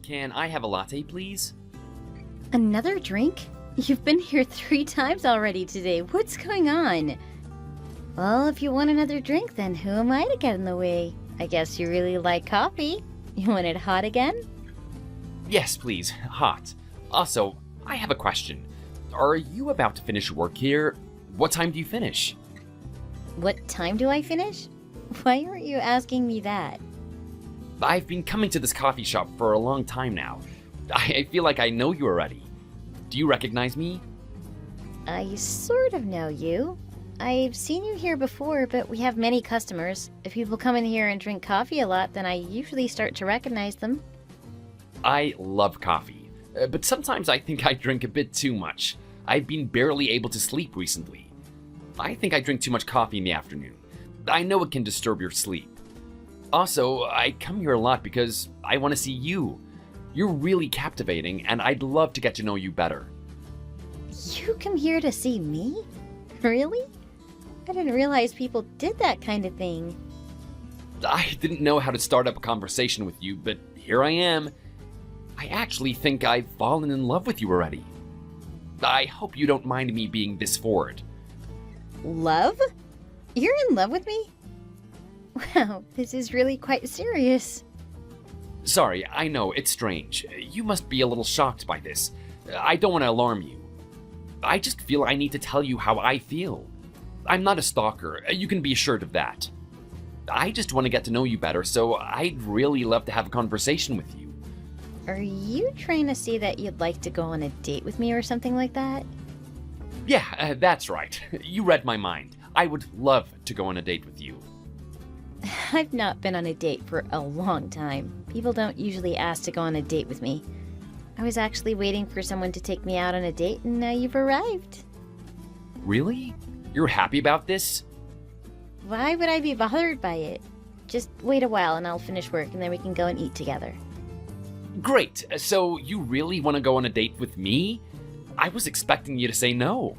Can I have a latte, please? Another drink? You've been here 3 times already today. What's going on? Well, if you want another drink, then who am I to get in the way? I guess you really like coffee. You want it hot again? Yes, please. Hot. Also, I have a question. Are you about to finish work here? What time do you finish? What time do I finish? Why aren't you asking me that? I've been coming to this coffee shop for a long time now. I feel like I know you already. Do you recognize me? I sort of know you. I've seen you here before, but we have many customers. If people come in here and drink coffee a lot, then I usually start to recognize them. I love coffee, but sometimes I think I drink a bit too much. I've been barely able to sleep recently. I think I drink too much coffee in the afternoon. I know it can disturb your sleep. Also, I come here a lot because I want to see you. You're really captivating, and I'd love to get to know you better. You come here to see me? Really? I didn't realize people did that kind of thing. I didn't know how to start up a conversation with you, but here I am. I actually think I've fallen in love with you already. I hope you don't mind me being this forward. Love? You're in love with me? Wow, this is really quite serious. Sorry, I know, it's strange. You must be a little shocked by this. I don't want to alarm you. I just feel I need to tell you how I feel. I'm not a stalker, you can be assured of that. I just want to get to know you better, so I'd really love to have a conversation with you. Are you trying to say that you'd like to go on a date with me or something like that? Yeah, that's right. You read my mind. I would love to go on a date with you. I've not been on a date for a long time. People don't usually ask to go on a date with me. I was actually waiting for someone to take me out on a date, and now you've arrived. Really? You're happy about this? Why would I be bothered by it? Just wait a while and I'll finish work and then we can go and eat together. Great. So you really want to go on a date with me? I was expecting you to say no.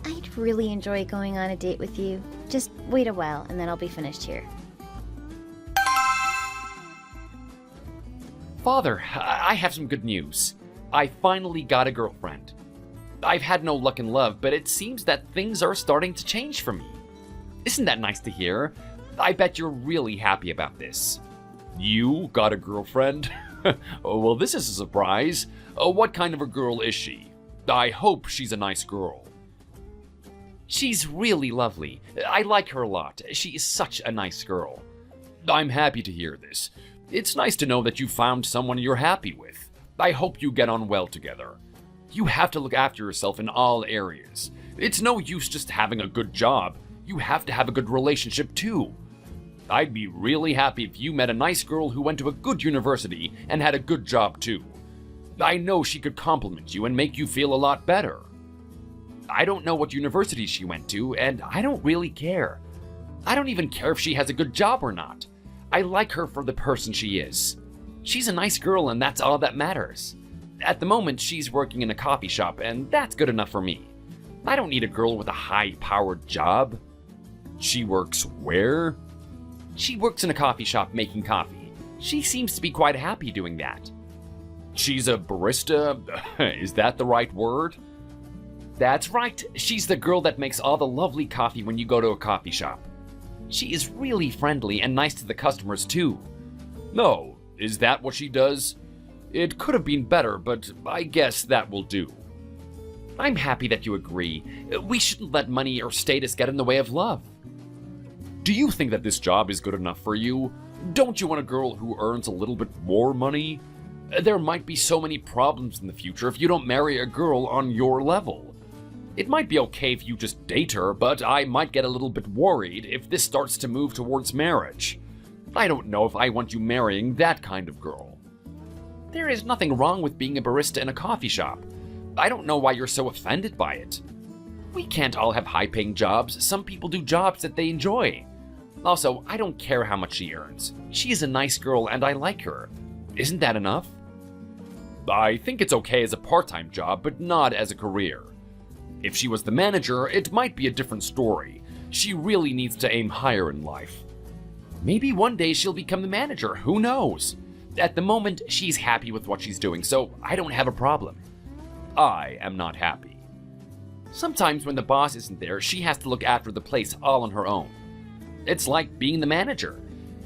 I'd really enjoy going on a date with you. Just wait a while and then I'll be finished here. Father, I have some good news. I finally got a girlfriend. I've had no luck in love, but it seems that things are starting to change for me. Isn't that nice to hear? I bet you're really happy about this. You got a girlfriend? Oh, well, this is a surprise. What kind of a girl is she? I hope she's a nice girl. She's really lovely. I like her a lot. She is such a nice girl. I'm happy to hear this. It's nice to know that you found someone you're happy with. I hope you get on well together. You have to look after yourself in all areas. It's no use just having a good job. You have to have a good relationship too. I'd be really happy if you met a nice girl who went to a good university and had a good job too. I know she could compliment you and make you feel a lot better. I don't know what university she went to, and I don't really care. I don't even care if she has a good job or not. I like her for the person she is. She's a nice girl, and that's all that matters. At the moment, she's working in a coffee shop, and that's good enough for me. I don't need a girl with a high-powered job. She works where? She works in a coffee shop making coffee. She seems to be quite happy doing that. She's a barista? Is that the right word? That's right. She's the girl that makes all the lovely coffee when you go to a coffee shop. She is really friendly and nice to the customers too. No, is that what she does? It could have been better, but I guess that will do. I'm happy that you agree. We shouldn't let money or status get in the way of love. Do you think that this job is good enough for you? Don't you want a girl who earns a little bit more money? There might be so many problems in the future if you don't marry a girl on your level. It might be okay if you just date her, but I might get a little bit worried if this starts to move towards marriage. I don't know if I want you marrying that kind of girl. There is nothing wrong with being a barista in a coffee shop. I don't know why you're so offended by it. We can't all have high-paying jobs. Some people do jobs that they enjoy. Also, I don't care how much she earns. She is a nice girl and I like her. Isn't that enough? I think it's okay as a part-time job, but not as a career. If she was the manager, it might be a different story. She really needs to aim higher in life. Maybe one day she'll become the manager, who knows? At the moment, she's happy with what she's doing, so I don't have a problem. I am not happy. Sometimes when the boss isn't there, she has to look after the place all on her own. It's like being the manager.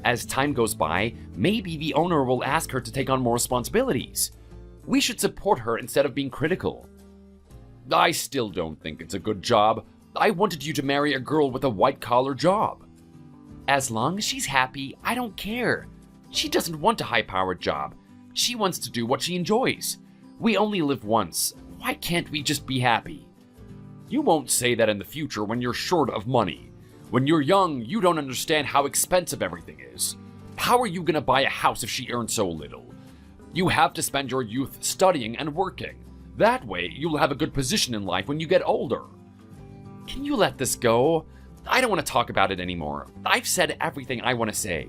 As time goes by, maybe the owner will ask her to take on more responsibilities. We should support her instead of being critical. I still don't think it's a good job. I wanted you to marry a girl with a white-collar job. As long as she's happy, I don't care. She doesn't want a high-powered job. She wants to do what she enjoys. We only live once. Why can't we just be happy? You won't say that in the future when you're short of money. When you're young, you don't understand how expensive everything is. How are you gonna buy a house if she earns so little? You have to spend your youth studying and working. That way, you'll have a good position in life when you get older. Can you let this go? I don't want to talk about it anymore. I've said everything I want to say.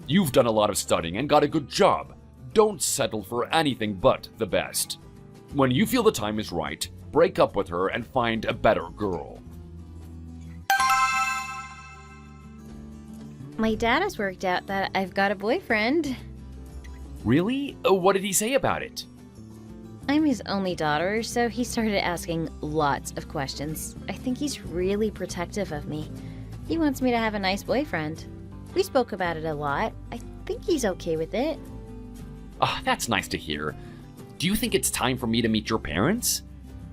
You've done a lot of studying and got a good job. Don't settle for anything but the best. When you feel the time is right, break up with her and find a better girl. My dad has worked out that I've got a boyfriend. Really? What did he say about it? I'm his only daughter, so he started asking lots of questions. I think he's really protective of me. He wants me to have a nice boyfriend. We spoke about it a lot. I think he's okay with it. That's nice to hear. Do you think it's time for me to meet your parents?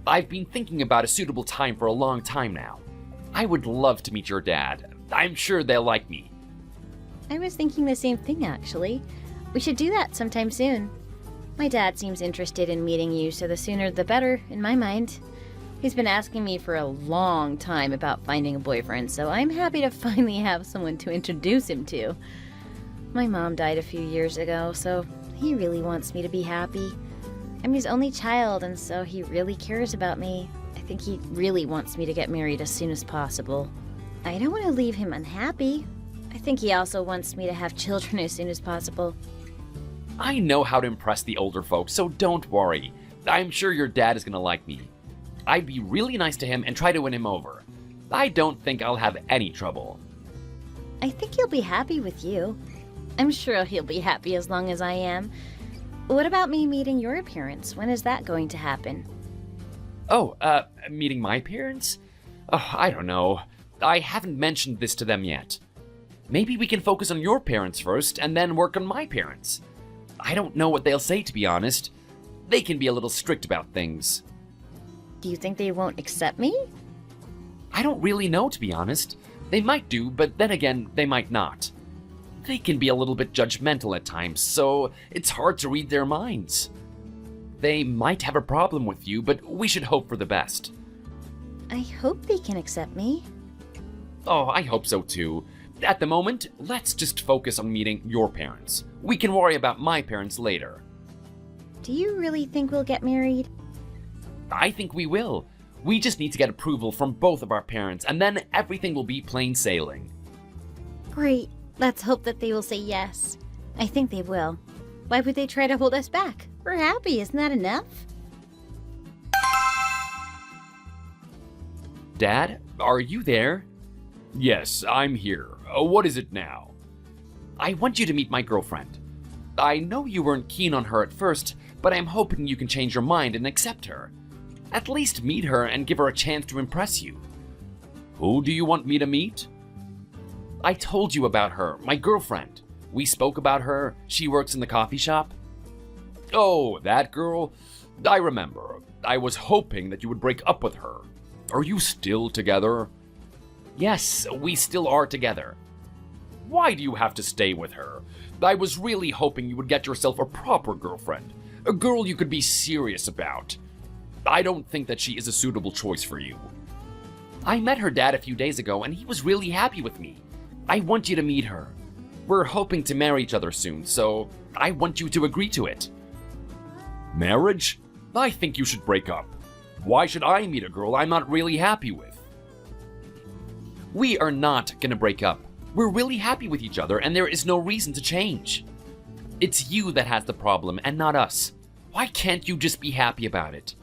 I've been thinking about a suitable time for a long time now. I would love to meet your dad. I'm sure they'll like me. I was thinking the same thing, actually. We should do that sometime soon. My dad seems interested in meeting you, so the sooner the better, in my mind. He's been asking me for a long time about finding a boyfriend, so I'm happy to finally have someone to introduce him to. My mom died a few years ago, so he really wants me to be happy. I'm his only child, and so he really cares about me. I think he really wants me to get married as soon as possible. I don't want to leave him unhappy. I think he also wants me to have children as soon as possible. I know how to impress the older folks, so don't worry. I'm sure your dad is gonna like me. I'd be really nice to him and try to win him over. I don't think I'll have any trouble. I think he'll be happy with you. I'm sure he'll be happy as long as I am. What about me meeting your parents? When is that going to happen? Meeting my parents? I don't know. I haven't mentioned this to them yet. Maybe we can focus on your parents first and then work on my parents. I don't know what they'll say, to be honest. They can be a little strict about things. Do you think they won't accept me? I don't really know, to be honest. They might do, but then again, they might not. They can be a little bit judgmental at times, so it's hard to read their minds. They might have a problem with you, but we should hope for the best. I hope they can accept me. Oh, I hope so too. At the moment, let's just focus on meeting your parents. We can worry about my parents later. Do you really think we'll get married? I think we will. We just need to get approval from both of our parents, and then everything will be plain sailing. Great. Let's hope that they will say yes. I think they will. Why would they try to hold us back? We're happy, isn't that enough? Dad, are you there? Yes, I'm here. What is it now? I want you to meet my girlfriend. I know you weren't keen on her at first, but I'm hoping you can change your mind and accept her. At least meet her and give her a chance to impress you. Who do you want me to meet? I told you about her, my girlfriend. We spoke about her. She works in the coffee shop. Oh, that girl? I remember. I was hoping that you would break up with her. Are you still together? Yes, we still are together. Why do you have to stay with her? I was really hoping you would get yourself a proper girlfriend. A girl you could be serious about. I don't think that she is a suitable choice for you. I met her dad a few days ago and he was really happy with me. I want you to meet her. We're hoping to marry each other soon, so I want you to agree to it. Marriage? I think you should break up. Why should I meet a girl I'm not really happy with? We are not gonna break up. We're really happy with each other and there is no reason to change. It's you that has the problem and not us. Why can't you just be happy about it?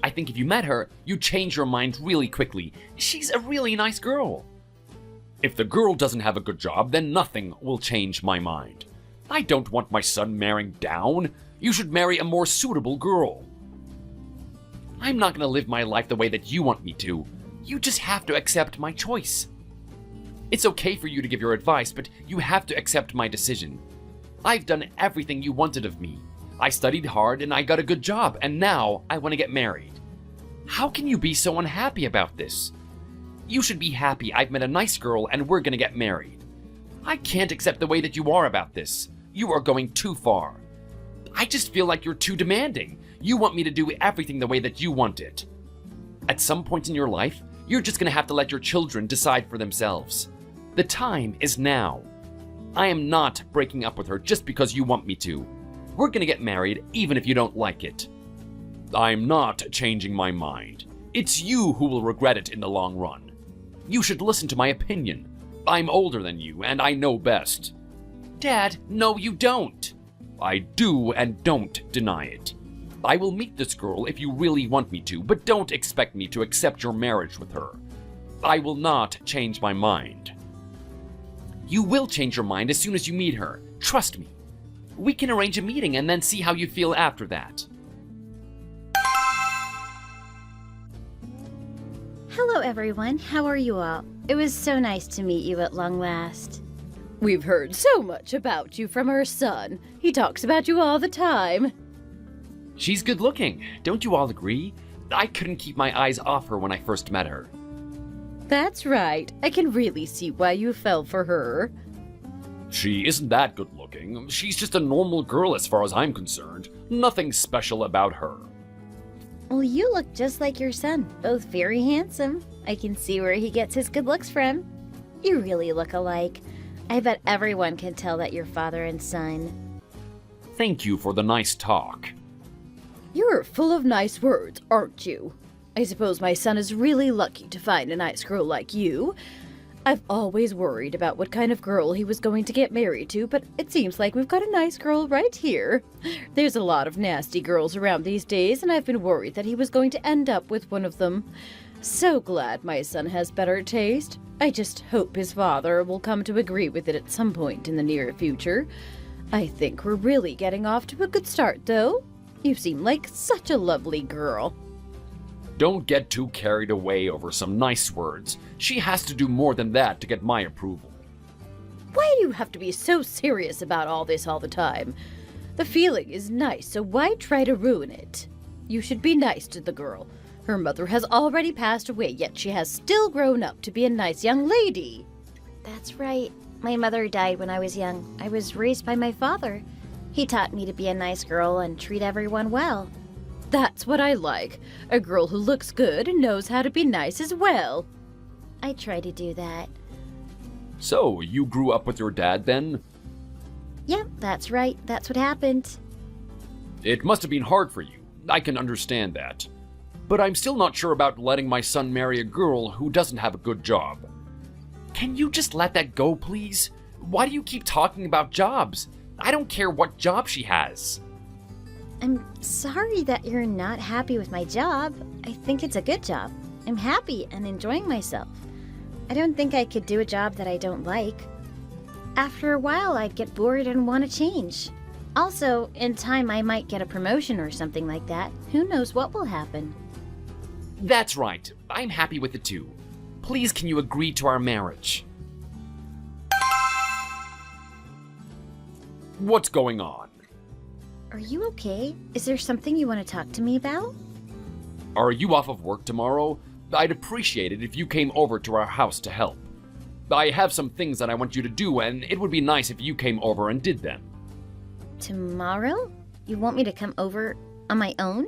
I think if you met her, you'd change your mind really quickly. She's a really nice girl. If the girl doesn't have a good job, then nothing will change my mind. I don't want my son marrying down. You should marry a more suitable girl. I'm not gonna live my life the way that you want me to. You just have to accept my choice. It's okay for you to give your advice, but you have to accept my decision. I've done everything you wanted of me. I studied hard and I got a good job, and now I want to get married. How can you be so unhappy about this? You should be happy I've met a nice girl and we're gonna get married. I can't accept the way that you are about this. You are going too far. I just feel like you're too demanding. You want me to do everything the way that you want it. At some point in your life, you're just gonna have to let your children decide for themselves. The time is now. I am not breaking up with her just because you want me to. We're gonna get married even if you don't like it. I'm not changing my mind. It's you who will regret it in the long run. You should listen to my opinion. I'm older than you, and I know best. Dad, no you don't. I do and don't deny it. I will meet this girl if you really want me to, but don't expect me to accept your marriage with her. I will not change my mind. You will change your mind as soon as you meet her. Trust me. We can arrange a meeting and then see how you feel after that. Hello, everyone. How are you all? It was so nice to meet you at long last. We've heard so much about you from our son. He talks about you all the time. She's good looking. Don't you all agree? I couldn't keep my eyes off her when I first met her. That's right. I can really see why you fell for her. She isn't that good looking. She's just a normal girl as far as I'm concerned. Nothing special about her. Well, you look just like your son, both very handsome. I can see where he gets his good looks from. You really look alike. I bet everyone can tell that you're father and son. Thank you for the nice talk. You're full of nice words, aren't you? I suppose my son is really lucky to find a nice girl like you. I've always worried about what kind of girl he was going to get married to, but it seems like we've got a nice girl right here. There's a lot of nasty girls around these days, and I've been worried that he was going to end up with one of them. So glad my son has better taste. I just hope his father will come to agree with it at some point in the near future. I think we're really getting off to a good start, though. You seem like such a lovely girl. Don't get too carried away over some nice words. She has to do more than that to get my approval. Why do you have to be so serious about all this all the time? The feeling is nice, so why try to ruin it? You should be nice to the girl. Her mother has already passed away, yet she has still grown up to be a nice young lady. That's right. My mother died when I was young. I was raised by my father. He taught me to be a nice girl and treat everyone well. That's what I like. A girl who looks good and knows how to be nice as well. I try to do that. So, you grew up with your dad then? Yep, that's right. That's what happened. It must have been hard for you. I can understand that. But I'm still not sure about letting my son marry a girl who doesn't have a good job. Can you just let that go, please? Why do you keep talking about jobs? I don't care what job she has. I'm sorry that you're not happy with my job. I think it's a good job. I'm happy and enjoying myself. I don't think I could do a job that I don't like. After a while, I'd get bored and want to change. Also, in time, I might get a promotion or something like that. Who knows what will happen? That's right. I'm happy with it too. Please, can you agree to our marriage? What's going on? Are you okay? Is there something you want to talk to me about? Are you off of work tomorrow? I'd appreciate it if you came over to our house to help. I have some things that I want you to do, and it would be nice if you came over and did them. Tomorrow? You want me to come over on my own?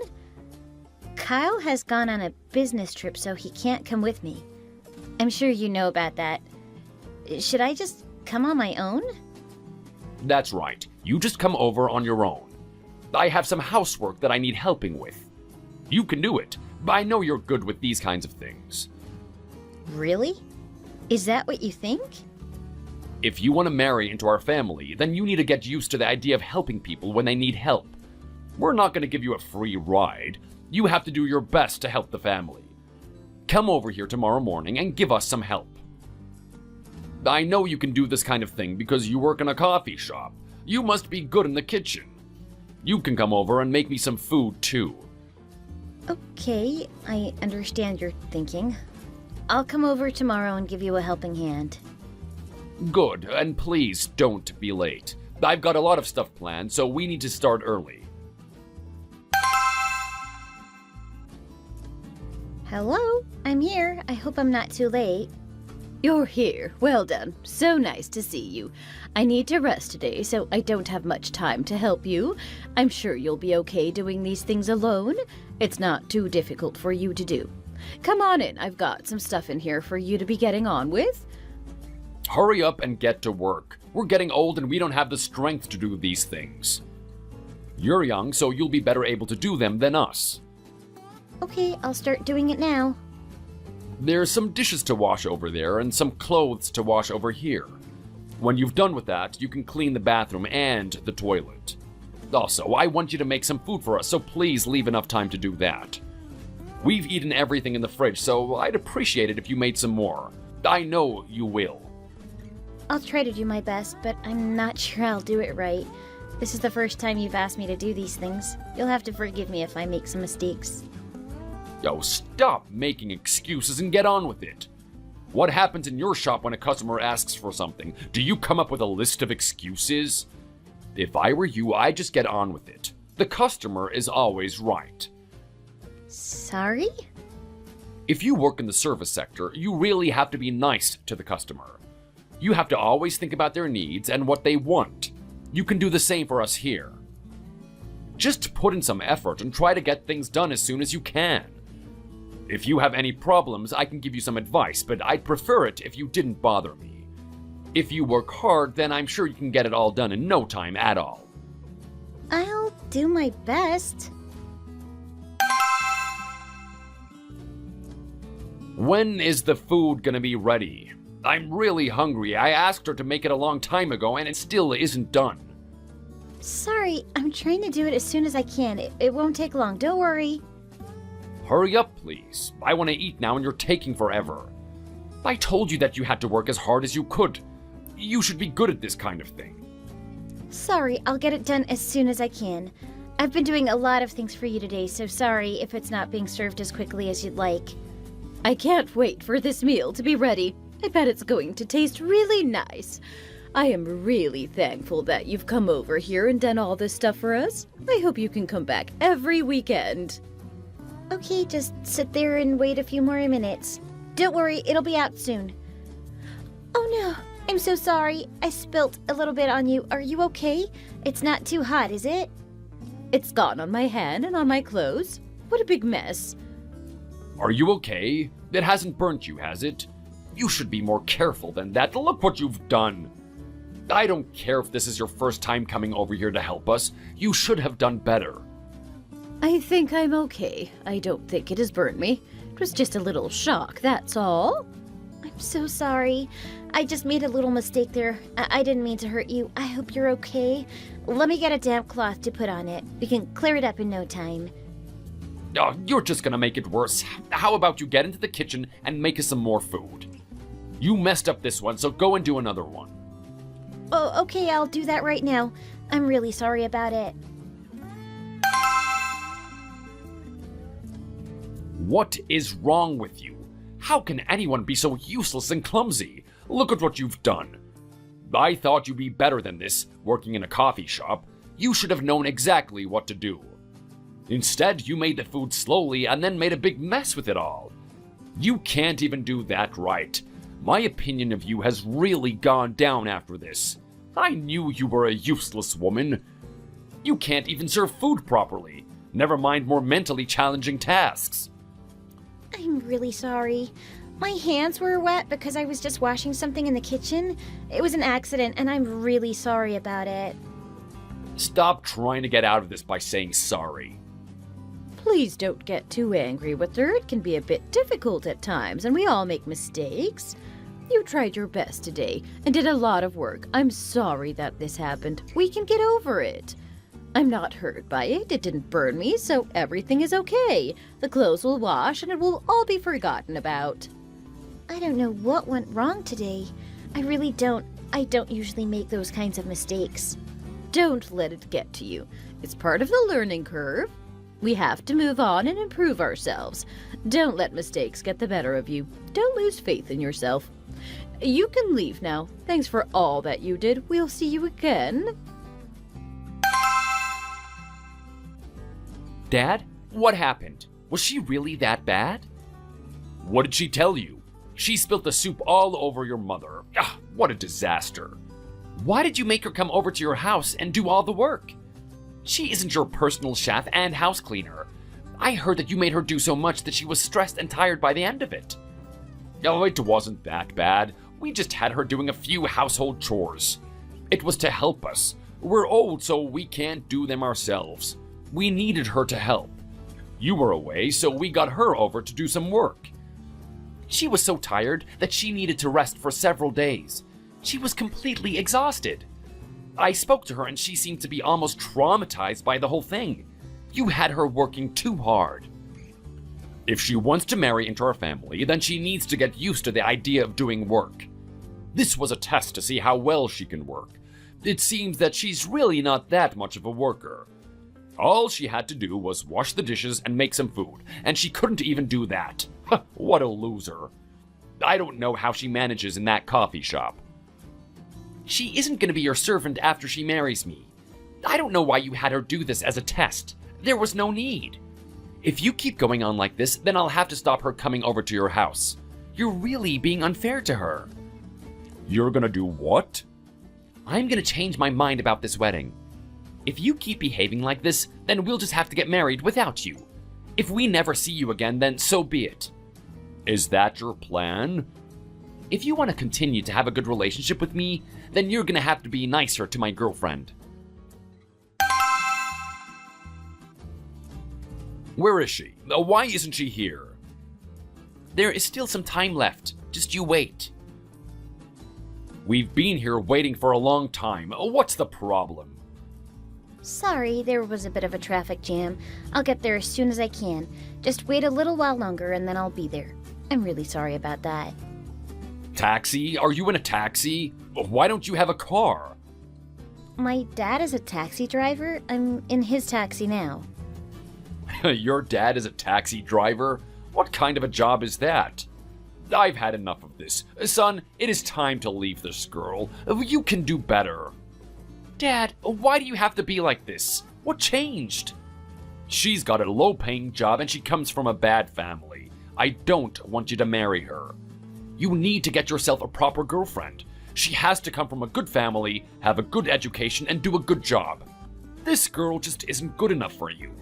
Kyle has gone on a business trip, so he can't come with me. I'm sure you know about that. Should I just come on my own? That's right. You just come over on your own. I have some housework that I need helping with. You can do it. I know you're good with these kinds of things. Really? Is that what you think? If you want to marry into our family, then you need to get used to the idea of helping people when they need help. We're not going to give you a free ride. You have to do your best to help the family. Come over here tomorrow morning and give us some help. I know you can do this kind of thing because you work in a coffee shop. You must be good in the kitchen. You can come over and make me some food, too. Okay, I understand your thinking. I'll come over tomorrow and give you a helping hand. Good, and please don't be late. I've got a lot of stuff planned, so we need to start early. Hello, I'm here. I hope I'm not too late. You're here. Well done. So nice to see you. I need to rest today, so I don't have much time to help you. I'm sure you'll be okay doing these things alone. It's not too difficult for you to do. Come on in. I've got some stuff in here for you to be getting on with. Hurry up and get to work. We're getting old and we don't have the strength to do these things. You're young, so you'll be better able to do them than us. Okay, I'll start doing it now. There's some dishes to wash over there and some clothes to wash over here. When you've done with that, you can clean the bathroom and the toilet. Also, I want you to make some food for us, so please leave enough time to do that. We've eaten everything in the fridge, so I'd appreciate it if you made some more. I know you will. I'll try to do my best, but I'm not sure I'll do it right. This is the first time you've asked me to do these things. You'll have to forgive me if I make some mistakes. Yo, stop making excuses and get on with it. What happens in your shop when a customer asks for something? Do you come up with a list of excuses? If I were you, I'd just get on with it. The customer is always right. Sorry? If you work in the service sector, you really have to be nice to the customer. You have to always think about their needs and what they want. You can do the same for us here. Just put in some effort and try to get things done as soon as you can. If you have any problems, I can give you some advice, but I'd prefer it if you didn't bother me. If you work hard, then I'm sure you can get it all done in no time at all. I'll do my best. When is the food gonna be ready? I'm really hungry. I asked her to make it a long time ago and it still isn't done. Sorry, I'm trying to do it as soon as I can. It won't take long, don't worry. Hurry up, please. I want to eat now and you're taking forever. I told you that you had to work as hard as you could. You should be good at this kind of thing. Sorry, I'll get it done as soon as I can. I've been doing a lot of things for you today, so sorry if it's not being served as quickly as you'd like. I can't wait for this meal to be ready. I bet it's going to taste really nice. I am really thankful that you've come over here and done all this stuff for us. I hope you can come back every weekend. Okay, just sit there and wait a few more minutes. Don't worry, it'll be out soon. Oh no, I'm so sorry. I spilt a little bit on you. Are you okay? It's not too hot, is it? It's gone on my hand and on my clothes. What a big mess. Are you okay? It hasn't burnt you, has it? You should be more careful than that. Look what you've done. I don't care if this is your first time coming over here to help us. You should have done better. I think I'm okay. I don't think it has burned me. It was just a little shock, that's all. I'm so sorry. I just made a little mistake there. I didn't mean to hurt you. I hope you're okay. Let me get a damp cloth to put on it. We can clear it up in no time. Oh, you're just gonna make it worse. How about you get into the kitchen and make us some more food? You messed up this one, so go and do another one. Oh, okay, I'll do that right now. I'm really sorry about it. What is wrong with you? How can anyone be so useless and clumsy? Look at what you've done. I thought you'd be better than this, working in a coffee shop. You should have known exactly what to do. Instead, you made the food slowly and then made a big mess with it all. You can't even do that right. My opinion of you has really gone down after this. I knew you were a useless woman. You can't even serve food properly, never mind more mentally challenging tasks. I'm really sorry. My hands were wet because I was just washing something in the kitchen. It was an accident, and I'm really sorry about it. Stop trying to get out of this by saying sorry. Please don't get too angry with her. It can be a bit difficult at times, and we all make mistakes. You tried your best today and did a lot of work. I'm sorry that this happened. We can get over it. I'm not hurt by it. It didn't burn me, so everything is okay. The clothes will wash and it will all be forgotten about. I don't know what went wrong today. I really don't. I don't usually make those kinds of mistakes. Don't let it get to you. It's part of the learning curve. We have to move on and improve ourselves. Don't let mistakes get the better of you. Don't lose faith in yourself. You can leave now. Thanks for all that you did. We'll see you again. Dad, what happened? Was she really that bad? What did she tell you? She spilt the soup all over your mother. Ah, what a disaster. Why did you make her come over to your house and do all the work? She isn't your personal chef and house cleaner. I heard that you made her do so much that she was stressed and tired by the end of it. Oh, it wasn't that bad. We just had her doing a few household chores. It was to help us. We're old, so we can't do them ourselves. We needed her to help. You were away, so we got her over to do some work. She was so tired that she needed to rest for several days. She was completely exhausted. I spoke to her and she seemed to be almost traumatized by the whole thing. You had her working too hard. If she wants to marry into our family, then she needs to get used to the idea of doing work. This was a test to see how well she can work. It seems that she's really not that much of a worker. All she had to do was wash the dishes and make some food, and she couldn't even do that. What a loser. I don't know how she manages in that coffee shop. She isn't going to be your servant after she marries me. I don't know why you had her do this as a test. There was no need. If you keep going on like this, then I'll have to stop her coming over to your house. You're really being unfair to her. You're gonna do what? I'm gonna change my mind about this wedding. If you keep behaving like this, then we'll just have to get married without you. If we never see you again, then so be it. Is that your plan? If you want to continue to have a good relationship with me, then you're gonna have to be nicer to my girlfriend. Where is she? Why isn't she here? There is still some time left. Just you wait. We've been here waiting for a long time. What's the problem? Sorry, there was a bit of a traffic jam. I'll get there as soon as I can. Just wait a little while longer and then I'll be there. I'm really sorry about that. Taxi? Are you in a taxi? Why don't you have a car? My dad is a taxi driver. I'm in his taxi now. Your dad is a taxi driver? What kind of a job is that? I've had enough of this. Son, it is time to leave this girl. You can do better. Dad, why do you have to be like this? What changed? She's got a low-paying job and she comes from a bad family. I don't want you to marry her. You need to get yourself a proper girlfriend. She has to come from a good family, have a good education, and do a good job. This girl just isn't good enough for you.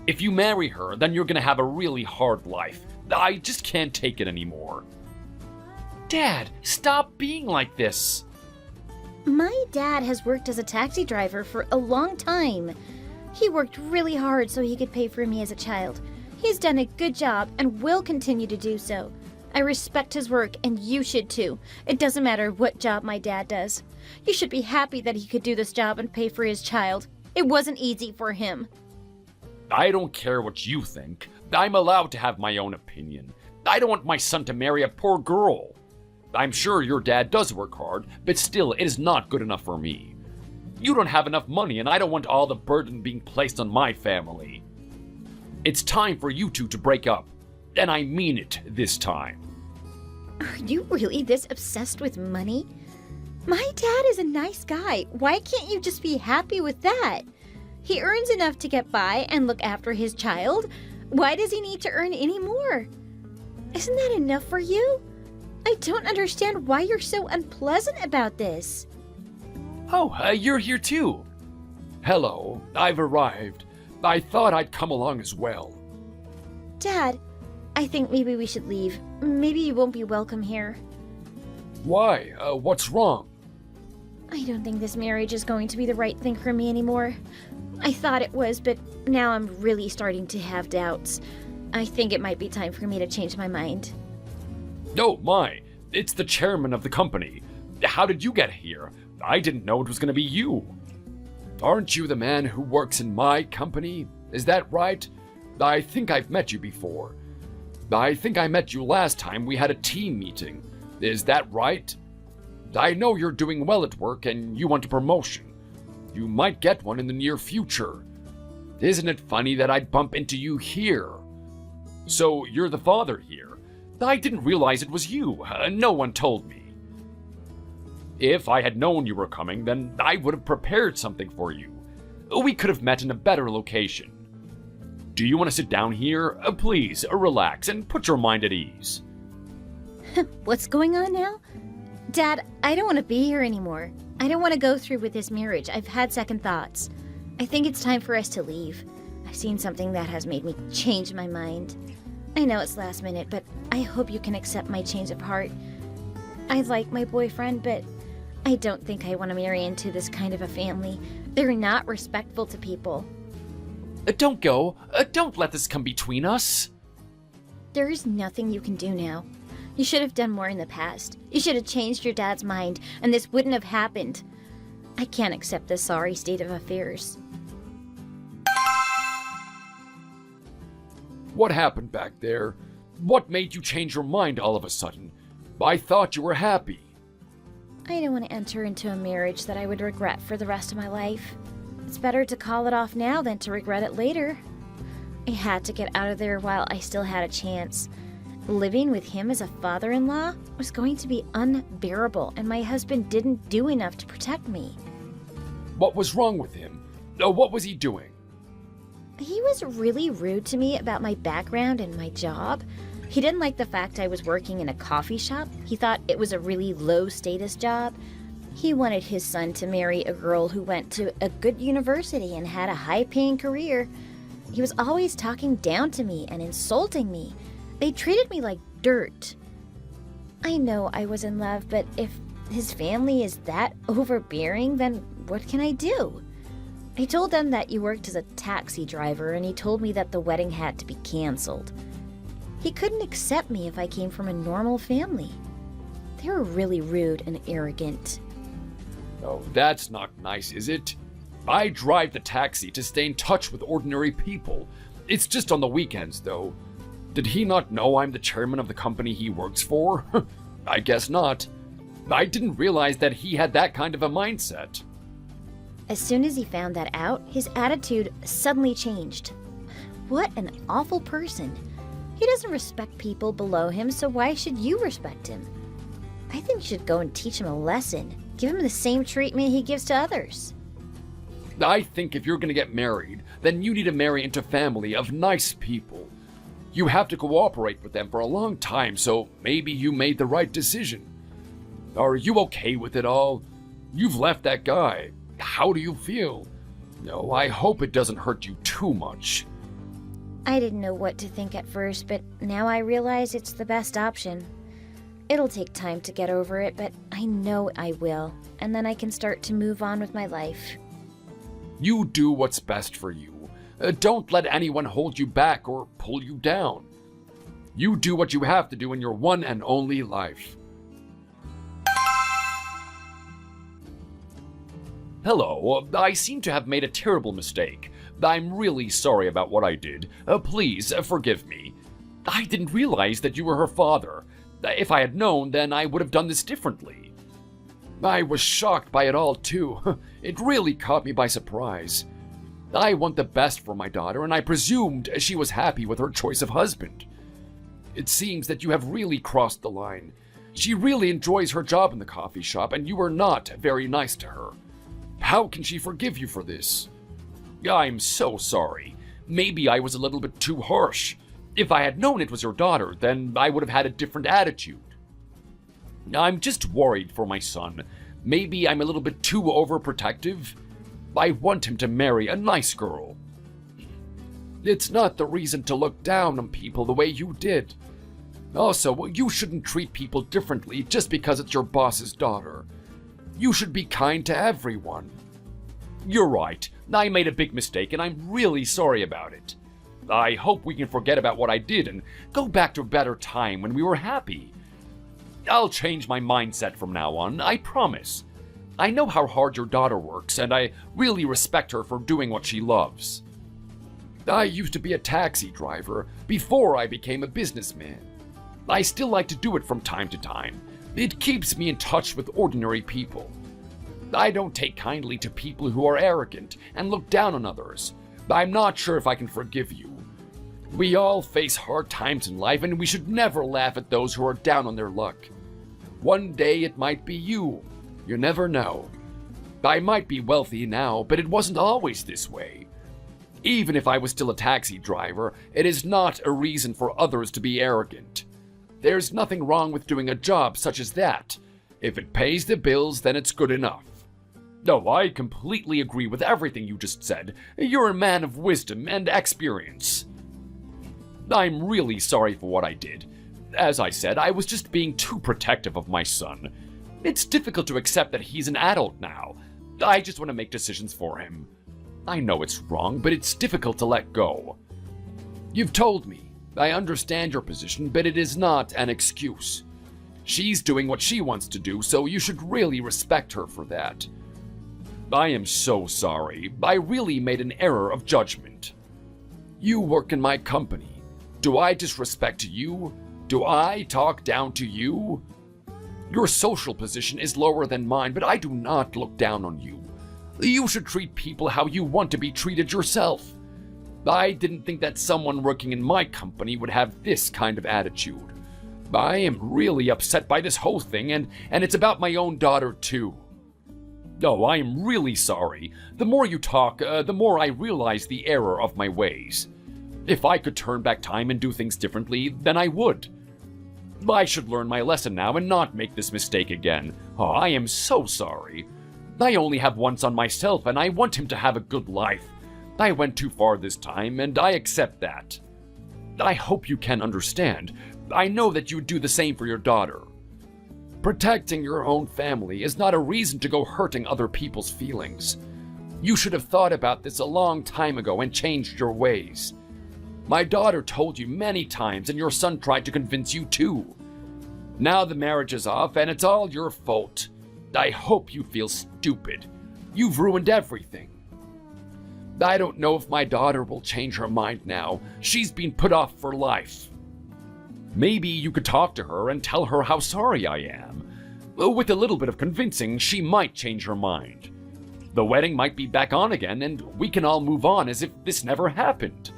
If you marry her, then you're gonna have a really hard life. I just can't take it anymore. Dad, stop being like this. My dad has worked as a taxi driver for a long time. He worked really hard so he could pay for me as a child. He's done a good job and will continue to do so. I respect his work and you should too. It doesn't matter what job my dad does. You should be happy that he could do this job and pay for his child. It wasn't easy for him. I don't care what you think. I'm allowed to have my own opinion. I don't want my son to marry a poor girl. I'm sure your dad does work hard, but still, it is not good enough for me. You don't have enough money, and I don't want all the burden being placed on my family. It's time for you two to break up, and I mean it this time. Are you really this obsessed with money? My dad is a nice guy. Why can't you just be happy with that? He earns enough to get by and look after his child. Why does he need to earn any more? Isn't that enough for you? I don't understand why you're so unpleasant about this. Oh, you're here too. Hello, I've arrived. I thought I'd come along as well. Dad, I think maybe we should leave. Maybe you won't be welcome here. Why? What's wrong? I don't think this marriage is going to be the right thing for me anymore. I thought it was, but now I'm really starting to have doubts. I think it might be time for me to change my mind. Oh my, it's the chairman of the company. How did you get here? I didn't know it was going to be you. Aren't you the man who works in my company? Is that right? I think I've met you before. I think I met you last time we had a team meeting. Is that right? I know you're doing well at work and you want a promotion. You might get one in the near future. Isn't it funny that I'd bump into you here? So you're the father here. I didn't realize it was you. No one told me. If I had known you were coming, then I would have prepared something for you. We could have met in a better location. Do you want to sit down here? Please, relax and put your mind at ease. What's going on now? Dad, I don't want to be here anymore. I don't want to go through with this marriage. I've had second thoughts. I think it's time for us to leave. I've seen something that has made me change my mind. I know it's last minute, but I hope you can accept my change of heart. I like my boyfriend, but I don't think I want to marry into this kind of a family. They're not respectful to people. Don't go. Don't let this come between us. There is nothing you can do now. You should have done more in the past. You should have changed your dad's mind, and this wouldn't have happened. I can't accept this sorry state of affairs. What happened back there? What made you change your mind all of a sudden? I thought you were happy. I don't want to enter into a marriage that I would regret for the rest of my life. It's better to call it off now than to regret it later. I had to get out of there while I still had a chance. Living with him as a father-in-law was going to be unbearable, and my husband didn't do enough to protect me. What was wrong with him? What was he doing? He was really rude to me about my background and my job. He didn't like the fact I was working in a coffee shop. He thought it was a really low-status job. He wanted his son to marry a girl who went to a good university and had a high-paying career. He was always talking down to me and insulting me. They treated me like dirt. I know I was in love, but if his family is that overbearing, then what can I do? I told them that you worked as a taxi driver, and he told me that the wedding had to be canceled. He couldn't accept me if I came from a normal family. They were really rude and arrogant. Oh, that's not nice, is it? I drive the taxi to stay in touch with ordinary people. It's just on the weekends, though. Did he not know I'm the chairman of the company he works for? I guess not. I didn't realize that he had that kind of a mindset. As soon as he found that out, his attitude suddenly changed. What an awful person. He doesn't respect people below him, so why should you respect him? I think you should go and teach him a lesson. Give him the same treatment he gives to others. I think if you're going to get married, then you need to marry into a family of nice people. You have to cooperate with them for a long time, so maybe you made the right decision. Are you okay with it all? You've left that guy. How do you feel? No, I hope it doesn't hurt you too much. I didn't know what to think at first, but now I realize it's the best option. It'll take time to get over it, but I know I will, and then I can start to move on with my life. You do what's best for you. Don't let anyone hold you back or pull you down. You do what you have to do in your one and only life. Hello, I seem to have made a terrible mistake. I'm really sorry about what I did. Please forgive me. I didn't realize that you were her father. If I had known, then I would have done this differently. I was shocked by it all, too. It really caught me by surprise. I want the best for my daughter, and I presumed she was happy with her choice of husband. It seems that you have really crossed the line. She really enjoys her job in the coffee shop, and you were not very nice to her. How can she forgive you for this? I'm so sorry. Maybe I was a little bit too harsh. If I had known it was your daughter, then I would have had a different attitude. I'm just worried for my son. Maybe I'm a little bit too overprotective. I want him to marry a nice girl. It's not the reason to look down on people the way you did. Also, you shouldn't treat people differently just because it's your boss's daughter. You should be kind to everyone. You're right. I made a big mistake, and I'm really sorry about it. I hope we can forget about what I did and go back to a better time when we were happy. I'll change my mindset from now on, I promise. I know how hard your daughter works, and I really respect her for doing what she loves. I used to be a taxi driver before I became a businessman. I still like to do it from time to time. It keeps me in touch with ordinary people. I don't take kindly to people who are arrogant and look down on others. I'm not sure if I can forgive you. We all face hard times in life, and we should never laugh at those who are down on their luck. One day it might be you. You never know. I might be wealthy now, but it wasn't always this way. Even if I was still a taxi driver, it is not a reason for others to be arrogant. There's nothing wrong with doing a job such as that. If it pays the bills, then it's good enough. No, I completely agree with everything you just said. You're a man of wisdom and experience. I'm really sorry for what I did. As I said, I was just being too protective of my son. It's difficult to accept that he's an adult now. I just want to make decisions for him. I know it's wrong, but it's difficult to let go. You've told me. I understand your position, but it is not an excuse. She's doing what she wants to do, so you should really respect her for that. I am so sorry. I really made an error of judgment. You work in my company. Do I disrespect you? Do I talk down to you? Your social position is lower than mine, but I do not look down on you. You should treat people how you want to be treated yourself. I didn't think that someone working in my company would have this kind of attitude. I am really upset by this whole thing, and it's about my own daughter, too. Oh, I am really sorry. The more you talk, the more I realize the error of my ways. If I could turn back time and do things differently, then I would. I should learn my lesson now and not make this mistake again. Oh, I am so sorry. I only have one son myself, and I want him to have a good life. I went too far this time, and I accept that. I hope you can understand. I know that you would do the same for your daughter. Protecting your own family is not a reason to go hurting other people's feelings. You should have thought about this a long time ago and changed your ways. My daughter told you many times, and your son tried to convince you too. Now the marriage is off, and it's all your fault. I hope you feel stupid. You've ruined everything. I don't know if my daughter will change her mind now. She's been put off for life. Maybe you could talk to her and tell her how sorry I am. With a little bit of convincing, she might change her mind. The wedding might be back on again, and we can all move on as if this never happened.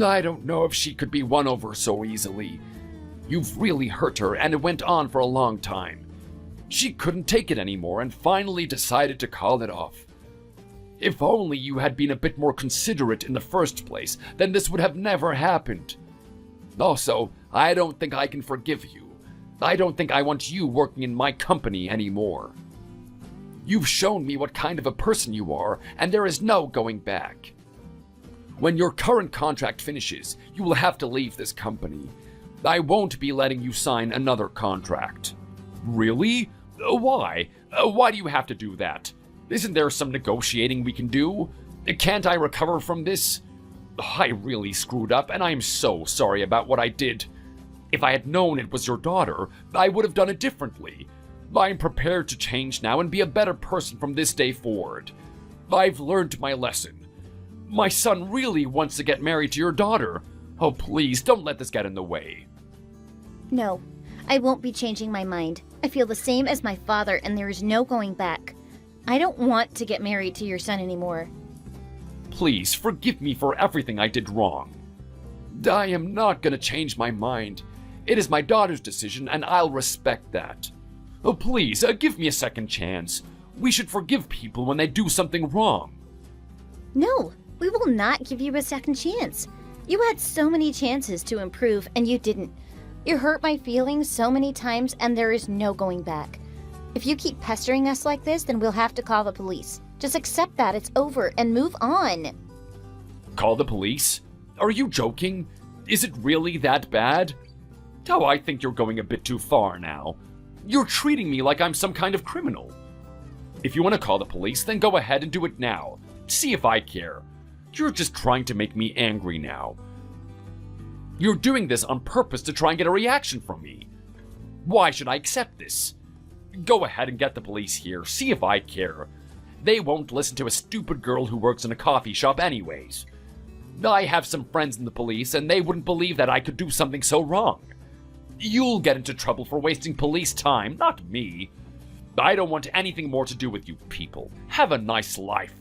I don't know if she could be won over so easily. You've really hurt her, and it went on for a long time. She couldn't take it anymore and finally decided to call it off. If only you had been a bit more considerate in the first place, then this would have never happened. Also, I don't think I can forgive you. I don't think I want you working in my company anymore. You've shown me what kind of a person you are, and there is no going back. When your current contract finishes, you will have to leave this company. I won't be letting you sign another contract. Really? Why? Why do you have to do that? Isn't there some negotiating we can do? Can't I recover from this? I really screwed up, and I am so sorry about what I did. If I had known it was your daughter, I would have done it differently. I'm prepared to change now and be a better person from this day forward. I've learned my lesson. My son really wants to get married to your daughter. Oh, please, don't let this get in the way. No, I won't be changing my mind. I feel the same as my father, and there is no going back. I don't want to get married to your son anymore. Please, forgive me for everything I did wrong. I am not going to change my mind. It is my daughter's decision, and I'll respect that. Oh, please, give me a second chance. We should forgive people when they do something wrong. No, we will not give you a second chance. You had so many chances to improve, and you didn't. You hurt my feelings so many times, and there is no going back. If you keep pestering us like this, then we'll have to call the police. Just accept that it's over and move on. Call the police? Are you joking? Is it really that bad? Oh, I think you're going a bit too far now. You're treating me like I'm some kind of criminal. If you want to call the police, then go ahead and do it now. See if I care. You're just trying to make me angry now. You're doing this on purpose to try and get a reaction from me. Why should I accept this? Go ahead and get the police here. See if I care. They won't listen to a stupid girl who works in a coffee shop anyways. I have some friends in the police, and they wouldn't believe that I could do something so wrong. You'll get into trouble for wasting police time, not me. I don't want anything more to do with you people. Have a nice life.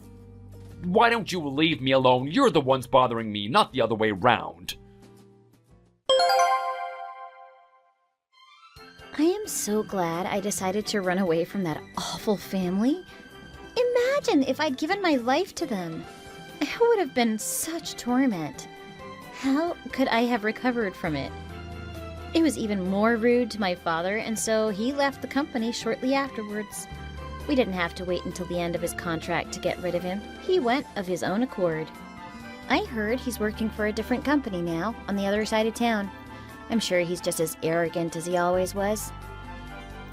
Why don't you leave me alone? You're the ones bothering me, not the other way round. I am so glad I decided to run away from that awful family. Imagine if I'd given my life to them. It would have been such torment. How could I have recovered from it? It was even more rude to my father, and so he left the company shortly afterwards. We didn't have to wait until the end of his contract to get rid of him. He went of his own accord. I heard he's working for a different company now, on the other side of town. I'm sure he's just as arrogant as he always was.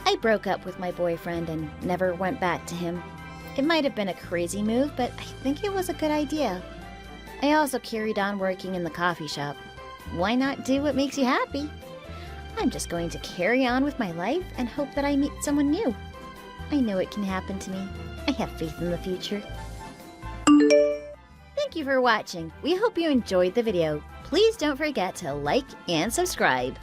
I broke up with my boyfriend and never went back to him. It might have been a crazy move, but I think it was a good idea. I also carried on working in the coffee shop. Why not do what makes you happy? I'm just going to carry on with my life and hope that I meet someone new. I know it can happen to me. I have faith in the future. Thank you for watching. We hope you enjoyed the video. Please don't forget to like and subscribe.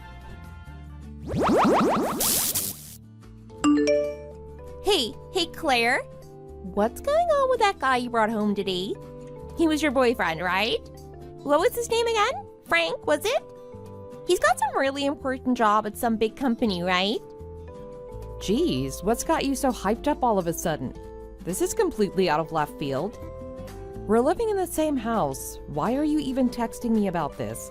Hey Claire, what's going on with that guy you brought home today? He was your boyfriend, right? What was his name again? Frank, was it? He's got some really important job at some big company, right? Geez, what's got you so hyped up all of a sudden? This is completely out of left field. We're living in the same house. Why are you even texting me about this?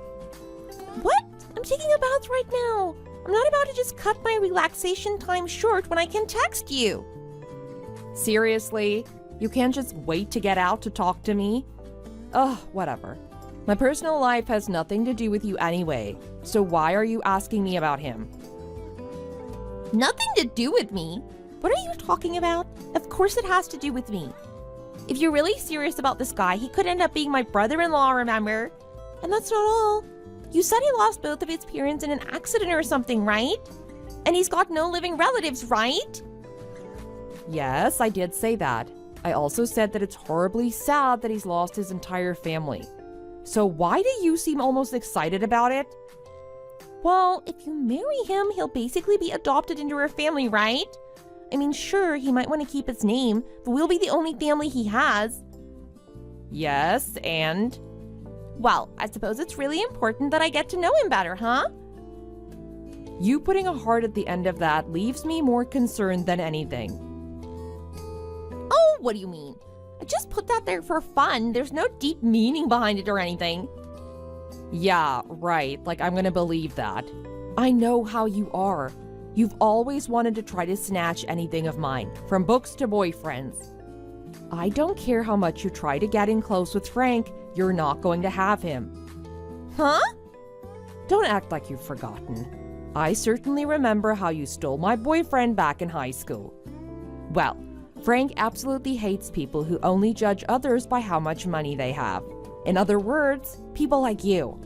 What? I'm taking a bath right now. I'm not about to just cut my relaxation time short when I can text you. Seriously? You can't just wait to get out to talk to me? Ugh, whatever. My personal life has nothing to do with you anyway, so why are you asking me about him? Nothing to do with me? What are you talking about? Of course it has to do with me. If you're really serious about this guy, he could end up being my brother-in-law, remember? And that's not all. You said he lost both of his parents in an accident or something, right? And he's got no living relatives, right? Yes, I did say that. I also said that it's horribly sad that he's lost his entire family. So why do you seem almost excited about it? Well, if you marry him, he'll basically be adopted into our family, right? I mean, sure, he might want to keep his name, but we'll be the only family he has. Yes, and? Well, I suppose it's really important that I get to know him better, huh? You putting a heart at the end of that leaves me more concerned than anything. Oh, what do you mean? I just put that there for fun. There's no deep meaning behind it or anything. Yeah, right, like I'm gonna believe that. I know how you are. You've always wanted to try to snatch anything of mine, from books to boyfriends. I don't care how much you try to get in close with Frank, you're not going to have him. Huh? Don't act like you've forgotten. I certainly remember how you stole my boyfriend back in high school. Well, Frank absolutely hates people who only judge others by how much money they have. In other words, people like you.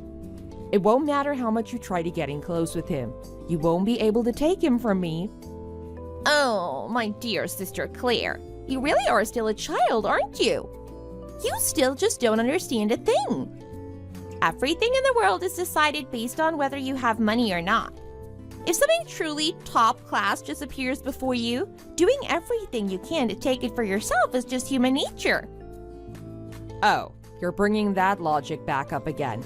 It won't matter how much you try to get in close with him. You won't be able to take him from me. Oh, my dear sister Claire, you really are still a child, aren't you? You still just don't understand a thing. Everything in the world is decided based on whether you have money or not. If something truly top class just appears before you, doing everything you can to take it for yourself is just human nature. Oh, you're bringing that logic back up again.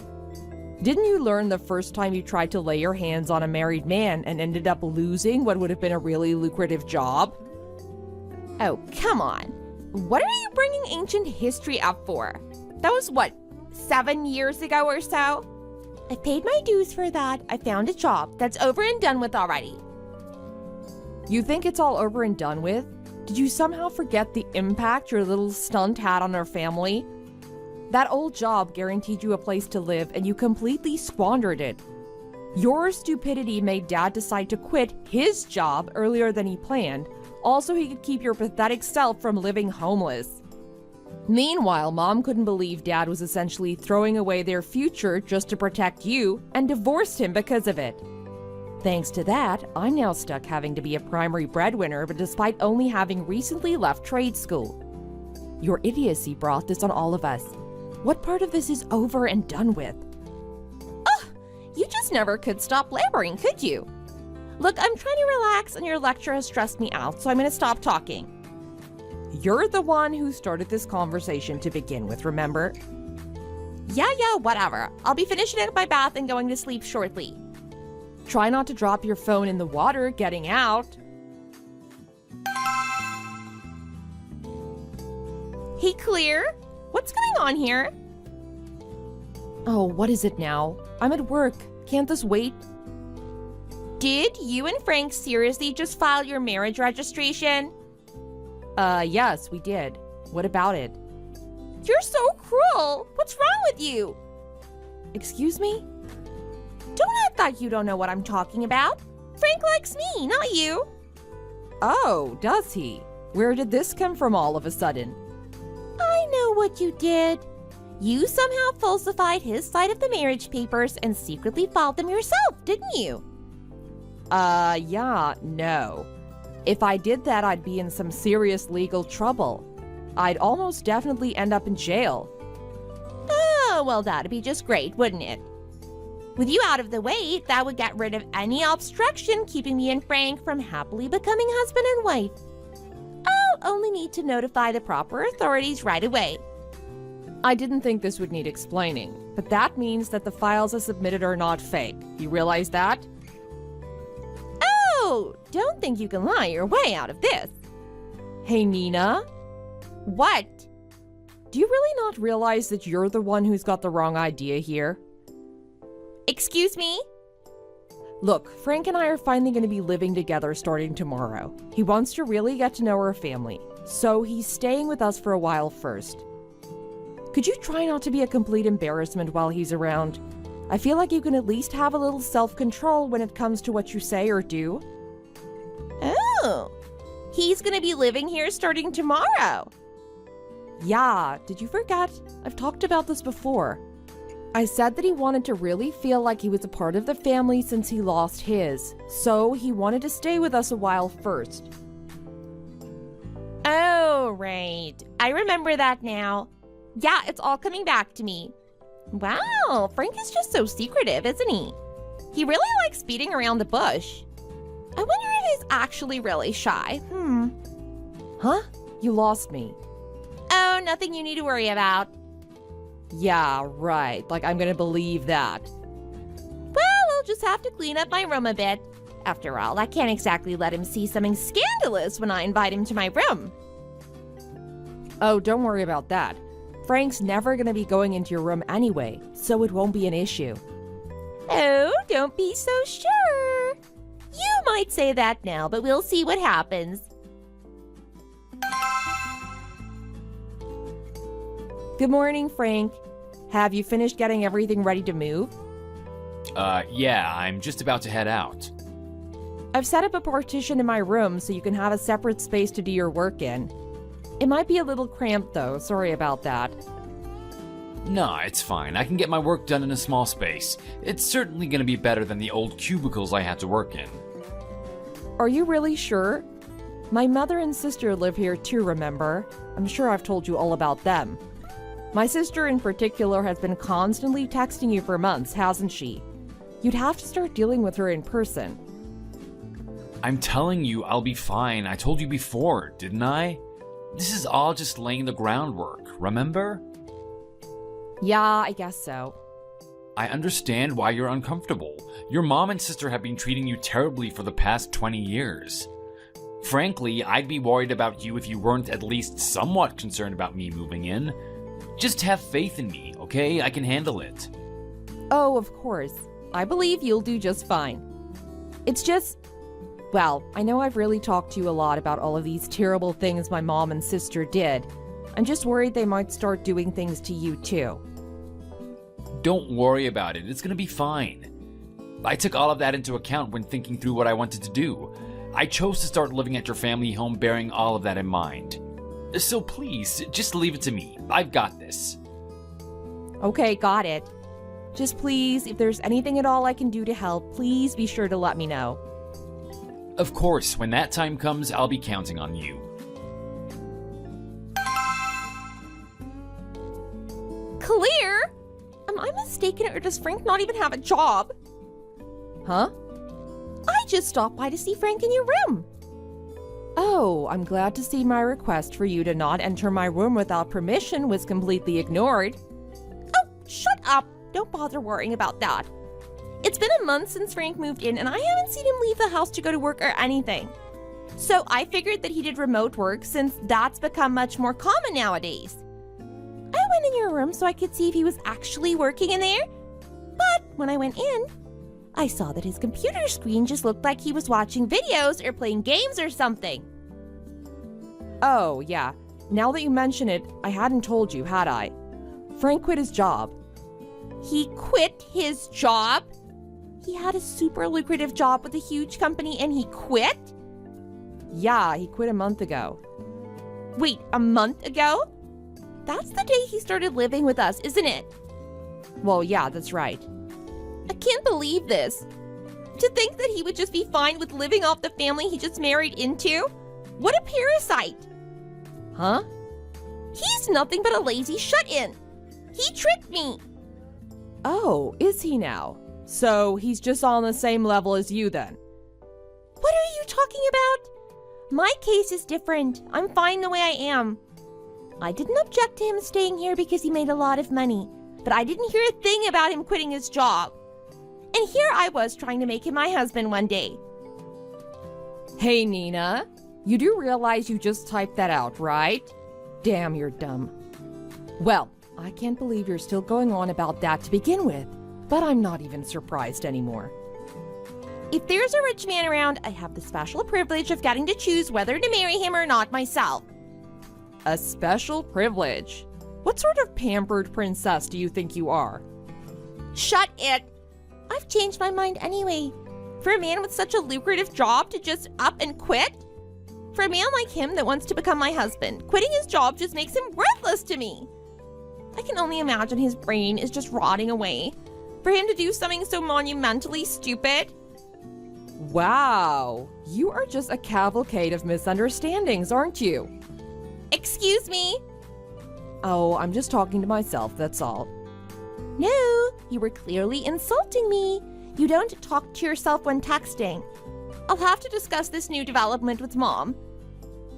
Didn't you learn the first time you tried to lay your hands on a married man and ended up losing what would have been a really lucrative job? Oh, come on. What are you bringing ancient history up for? That was what, 7 years ago or so? I paid my dues for that. I found a job that's over and done with already. You think it's all over and done with? Did you somehow forget the impact your little stunt had on our family? That old job guaranteed you a place to live and you completely squandered it. Your stupidity made Dad decide to quit his job earlier than he planned, also he could keep your pathetic self from living homeless. Meanwhile, Mom couldn't believe Dad was essentially throwing away their future just to protect you and divorced him because of it. Thanks to that, I'm now stuck having to be a primary breadwinner, but despite only having recently left trade school. Your idiocy brought this on all of us. What part of this is over and done with? You just never could stop blabbering, could you? Look, I'm trying to relax and your lecture has stressed me out, so I'm gonna stop talking. You're the one who started this conversation to begin with, remember? Yeah, whatever. I'll be finishing up my bath and going to sleep shortly. Try not to drop your phone in the water getting out. Hey, Clear, what's going on here? Oh, what is it now? I'm at work. Can't this wait? Did you and Frank seriously just file your marriage registration? Yes, we did. What about it? You're so cruel. What's wrong with you? Excuse me? Don't act like you don't know what I'm talking about. Frank likes me, not you. Oh, does he? Where did this come from all of a sudden? I know what you did. You somehow falsified his side of the marriage papers and secretly filed them yourself, didn't you? Yeah, no. If I did that, I'd be in some serious legal trouble. I'd almost definitely end up in jail. Oh, well, that'd be just great, wouldn't it? With you out of the way, that would get rid of any obstruction keeping me and Frank from happily becoming husband and wife. I'll only need to notify the proper authorities right away. I didn't think this would need explaining, but that means that the files I submitted are not fake. You realize that? Oh, don't think you can lie your way out of this. Hey, Nina, What? do you really not realize that you're the one who's got the wrong idea here? Excuse me? Look, Frank and I are finally going to be living together starting tomorrow. He wants to really get to know our family, so he's staying with us for a while first. Could you try not to be a complete embarrassment while he's around? I feel like you can at least have a little self-control when it comes to what you say or do. Oh, he's gonna be living here starting tomorrow. Yeah, did you forget? I've talked about this before. I said that he wanted to really feel like he was a part of the family since he lost his, so he wanted to stay with us a while first. Oh, right. I remember that now. Yeah, it's all coming back to me. Wow, Frank is just so secretive, isn't he? He really likes beating around the bush. I wonder if he's actually really shy. Huh? You lost me. Oh, nothing you need to worry about. Yeah, right. Like I'm gonna believe that. Well, I'll just have to clean up my room a bit. After all, I can't exactly let him see something scandalous when I invite him to my room. Oh, don't worry about that. Frank's never gonna be going into your room anyway, so it won't be an issue. Oh, don't be so sure. You might say that now, but we'll see what happens. Good morning, Frank. Have you finished getting everything ready to move? Yeah, I'm just about to head out. I've set up a partition in my room so you can have a separate space to do your work in. It might be a little cramped though, sorry about that. Nah, it's fine. I can get my work done in a small space. It's certainly gonna be better than the old cubicles I had to work in. Are you really sure? My mother and sister live here too, remember? I'm sure I've told you all about them. My sister in particular has been constantly texting you for months, hasn't she? You'd have to start dealing with her in person. I'm telling you, I'll be fine. I told you before, didn't I? This is all just laying the groundwork, remember? Yeah, I guess so. I understand why you're uncomfortable. Your mom and sister have been treating you terribly for the past 20 years. Frankly, I'd be worried about you if you weren't at least somewhat concerned about me moving in. Just have faith in me, okay? I can handle it. Oh, of course. I believe you'll do just fine. It's just... Well, I know I've really talked to you a lot about all of these terrible things my mom and sister did. I'm just worried they might start doing things to you too. Don't worry about it. It's gonna be fine. I took all of that into account when thinking through what I wanted to do. I chose to start living at your family home bearing all of that in mind. So please, just leave it to me. I've got this. Okay, got it. Just please, if there's anything at all I can do to help, please be sure to let me know. Of course, when that time comes, I'll be counting on you. Clear? Am I mistaken or does Frank not even have a job? Huh? I I just stopped by to see Frank in your room. Oh, I'm glad to see my request for you to not enter my room without permission was completely ignored. Oh, shut up. Don't bother worrying about that. It's been a month since Frank moved in, and I haven't seen him leave the house to go to work or anything. So I figured that he did remote work since that's become much more common nowadays. I went in your room so I could see if he was actually working in there. But when I went in, I saw that his computer screen just looked like he was watching videos or playing games or something. Oh, yeah. Now that you mention it, I hadn't told you, had I? Frank quit his job. He quit his job? He had a super lucrative job with a huge company and he quit? Yeah, he quit a month ago. Wait, a month ago? That's the day he started living with us, isn't it? Well, yeah, that's right. I can't believe this. To think that he would just be fine with living off the family he just married into? What a parasite! Huh? He's nothing but a lazy shut-in. He tricked me. Oh, is he now? So he's just on the same level as you then? What are you talking about? My case is different. I'm fine the way I am. I didn't object to him staying here because he made a lot of money, but I didn't hear a thing about him quitting his job. And here I was trying to make him my husband one day. Hey, Nina. You do realize you just typed that out, right? Damn, you're dumb. Well, I can't believe you're still going on about that to begin with, but I'm not even surprised anymore. If there's a rich man around, I have the special privilege of getting to choose whether to marry him or not myself. A special privilege? What sort of pampered princess do you think you are? Shut it! I've changed my mind anyway. For a man with such a lucrative job to just up and quit? For a man like him that wants to become my husband, quitting his job just makes him worthless to me. I can only imagine his brain is just rotting away. For him to do something so monumentally stupid. Wow, you are just a cavalcade of misunderstandings, aren't you? Excuse me? Oh, I'm just talking to myself, that's all. No, you were clearly insulting me. You don't talk to yourself when texting. I'll have to discuss this new development with Mom.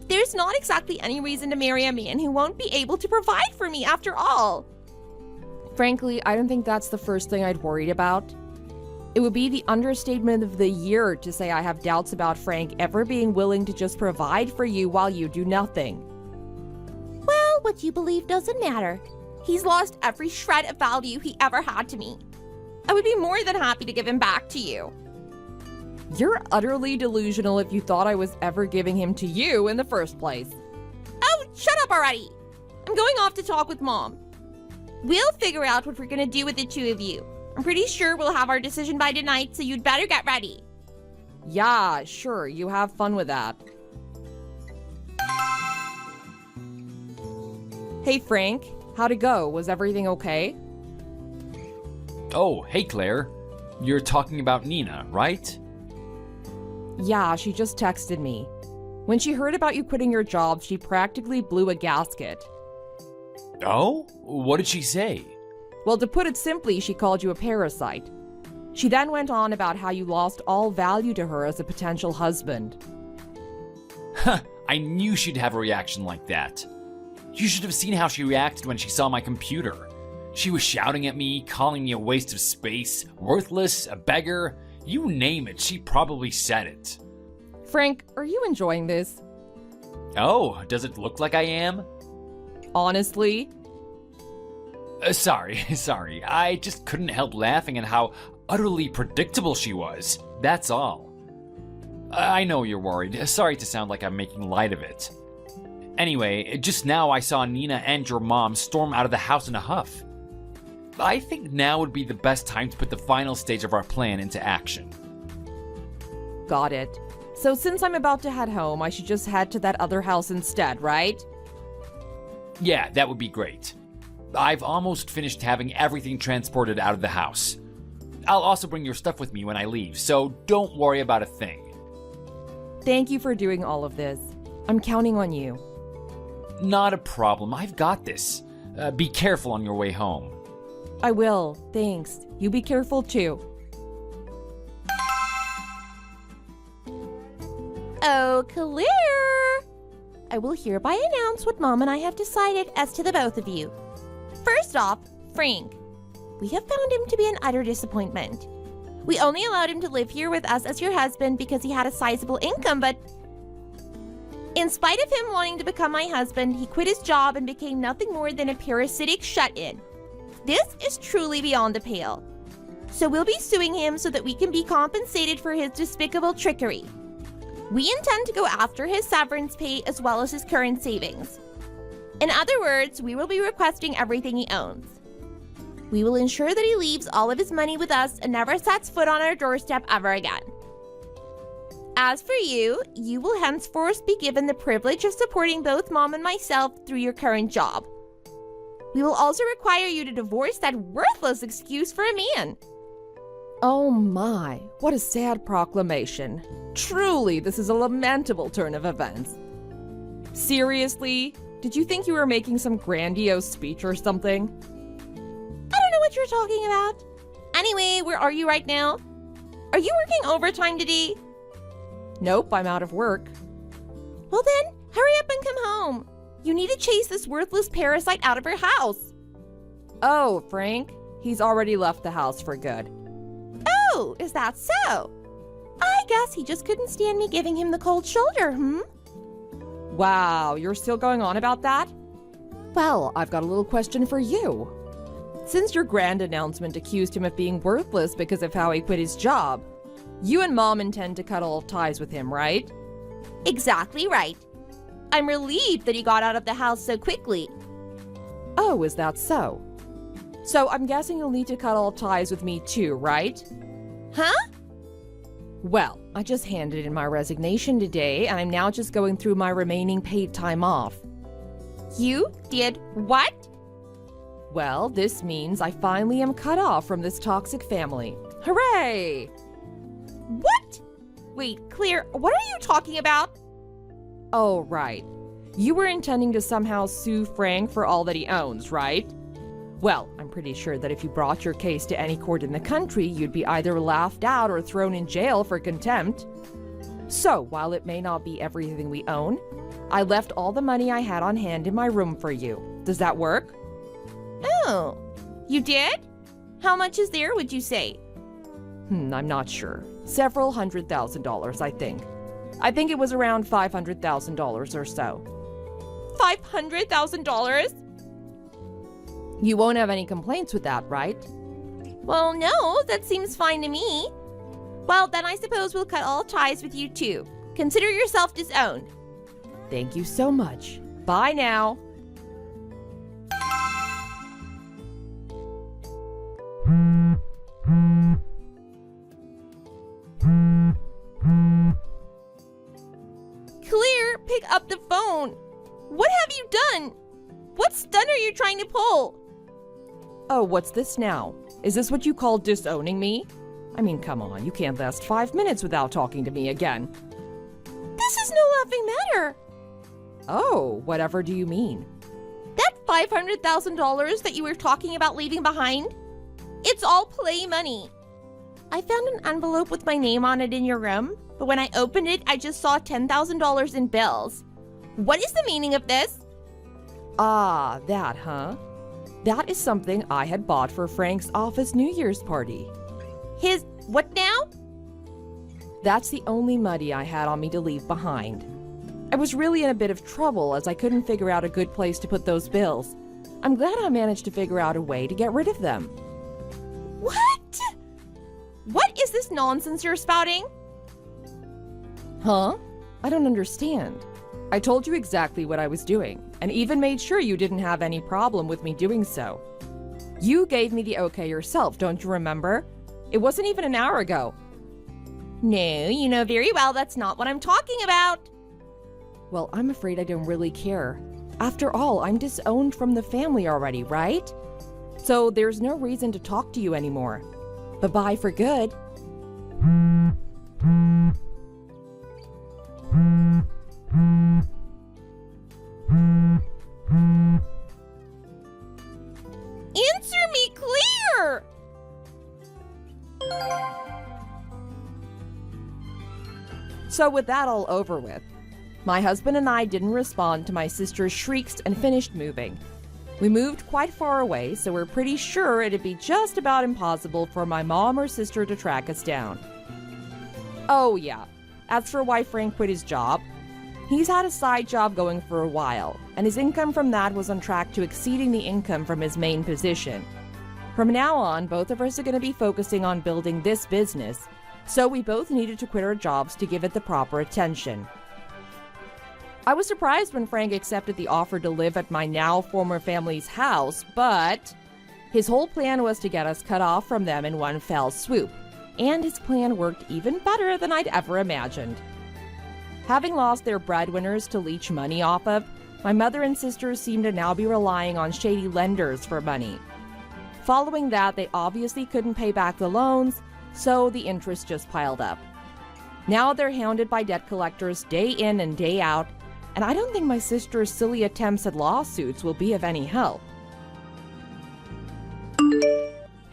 There's not exactly any reason to marry a man who won't be able to provide for me after all. Frankly, I don't think that's the first thing I'd worried about. It would be the understatement of the year to say I have doubts about Frank ever being willing to just provide for you while you do nothing. Well, what you believe doesn't matter. He's lost every shred of value he ever had to me. I would be more than happy to give him back to you. You're utterly delusional if you thought I was ever giving him to you in the first place. Oh, shut up already! I'm going off to talk with Mom. We'll figure out what we're gonna do with the two of you. I'm pretty sure we'll have our decision by tonight, so you'd better get ready. Yeah, sure, you have fun with that. Hey Frank, how'd it go? Was everything okay? Oh, hey Claire. You're talking about Nina, right? Yeah, she just texted me. When she heard about you quitting your job, she practically blew a gasket. Oh? What did she say? Well, to put it simply, she called you a parasite. She then went on about how you lost all value to her as a potential husband. Huh, I knew she'd have a reaction like that. You should have seen how she reacted when she saw my computer. She was shouting at me, calling me a waste of space, worthless, a beggar. You name it, she probably said it. Frank, are you enjoying this? Oh, does it look like I am? Honestly? Sorry. I just couldn't help laughing at how utterly predictable she was. That's all. I know you're worried. Sorry to sound like I'm making light of it. Anyway, just now I saw Nina and your mom storm out of the house in a huff. I think now would be the best time to put the final stage of our plan into action. Got it. So since I'm about to head home, I should just head to that other house instead, right? Yeah, that would be great. I've almost finished having everything transported out of the house. I'll also bring your stuff with me when I leave, so don't worry about a thing. Thank you for doing all of this. I'm counting on you. Not a problem, I've got this. Be careful on your way home. I will, thanks. You be careful too. Oh, Claire! I will hereby announce what Mom and I have decided as to the both of you. First off, Frank. We have found him to be an utter disappointment. We only allowed him to live here with us as your husband because he had a sizable income, but in spite of him wanting to become my husband, he quit his job and became nothing more than a parasitic shut-in. This is truly beyond the pale. So we'll be suing him so that we can be compensated for his despicable trickery. We intend to go after his severance pay as well as his current savings. In other words, we will be requesting everything he owns. We will ensure that he leaves all of his money with us and never sets foot on our doorstep ever again. As for you, you will henceforth be given the privilege of supporting both Mom and myself through your current job. We will also require you to divorce that worthless excuse for a man. Oh my, what a sad proclamation. Truly, this is a lamentable turn of events. Seriously? Did you think you were making some grandiose speech or something? I don't know what you're talking about. Anyway, where are you right now? Are you working overtime today? Nope, I'm out of work. Well then, hurry up and come home. You need to chase this worthless parasite out of her house. Oh, Frank, he's already left the house for good. Oh, is that so? I guess he just couldn't stand me giving him the cold shoulder, Wow, you're still going on about that? Well, I've got a little question for you. Since your grand announcement accused him of being worthless because of how he quit his job, you and Mom intend to cut all ties with him, right? Exactly right. I'm relieved that he got out of the house so quickly. Oh, is that so? So I'm guessing you'll need to cut all ties with me too, right? Huh? Well, I just handed in my resignation today, and I'm now just going through my remaining paid time off. You did what? Well, this means I finally am cut off from this toxic family. Hooray! What? Wait, Claire, what are you talking about? Oh, right. You were intending to somehow sue Frank for all that he owns, right? Well, I'm pretty sure that if you brought your case to any court in the country, you'd be either laughed out or thrown in jail for contempt. So, while it may not be everything we own, I left all the money I had on hand in my room for you. Does that work? Oh, you did? How much is there, would you say? I'm not sure. Several $100,000, I think. I think it was around $500,000 or so. $500,000? You won't have any complaints with that, right? Well, no, that seems fine to me. Well, then I suppose we'll cut all ties with you too. Consider yourself disowned. Thank you so much. Bye now. Claire, pick up the phone. What have you done? What stunt are you trying to pull? Oh, what's this now? Is this what you call disowning me? I mean, come on, you can't last 5 minutes without talking to me again. This is no laughing matter. Oh, whatever do you mean? That $500,000 that you were talking about leaving behind? It's all play money. I found an envelope with my name on it in your room, but when I opened it, I just saw $10,000 in bills. What is the meaning of this? Ah, that, huh? That is something I had bought for Frank's office New Year's party. His what now? That's the only money I had on me to leave behind. I was really in a bit of trouble as I couldn't figure out a good place to put those bills. I'm glad I managed to figure out a way to get rid of them. What? What is this nonsense you're spouting? Huh? I don't understand. I told you exactly what I was doing, and even made sure you didn't have any problem with me doing so. You gave me the okay yourself, don't you remember? It wasn't even an hour ago. No, you know very well that's not what I'm talking about. Well, I'm afraid I don't really care. After all, I'm disowned from the family already, right? So there's no reason to talk to you anymore. Bye-bye for good. Answer me, Claire! So with that all over with, my husband and I didn't respond to my sister's shrieks and finished moving. We moved quite far away, so we're pretty sure it'd be just about impossible for my mom or sister to track us down. Oh yeah, as for why Frank quit his job, he's had a side job going for a while, and his income from that was on track to exceeding the income from his main position. From now on, both of us are going to be focusing on building this business, so we both needed to quit our jobs to give it the proper attention. I was surprised when Frank accepted the offer to live at my now former family's house, but his whole plan was to get us cut off from them in one fell swoop, and his plan worked even better than I'd ever imagined. Having lost their breadwinners to leech money off of, my mother and sisters seem to now be relying on shady lenders for money. Following that, they obviously couldn't pay back the loans, so the interest just piled up. Now they're hounded by debt collectors day in and day out, and I don't think my sister's silly attempts at lawsuits will be of any help.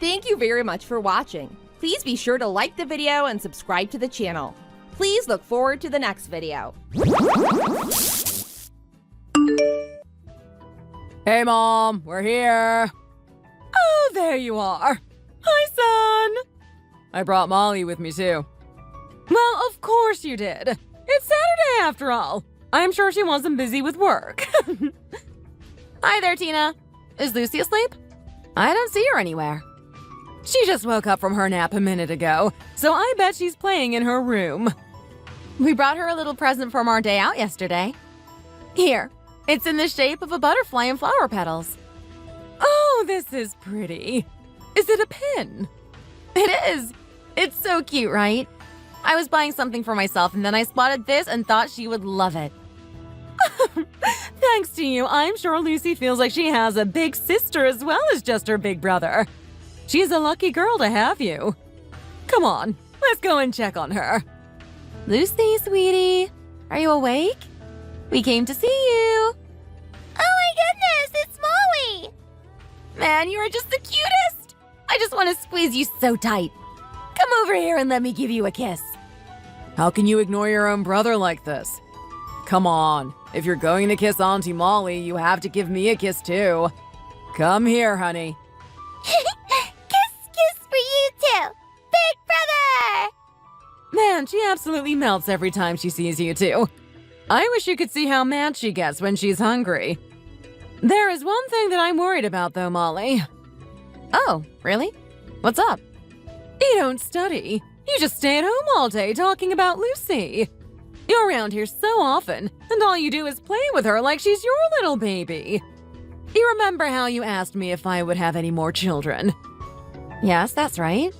Thank you very much for watching. Please be sure to like the video and subscribe to the channel. Please look forward to the next video. Hey, Mom, we're here. Oh, there you are. Hi, son. I brought Molly with me, too. Well, of course you did. It's Saturday, after all. I'm sure she wasn't busy with work. Hi there, Tina. Is Lucy asleep? I don't see her anywhere. She just woke up from her nap a minute ago, so I bet she's playing in her room. We brought her a little present from our day out yesterday. Here, it's in the shape of a butterfly and flower petals. Oh, this is pretty. Is it a pin? It is. It's so cute, right? I was buying something for myself and then I spotted this and thought she would love it. Thanks to you, I'm sure Lucy feels like she has a big sister as well as just her big brother. She's a lucky girl to have you. Come on, let's go and check on her. Lucy, sweetie, are you awake? We came to see you. Oh my goodness, it's Molly! Man, you are just the cutest. I just want to squeeze you so tight. Come over here and let me give you a kiss. How can you ignore your own brother like this? Come on, if you're going to kiss Auntie Molly, you have to give me a kiss too. Come here, honey. Kiss for you too! Big brother! Man, she absolutely melts every time she sees you two. I wish you could see how mad she gets when she's hungry. There is one thing that I'm worried about though, Molly. Oh, really? What's up? You don't study. You just stay at home all day talking about Lucy. You're around here so often, and all you do is play with her like she's your little baby. You remember how you asked me if I would have any more children? Yes, that's right.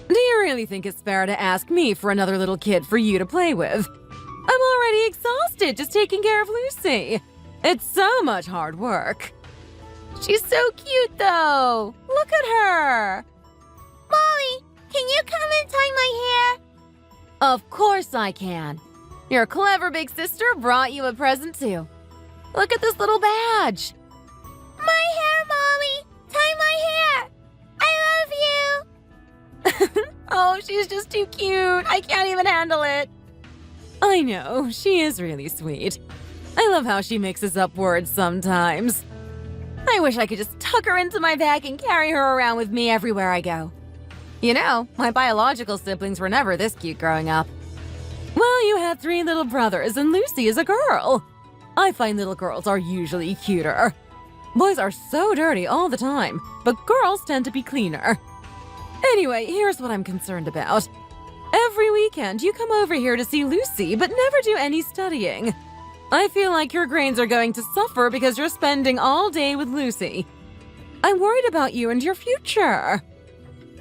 Do you really think it's fair to ask me for another little kid for you to play with? I'm already exhausted just taking care of Lucy. It's so much hard work. She's so cute, though. Look at her. Molly, can you come and tie my hair? Of course I can. Your clever big sister brought you a present, too. Look at this little badge. My hair, Molly! Tie my hair! I love you! Oh, she's just too cute. I can't even handle it. I know, she is really sweet. I love how she mixes up words sometimes. I wish I could just tuck her into my bag and carry her around with me everywhere I go. You know, my biological siblings were never this cute growing up. Well, you had 3 little brothers and Lucy is a girl. I find little girls are usually cuter. Boys are so dirty all the time, but girls tend to be cleaner. Anyway, here's what I'm concerned about. Every weekend, you come over here to see Lucy, but never do any studying. I feel like your grades are going to suffer because you're spending all day with Lucy. I'm worried about you and your future.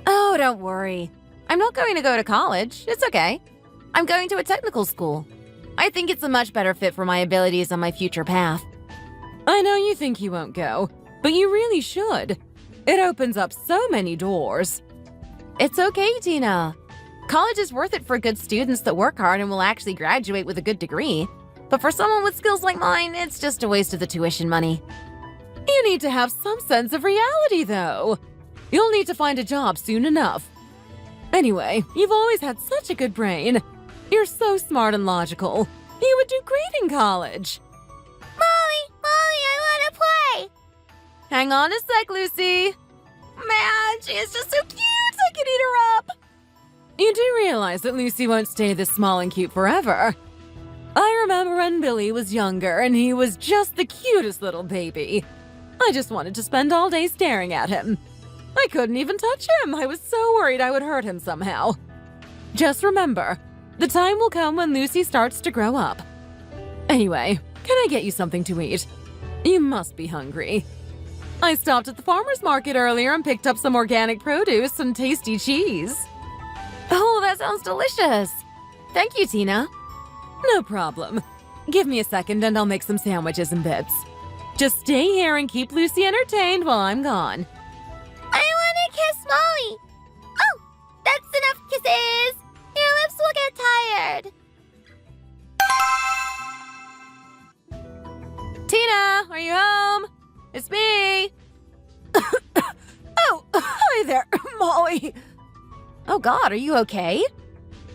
Oh, don't worry. I'm not going to go to college. It's okay. I'm going to a technical school. I think it's a much better fit for my abilities and my future path. I know you think you won't go, but you really should. It opens up so many doors. It's okay, Tina. College is worth it for good students that work hard and will actually graduate with a good degree. But for someone with skills like mine, it's just a waste of the tuition money. You need to have some sense of reality, though. You'll need to find a job soon enough. Anyway, you've always had such a good brain. You're so smart and logical. You would do great in college. Molly, I want to play. Hang on a sec, Lucy. Man, she is just so cute. I could eat her up. You do realize that Lucy won't stay this small and cute forever. I remember when Billy was younger and he was just the cutest little baby. I just wanted to spend all day staring at him. I couldn't even touch him. I was so worried I would hurt him somehow. Just remember, the time will come when Lucy starts to grow up. Anyway, can I get you something to eat? You must be hungry. I stopped at the farmer's market earlier and picked up some organic produce and tasty cheese. Oh, that sounds delicious. Thank you, Tina. No problem. Give me a second and I'll make some sandwiches and bits. Just stay here and keep Lucy entertained while I'm gone. I want to kiss Molly. Oh, that's enough kisses. Your lips will get tired. Tina, are you home? It's me. Oh, hi there, Molly. Oh God, are you okay?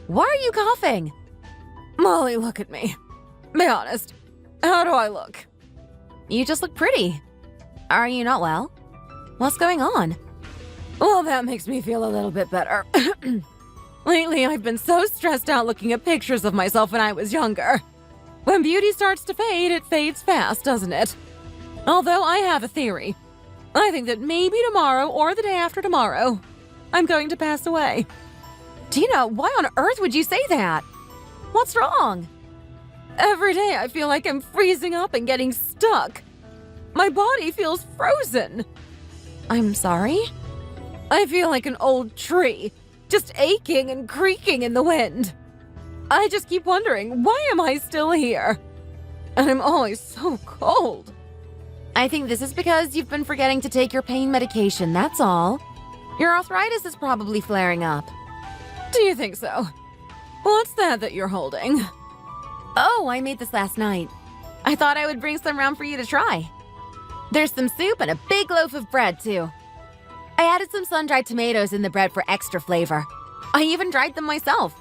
Why are you coughing? Molly, look at me. Be honest. How do I look? You just look pretty. Are you not well? What's going on? Well, that makes me feel a little bit better. Lately, I've been so stressed out looking at pictures of myself when I was younger. When beauty starts to fade, it fades fast, doesn't it? Although I have a theory. I think that maybe tomorrow or the day after tomorrow, I'm going to pass away. Tina, why on earth would you say that? What's wrong? Every day I feel like I'm freezing up and getting stuck. My body feels frozen. I'm sorry? I feel like an old tree, just aching and creaking in the wind. I just keep wondering, why am I still here? And I'm always so cold. I think this is because you've been forgetting to take your pain medication, that's all. Your arthritis is probably flaring up. Do you think so? What's that you're holding? Oh, I made this last night. I thought I would bring some round for you to try. There's some soup and a big loaf of bread, too. I added some sun-dried tomatoes in the bread for extra flavor. I even dried them myself.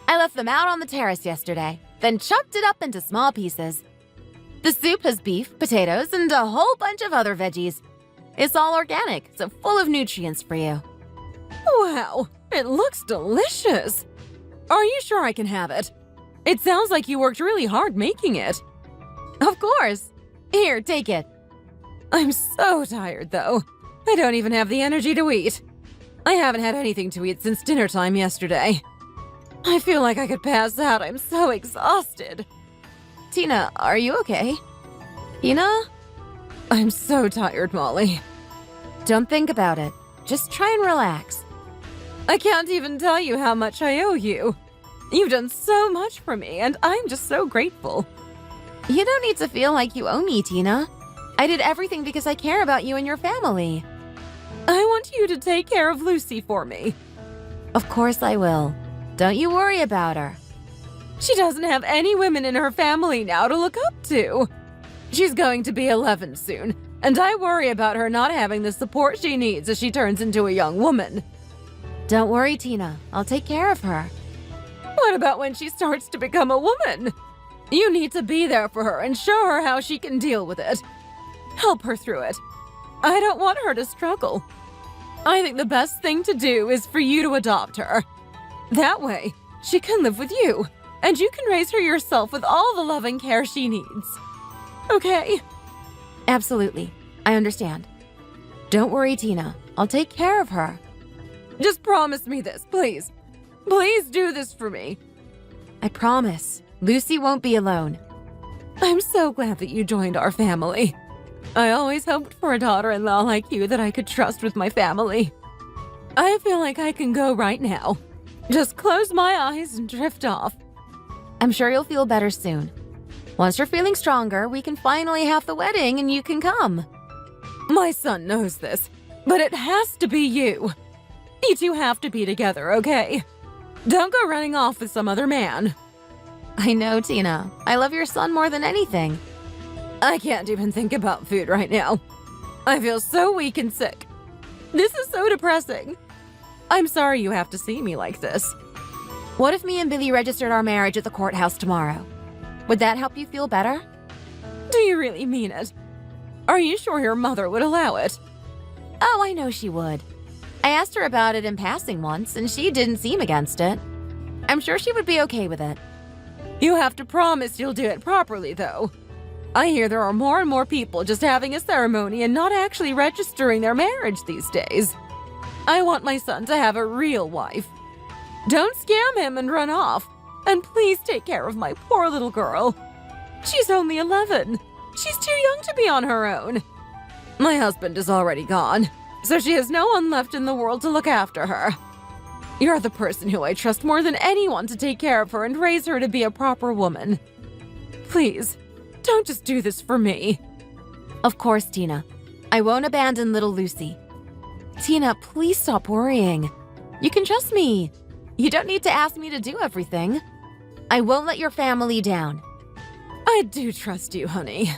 I left them out on the terrace yesterday, then chopped it up into small pieces. The soup has beef, potatoes, and a whole bunch of other veggies. It's all organic, so full of nutrients for you. Wow, it looks delicious. Are you sure I can have it? It sounds like you worked really hard making it. Of course. Here, take it. I'm so tired, though. I don't even have the energy to eat. I haven't had anything to eat since dinner time yesterday. I feel like I could pass out. I'm so exhausted. Tina, are you okay? Tina? I'm so tired, Molly. Don't think about it. Just try and relax. I can't even tell you how much I owe you. You've done so much for me, and I'm just so grateful. You don't need to feel like you owe me, Tina. I did everything because I care about you and your family. I want you to take care of Lucy for me. Of course I will. Don't you worry about her. She doesn't have any women in her family now to look up to. She's going to be 11 soon, and I worry about her not having the support she needs as she turns into a young woman. Don't worry, Tina. I'll take care of her. What about when she starts to become a woman? You need to be there for her and show her how she can deal with it. Help her through it. I don't want her to struggle. I think the best thing to do is for you to adopt her. That way, she can live with you, and you can raise her yourself with all the loving care she needs. Okay? Absolutely. I understand. Don't worry, Tina. I'll take care of her. Just promise me this, please. Please do this for me. I promise. Lucy won't be alone. I'm so glad that you joined our family. I always hoped for a daughter-in-law like you that I could trust with my family. I feel like I can go right now. Just close my eyes and drift off. I'm sure you'll feel better soon. Once you're feeling stronger, we can finally have the wedding and you can come. My son knows this, but it has to be you. You two have to be together, okay? Don't go running off with some other man. I know, Tina. I love your son more than anything. I can't even think about food right now. I feel so weak and sick. This is so depressing. I'm sorry you have to see me like this. What if me and Billy registered our marriage at the courthouse tomorrow? Would that help you feel better? Do you really mean it? Are you sure your mother would allow it? Oh, I know she would. I asked her about it in passing once, and she didn't seem against it. I'm sure she would be okay with it. You have to promise you'll do it properly, though. I hear there are more and more people just having a ceremony and not actually registering their marriage these days. I want my son to have a real wife. Don't scam him and run off. And please take care of my poor little girl. She's only 11. She's too young to be on her own. My husband is already gone, so she has no one left in the world to look after her. You're the person who I trust more than anyone to take care of her and raise her to be a proper woman. Please, don't just do this for me. Of course, Tina. I won't abandon little Lucy. Tina, please stop worrying. You can trust me. You don't need to ask me to do everything. I won't let your family down. I do trust you, honey.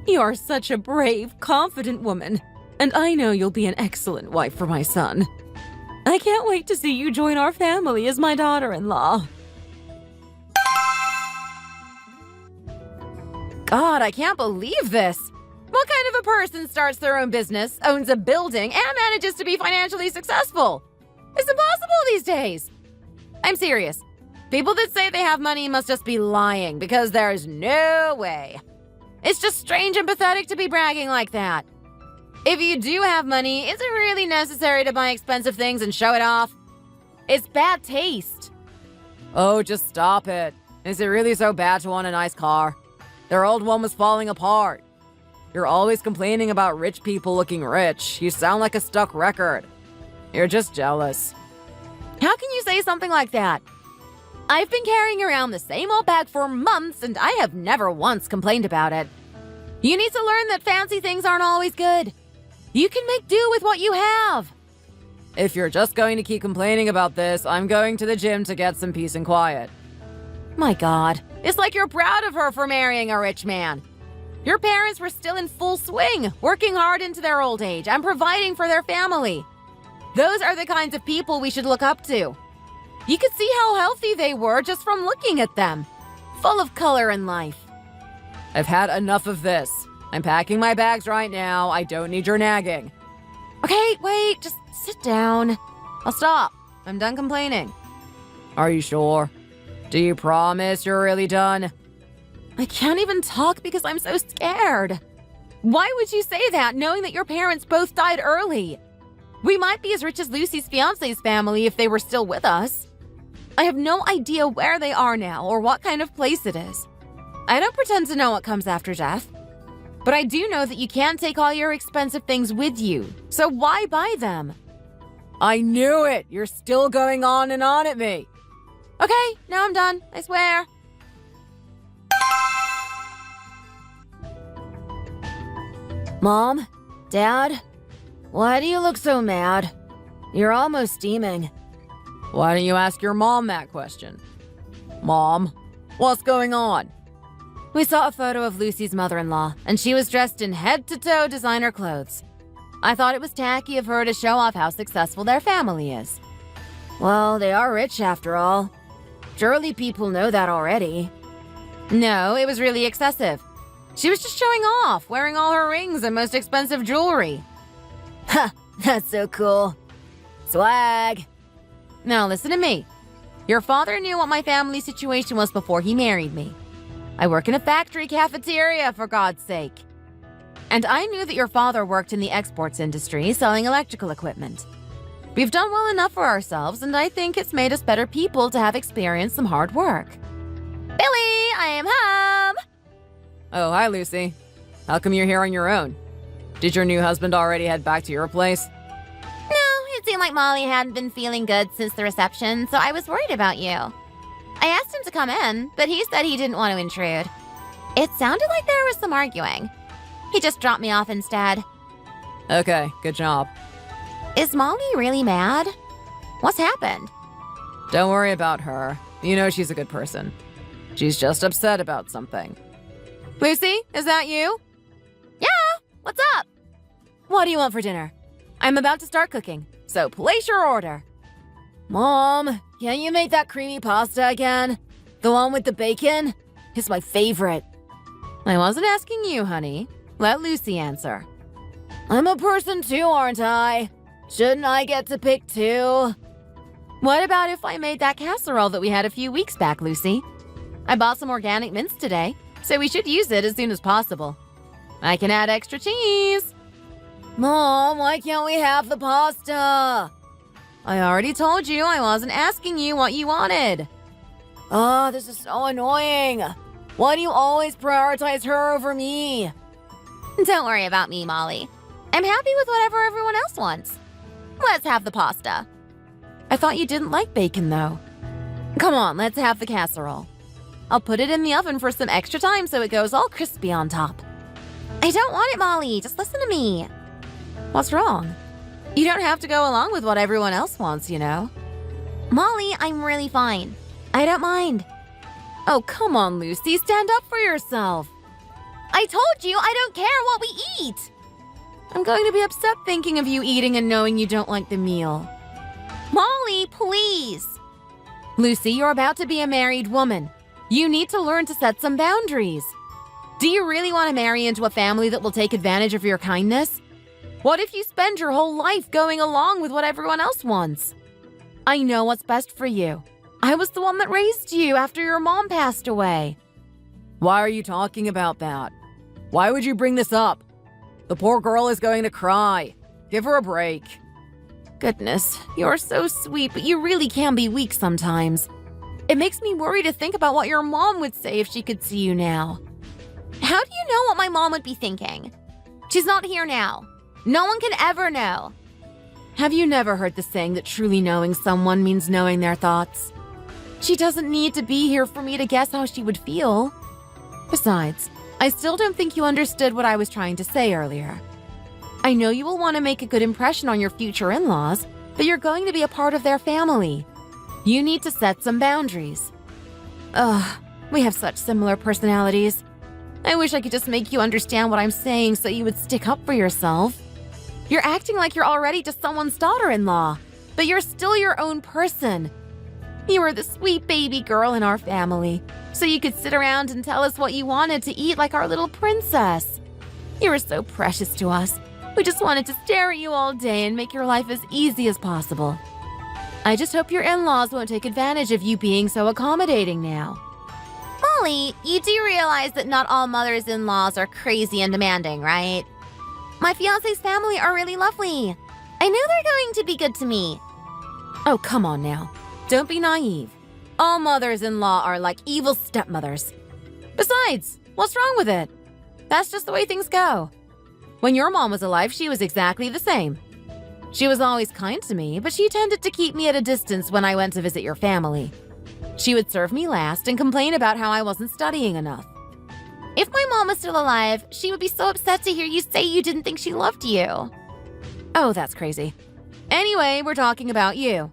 You are such a brave, confident woman, and I know you'll be an excellent wife for my son. I can't wait to see you join our family as my daughter-in-law. God, I can't believe this. What kind of a person starts their own business, owns a building, and manages to be financially successful? It's impossible these days. I'm serious. People that say they have money must just be lying, because there's no way. It's just strange and pathetic to be bragging like that. If you do have money, is it really necessary to buy expensive things and show it off? It's bad taste. Oh, just stop it. Is it really so bad to want a nice car? Their old one was falling apart. You're always complaining about rich people looking rich. You sound like a stuck record. You're just jealous. How can you say something like that? I've been carrying around the same old bag for months, and I have never once complained about it. You need to learn that fancy things aren't always good. You can make do with what you have. If you're just going to keep complaining about this, I'm going to the gym to get some peace and quiet. My God, it's like you're proud of her for marrying a rich man. Your parents were still in full swing, working hard into their old age and providing for their family. Those are the kinds of people we should look up to. You could see how healthy they were just from looking at them. Full of color and life. I've had enough of this. I'm packing my bags right now. I don't need your nagging. Okay, wait, just sit down. I'll stop. I'm done complaining. Are you sure? Do you promise you're really done? I can't even talk because I'm so scared. Why would you say that, knowing that your parents both died early? We might be as rich as Lucy's fiancé's family if they were still with us. I have no idea where they are now or what kind of place it is. I don't pretend to know what comes after death. But I do know that you can't take all your expensive things with you, so why buy them? I knew it! You're still going on and on at me. Okay, now I'm done, I swear. Mom? Dad? Why do you look so mad? You're almost steaming. Why don't you ask your mom that question? Mom, what's going on? We saw a photo of Lucy's mother-in-law, and she was dressed in head-to-toe designer clothes. I thought it was tacky of her to show off how successful their family is. Well, they are rich after all. Surely people know that already. No, it was really excessive. She was just showing off, wearing all her rings and most expensive jewelry. Ha! That's so cool. Swag! Now listen to me. Your father knew what my family situation was before he married me. I work in a factory cafeteria, for God's sake. And I knew that your father worked in the exports industry, selling electrical equipment. We've done well enough for ourselves, and I think it's made us better people to have experienced some hard work. Billy, I am home! Oh, hi, Lucy. How come you're here on your own? Did your new husband already head back to your place? No, it seemed like Molly hadn't been feeling good since the reception, so I was worried about you. I asked him to come in, but he said he didn't want to intrude. It sounded like there was some arguing. He just dropped me off instead. Okay, good job. Is Molly really mad? What's happened? Don't worry about her. You know she's a good person. She's just upset about something. Lucy, is that you? Yeah, what's up? What do you want for dinner? I'm about to start cooking, so place your order. Mom, can you make that creamy pasta again? The one with the bacon? It's my favorite. I wasn't asking you, honey. Let Lucy answer. I'm a person too, aren't I? Shouldn't I get to pick too? What about if I made that casserole that we had a few weeks back, Lucy? I bought some organic mince today, so we should use it as soon as possible. I can add extra cheese. Mom, why can't we have the pasta? I already told you I wasn't asking you what you wanted. Oh, this is so annoying. Why do you always prioritize her over me? Don't worry about me, Molly. I'm happy with whatever everyone else wants. Let's have the pasta. I thought you didn't like bacon, though. Come on, let's have the casserole. I'll put it in the oven for some extra time so it goes all crispy on top. I don't want it, Molly. Just listen to me. What's wrong? You don't have to go along with what everyone else wants, you know. Molly, I'm really fine. I don't mind. Oh, come on, Lucy. Stand up for yourself. I told you I don't care what we eat. I'm going to be upset thinking of you eating and knowing you don't like the meal. Molly, please. Lucy, you're about to be a married woman. You need to learn to set some boundaries. Do you really want to marry into a family that will take advantage of your kindness? What if you spend your whole life going along with what everyone else wants? I know what's best for you. I was the one that raised you after your mom passed away. Why are you talking about that? Why would you bring this up? The poor girl is going to cry. Give her a break. Goodness, you're so sweet, but you really can be weak sometimes. It makes me worry to think about what your mom would say if she could see you now. How do you know what my mom would be thinking? She's not here now. No one can ever know. Have you never heard the saying that truly knowing someone means knowing their thoughts? She doesn't need to be here for me to guess how she would feel. Besides, I still don't think you understood what I was trying to say earlier. I know you will want to make a good impression on your future in-laws, but you're going to be a part of their family. You need to set some boundaries. Ugh, we have such similar personalities. I wish I could just make you understand what I'm saying so you would stick up for yourself. You're acting like you're already just someone's daughter-in-law, but you're still your own person. You were the sweet baby girl in our family, so you could sit around and tell us what you wanted to eat like our little princess. You were so precious to us. We just wanted to stare at you all day and make your life as easy as possible. I just hope your in-laws won't take advantage of you being so accommodating now. Molly, you do realize that not all mothers-in-laws are crazy and demanding, right? My fiancé's family are really lovely. I know they're going to be good to me. Oh, come on now. Don't be naive. All mothers-in-law are like evil stepmothers. Besides, what's wrong with it? That's just the way things go. When your mom was alive, she was exactly the same. She was always kind to me, but she tended to keep me at a distance when I went to visit your family. She would serve me last and complain about how I wasn't studying enough. If my mom was still alive, she would be so upset to hear you say you didn't think she loved you. Oh, that's crazy. Anyway, we're talking about you.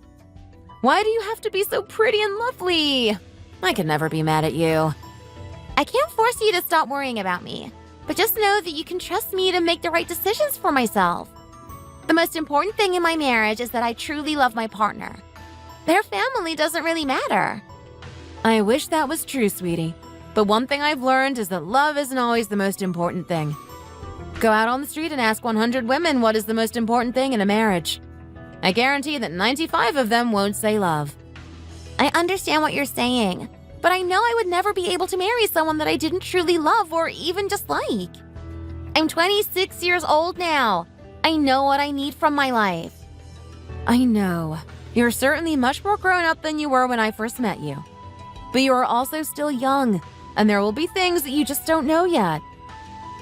Why do you have to be so pretty and lovely? I could never be mad at you. I can't force you to stop worrying about me, but just know that you can trust me to make the right decisions for myself. The most important thing in my marriage is that I truly love my partner. Their family doesn't really matter. I wish that was true, sweetie. But one thing I've learned is that love isn't always the most important thing. Go out on the street and ask 100 women what is the most important thing in a marriage. I guarantee that 95 of them won't say love. I understand what you're saying, but I know I would never be able to marry someone that I didn't truly love or even just like. I'm 26 years old now. I know what I need from my life. I know. You're certainly much more grown up than you were when I first met you. But you are also still young, and there will be things that you just don't know yet.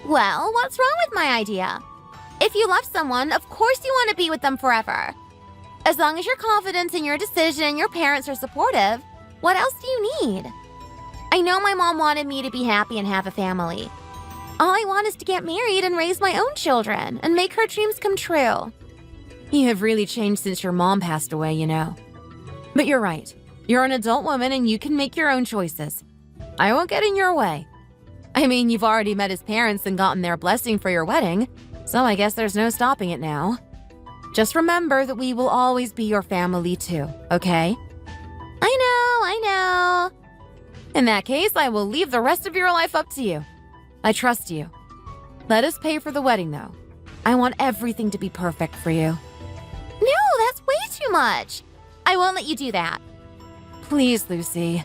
Well, what's wrong with my idea? If you love someone, of course you want to be with them forever. As long as you're confident in your decision and your parents are supportive, what else do you need? I know my mom wanted me to be happy and have a family. All I want is to get married and raise my own children and make her dreams come true. You have really changed since your mom passed away, you know. But you're right. You're an adult woman and you can make your own choices. I won't get in your way. I mean, you've already met his parents and gotten their blessing for your wedding, so I guess there's no stopping it now. Just remember that we will always be your family too, okay? I know. In that case, I will leave the rest of your life up to you. I trust you. Let us pay for the wedding, though. I want everything to be perfect for you. No, that's way too much. I won't let you do that. Please, Lucy.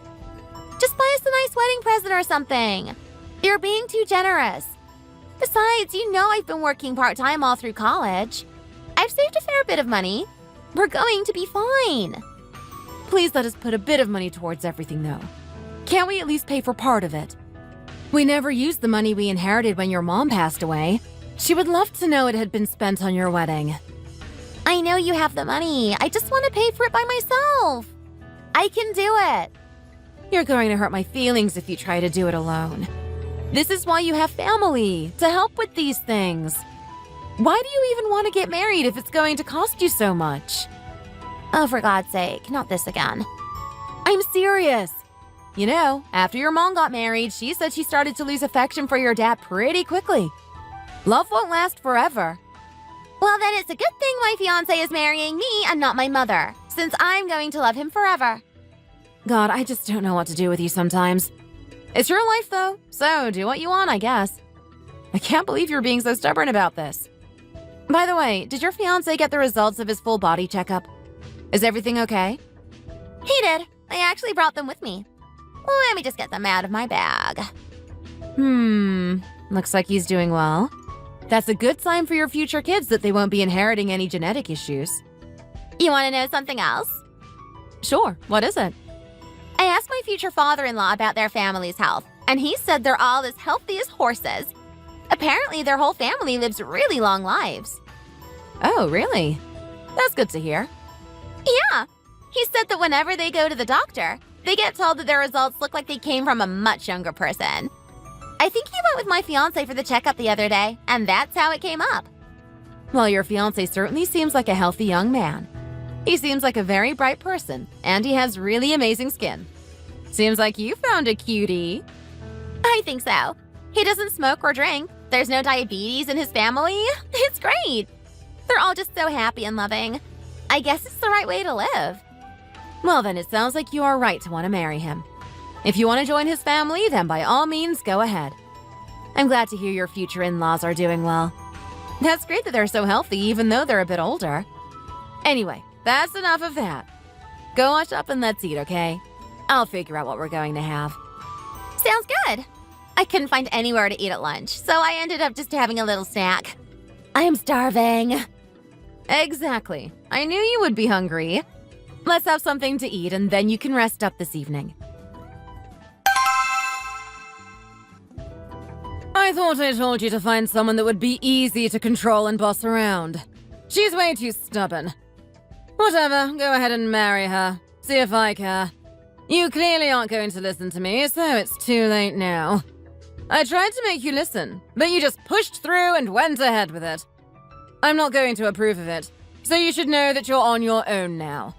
Just buy us a nice wedding present or something. You're being too generous. Besides, you know I've been working part-time all through college. I've saved a fair bit of money. We're going to be fine. Please let us put a bit of money towards everything, though. Can't we at least pay for part of it? We never used the money we inherited when your mom passed away. She would love to know it had been spent on your wedding. I know you have the money. I just want to pay for it by myself. I can do it. You're going to hurt my feelings if you try to do it alone. This is why you have family, to help with these things. Why do you even want to get married if it's going to cost you so much? Oh, for God's sake, not this again. I'm serious. You know, after your mom got married, she said she started to lose affection for your dad pretty quickly. Love won't last forever. Well, then it's a good thing my fiancé is marrying me and not my mother, since I'm going to love him forever. God, I just don't know what to do with you sometimes. It's your life, though, so do what you want, I guess. I can't believe you're being so stubborn about this. By the way, did your fiancé get the results of his full body checkup? Is everything okay? He did. I actually brought them with me. Let me just get them out of my bag. Looks like he's doing well. That's a good sign for your future kids that they won't be inheriting any genetic issues. You want to know something else? Sure, what is it? I asked my future father-in-law about their family's health, and he said they're all as healthy as horses. Apparently, their whole family lives really long lives. Oh, really? That's good to hear. Yeah. He said that whenever they go to the doctor, they get told that their results look like they came from a much younger person. I think he went with my fiancé for the checkup the other day, and that's how it came up. Well, your fiancé certainly seems like a healthy young man. He seems like a very bright person, and he has really amazing skin. Seems like you found a cutie. I think so. He doesn't smoke or drink. There's no diabetes in his family. It's great. They're all just so happy and loving. I guess it's the right way to live. Well, then it sounds like you are right to want to marry him. If you want to join his family, then by all means, go ahead. I'm glad to hear your future in-laws are doing well. That's great that they're so healthy, even though they're a bit older. Anyway, that's enough of that. Go wash up and let's eat, okay? I'll figure out what we're going to have. Sounds good. I couldn't find anywhere to eat at lunch, so I ended up just having a little snack. I'm starving. Exactly. I knew you would be hungry. Let's have something to eat, and then you can rest up this evening. I thought I told you to find someone that would be easy to control and boss around. She's way too stubborn. Whatever, go ahead and marry her. See if I care. You clearly aren't going to listen to me, so it's too late now. I tried to make you listen, but you just pushed through and went ahead with it. I'm not going to approve of it, so you should know that you're on your own now.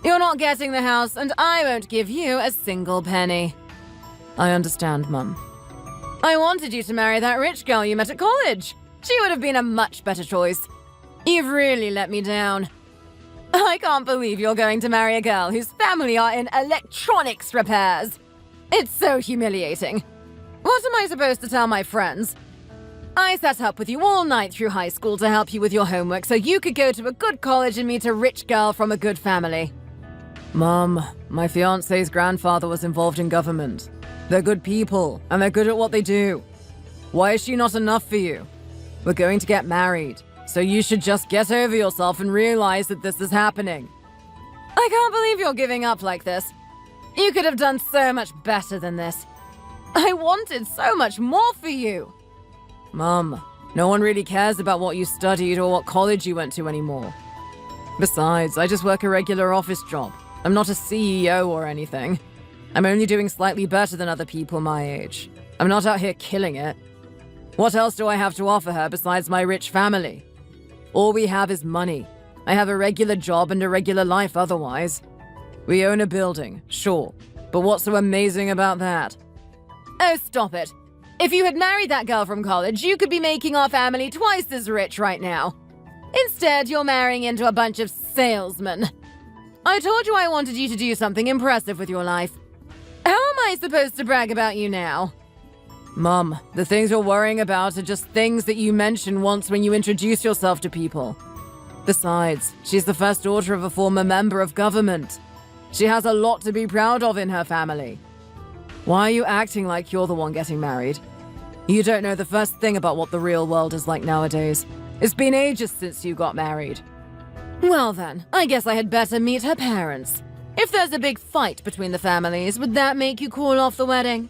You're not getting the house, and I won't give you a single penny. I understand, Mum. I wanted you to marry that rich girl you met at college. She would have been a much better choice. You've really let me down. I can't believe you're going to marry a girl whose family are in electronics repairs. It's so humiliating. What am I supposed to tell my friends? I sat up with you all night through high school to help you with your homework so you could go to a good college and meet a rich girl from a good family. Mom, my fiancé's grandfather was involved in government. They're good people, and they're good at what they do. Why is she not enough for you? We're going to get married, so you should just get over yourself and realize that this is happening. I can't believe you're giving up like this. You could have done so much better than this. I wanted so much more for you. Mum, no one really cares about what you studied or what college you went to anymore. Besides, I just work a regular office job. I'm not a CEO or anything. I'm only doing slightly better than other people my age. I'm not out here killing it. What else do I have to offer her besides my rich family? All we have is money. I have a regular job and a regular life otherwise. We own a building, sure, but what's so amazing about that? Oh, stop it. If you had married that girl from college, you could be making our family twice as rich right now. Instead, you're marrying into a bunch of salesmen. I told you I wanted you to do something impressive with your life. How am I supposed to brag about you now? Mum, the things you're worrying about are just things that you mention once when you introduce yourself to people. Besides, she's the first daughter of a former member of government. She has a lot to be proud of in her family. Why are you acting like you're the one getting married? You don't know the first thing about what the real world is like nowadays. It's been ages since you got married. Well then, I guess I had better meet her parents. If there's a big fight between the families, would that make you call off the wedding?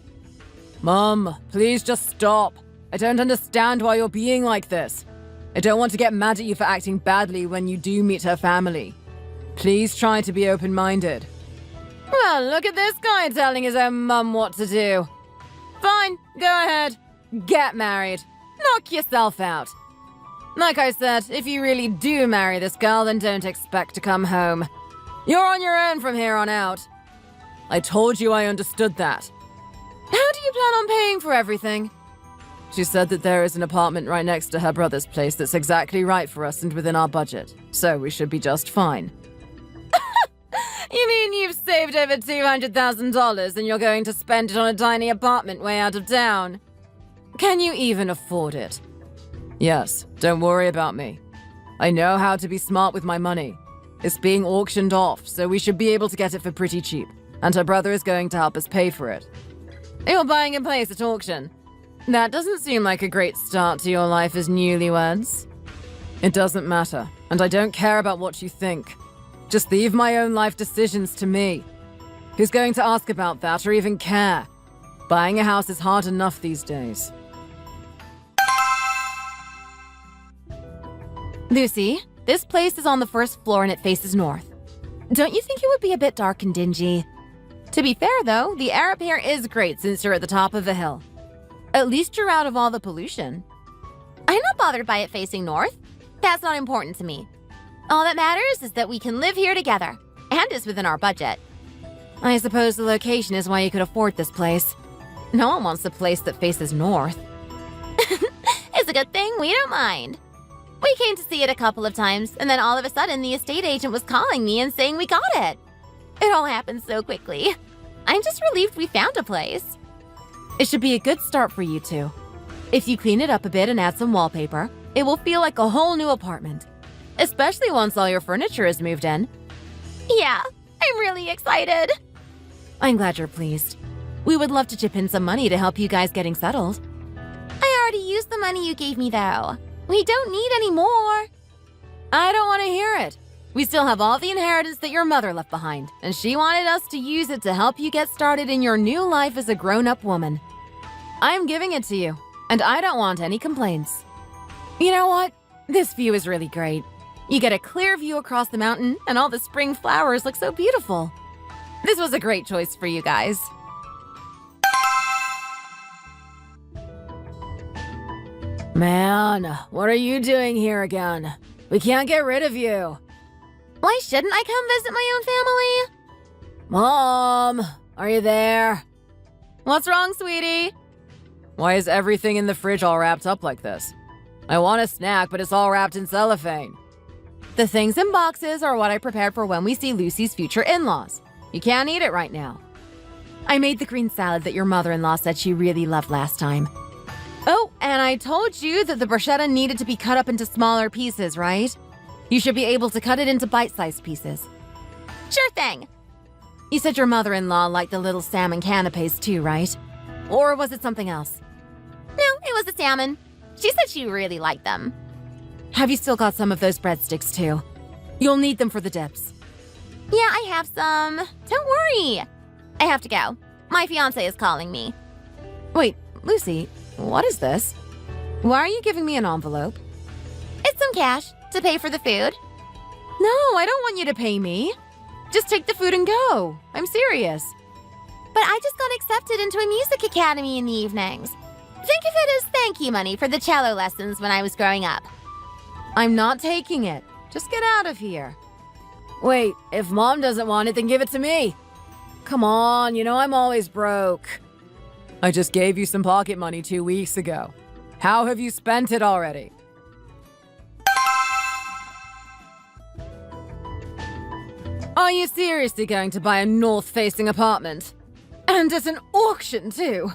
Mum, please just stop. I don't understand why you're being like this. I don't want to get mad at you for acting badly when you do meet her family. Please try to be open-minded. Well, look at this guy telling his own mum what to do. Fine, go ahead. Get married. Knock yourself out. Like I said, if you really do marry this girl, then don't expect to come home. You're on your own from here on out. I told you I understood that. How do you plan on paying for everything? She said that there is an apartment right next to her brother's place that's exactly right for us and within our budget, so we should be just fine. You mean you've saved over $200,000 and you're going to spend it on a tiny apartment way out of town? Can you even afford it? Yes, don't worry about me. I know how to be smart with my money. It's being auctioned off, so we should be able to get it for pretty cheap, and her brother is going to help us pay for it. You're buying a place at auction? That doesn't seem like a great start to your life as newlyweds. It doesn't matter, and I don't care about what you think. Just leave my own life decisions to me. Who's going to ask about that or even care? Buying a house is hard enough these days. Lucy, this place is on the first floor and it faces north. Don't you think it would be a bit dark and dingy? To be fair, though, the air up here is great since you're at the top of the hill. At least you're out of all the pollution. I'm not bothered by it facing north. That's not important to me. All that matters is that we can live here together, and it's within our budget. I suppose the location is why you could afford this place. No one wants a place that faces north. It's a good thing we don't mind. We came to see it a couple of times, and then all of a sudden the estate agent was calling me and saying we got it. It all happened so quickly. I'm just relieved we found a place. It should be a good start for you two. If you clean it up a bit and add some wallpaper, it will feel like a whole new apartment. Especially once all your furniture is moved in. Yeah, I'm really excited. I'm glad you're pleased. We would love to chip in some money to help you guys getting settled. I already used the money you gave me, though. We don't need any more. I don't want to hear it. We still have all the inheritance that your mother left behind, and she wanted us to use it to help you get started in your new life as a grown-up woman. I'm giving it to you, and I don't want any complaints. You know what? This view is really great. You get a clear view across the mountain, and all the spring flowers look so beautiful. This was a great choice for you guys. Man, what are you doing here again? We can't get rid of you. Why shouldn't I come visit my own family? Mom, are you there? What's wrong, sweetie? Why is everything in the fridge all wrapped up like this? I want a snack, but it's all wrapped in cellophane. The things in boxes are what I prepared for when we see Lucy's future in-laws. You can't eat it right now. I made the green salad that your mother-in-law said she really loved last time. Oh, and I told you that the bruschetta needed to be cut up into smaller pieces, right? You should be able to cut it into bite-sized pieces. Sure thing. You said your mother-in-law liked the little salmon canapes too, right? Or was it something else? No, it was the salmon. She said she really liked them. Have you still got some of those breadsticks too? You'll need them for the dips. Yeah, I have some. Don't worry. I have to go. My fiancé is calling me. Wait, Lucy, what is this? Why are you giving me an envelope? It's some cash to pay for the food. No, I don't want you to pay me. Just take the food and go. I'm serious. But I just got accepted into a music academy in the evenings. Think of it as thank you money for the cello lessons when I was growing up. I'm not taking it. Just get out of here. Wait, if Mom doesn't want it, then give it to me. Come on, you know I'm always broke. I just gave you some pocket money 2 weeks ago. How have you spent it already? Are you seriously going to buy a north-facing apartment? And at an auction, too?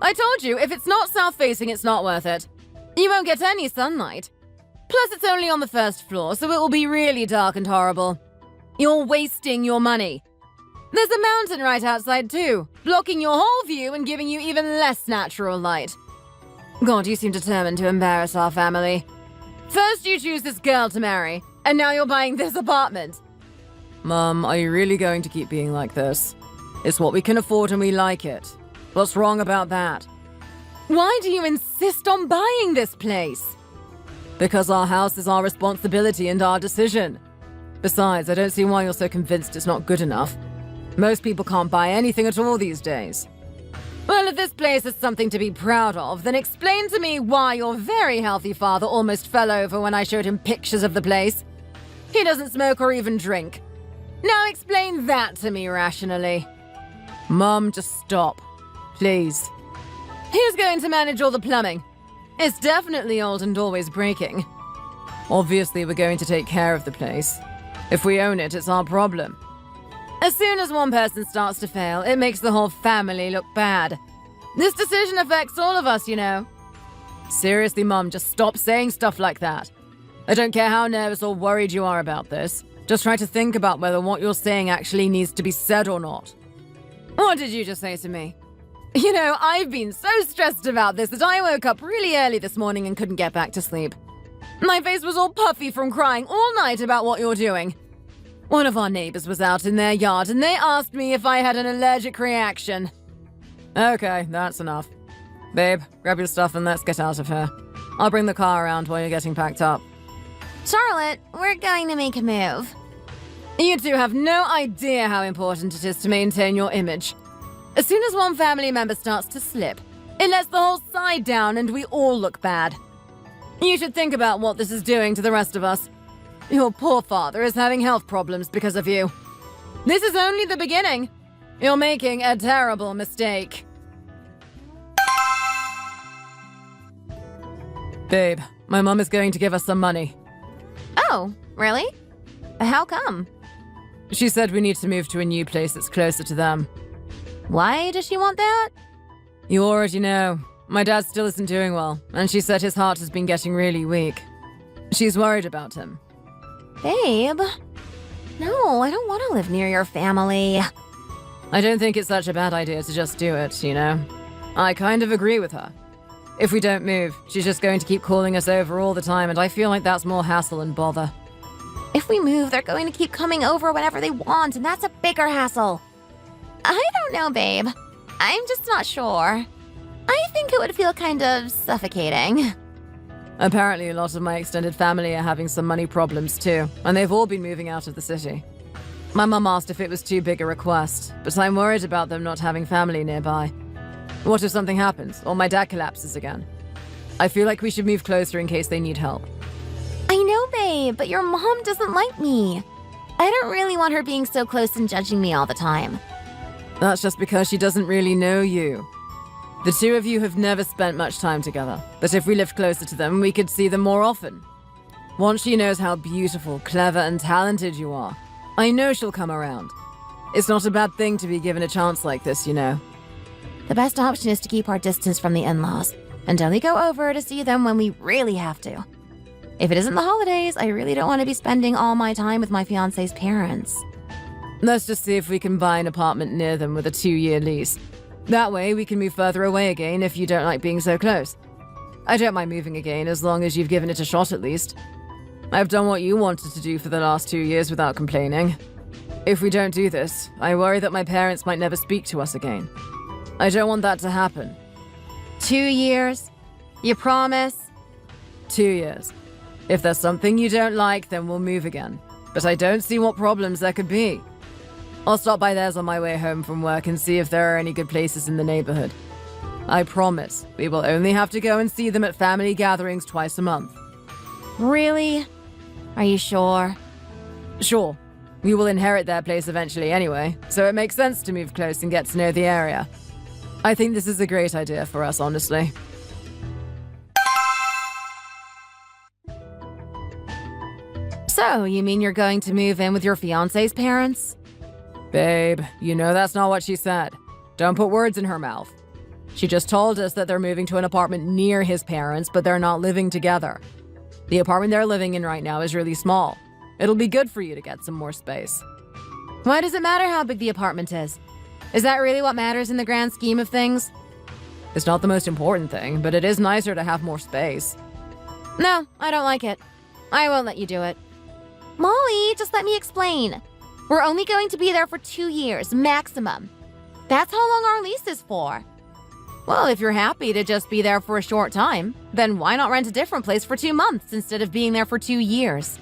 I told you, if it's not south-facing, it's not worth it. You won't get any sunlight. Plus, it's only on the first floor, so it will be really dark and horrible. You're wasting your money. There's a mountain right outside, too, blocking your whole view and giving you even less natural light. God, you seem determined to embarrass our family. First you choose this girl to marry, and now you're buying this apartment. Mum, are you really going to keep being like this? It's what we can afford and we like it. What's wrong about that? Why do you insist on buying this place? Because our house is our responsibility and our decision. Besides, I don't see why you're so convinced it's not good enough. Most people can't buy anything at all these days. Well, if this place is something to be proud of, then explain to me why your very healthy father almost fell over when I showed him pictures of the place. He doesn't smoke or even drink. Now explain that to me rationally. Mum, just stop. Please. Who's going to manage all the plumbing? It's definitely old and always breaking. Obviously, we're going to take care of the place. If we own it, it's our problem. As soon as one person starts to fail, it makes the whole family look bad. This decision affects all of us, you know. Seriously, Mum, just stop saying stuff like that. I don't care how nervous or worried you are about this. Just try to think about whether what you're saying actually needs to be said or not. What did you just say to me? You know, I've been so stressed about this that I woke up really early this morning and couldn't get back to sleep. My face was all puffy from crying all night about what you're doing. One of our neighbors was out in their yard and they asked me if I had an allergic reaction. Okay, that's enough. Babe, grab your stuff and let's get out of here. I'll bring the car around while you're getting packed up. Charlotte, we're going to make a move. You two have no idea how important it is to maintain your image. As soon as one family member starts to slip, it lets the whole side down and we all look bad. You should think about what this is doing to the rest of us. Your poor father is having health problems because of you. This is only the beginning. You're making a terrible mistake. Babe, my mom is going to give us some money. Oh, really? How come? She said we need to move to a new place that's closer to them. Why does she want that? You already know. My dad still isn't doing well, and she said his heart has been getting really weak. She's worried about him. Babe, no, I don't want to live near your family. I don't think it's such a bad idea to just do it, you know? I kind of agree with her. If we don't move, she's just going to keep calling us over all the time, and I feel like that's more hassle and bother. If we move, they're going to keep coming over whenever they want, and that's a bigger hassle. I don't know, babe. I'm just not sure. I think it would feel kind of suffocating. Apparently, a lot of my extended family are having some money problems too, and they've all been moving out of the city. My mum asked if it was too big a request, but I'm worried about them not having family nearby. What if something happens, or my dad collapses again? I feel like we should move closer in case they need help. I know, babe, but your mom doesn't like me. I don't really want her being so close and judging me all the time. That's just because she doesn't really know you. The two of you have never spent much time together, but if we lived closer to them, we could see them more often. Once she knows how beautiful, clever, and talented you are, I know she'll come around. It's not a bad thing to be given a chance like this, you know. The best option is to keep our distance from the in-laws, and only go over to see them when we really have to. If it isn't the holidays, I really don't want to be spending all my time with my fiancé's parents. Let's just see if we can buy an apartment near them with a 2-year lease. That way, we can move further away again if you don't like being so close. I don't mind moving again as long as you've given it a shot at least. I've done what you wanted to do for the last 2 years without complaining. If we don't do this, I worry that my parents might never speak to us again. I don't want that to happen. 2 years? You promise? 2 years. If there's something you don't like, then we'll move again. But I don't see what problems there could be. I'll stop by theirs on my way home from work and see if there are any good places in the neighborhood. I promise, we will only have to go and see them at family gatherings twice a month. Really? Are you sure? Sure. We will inherit their place eventually anyway, so it makes sense to move close and get to know the area. I think this is a great idea for us, honestly. So So, you mean you're going to move in with your fiancé's parents? Babe, you know that's not what she said. Don't put words in her mouth. She just told us that they're moving to an apartment near his parents, but they're not living together. The apartment they're living in right now is really small. It'll be good for you to get some more space. Why does it matter how big the apartment is? Is that really what matters in the grand scheme of things? It's not the most important thing, but it is nicer to have more space. No, I don't like it. I won't let you do it. Molly, just let me explain. We're only going to be there for 2 years, maximum. That's how long our lease is for. Well, if you're happy to just be there for a short time, then why not rent a different place for 2 months instead of being there for 2 years?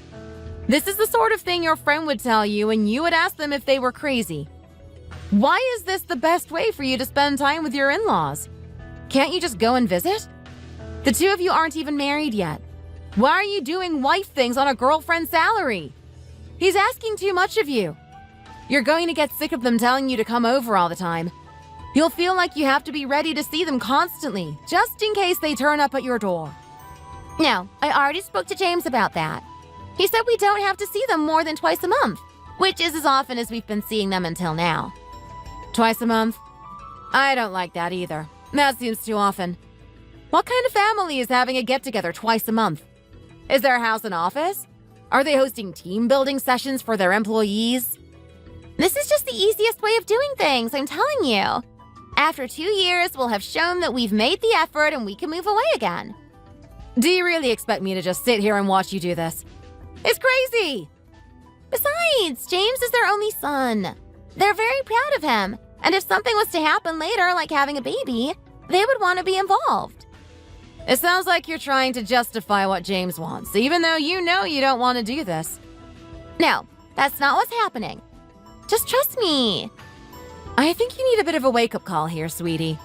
This is the sort of thing your friend would tell you and you would ask them if they were crazy. Why is this the best way for you to spend time with your in-laws? Can't you just go and visit? The two of you aren't even married yet. Why are you doing wife things on a girlfriend's salary? He's asking too much of you. You're going to get sick of them telling you to come over all the time. You'll feel like you have to be ready to see them constantly, just in case they turn up at your door. No, I already spoke to James about that. He said we don't have to see them more than twice a month, which is as often as we've been seeing them until now. Twice a month? I don't like that either. That seems too often. What kind of family is having a get-together twice a month? Is their house an office? Are they hosting team-building sessions for their employees? This is just the easiest way of doing things, I'm telling you. After 2 years, we'll have shown that we've made the effort and we can move away again. Do you really expect me to just sit here and watch you do this? It's crazy! Besides, James is their only son. They're very proud of him, and if something was to happen later, like having a baby, they would want to be involved. It sounds like you're trying to justify what James wants, even though you know you don't want to do this. No, that's not what's happening. Just trust me. I think you need a bit of a wake-up call here, sweetie.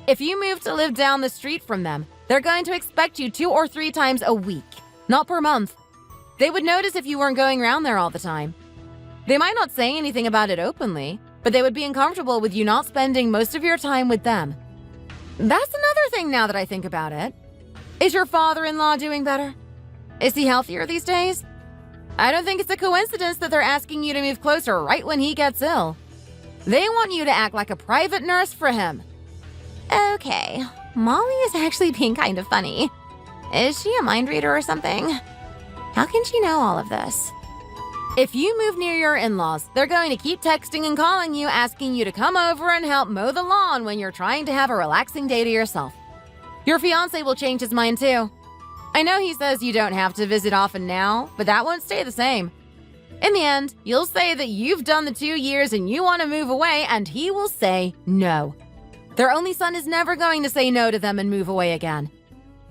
If you move to live down the street from them, they're going to expect you 2 or 3 times a week, not per month. They would notice if you weren't going around there all the time. They might not say anything about it openly, but they would be uncomfortable with you not spending most of your time with them. That's another thing now that I think about it. Is your father-in-law doing better? Is he healthier these days? I don't think it's a coincidence that they're asking you to move closer right when he gets ill. They want you to act like a private nurse for him. Okay, Molly is actually being kind of funny. Is she a mind reader or something? How can she know all of this? If you move near your in-laws, they're going to keep texting and calling you, asking you to come over and help mow the lawn when you're trying to have a relaxing day to yourself. Your fiancé will change his mind too. I know he says you don't have to visit often now, but that won't stay the same. In the end, you'll say that you've done the 2 years and you want to move away, and he will say no. Their only son is never going to say no to them and move away again.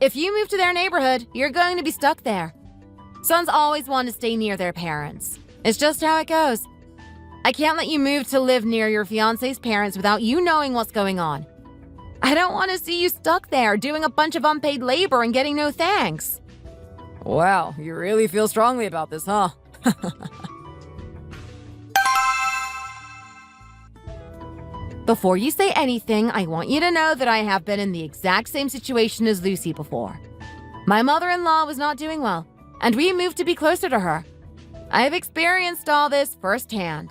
If you move to their neighborhood, you're going to be stuck there. Sons always want to stay near their parents. It's just how it goes. I can't let you move to live near your fiancé's parents without you knowing what's going on. I don't want to see you stuck there doing a bunch of unpaid labor and getting no thanks. Wow, you really feel strongly about this, huh? Before you say anything, I want you to know that I have been in the exact same situation as Lucy before. My mother-in-law was not doing well, and we moved to be closer to her. I have experienced all this firsthand.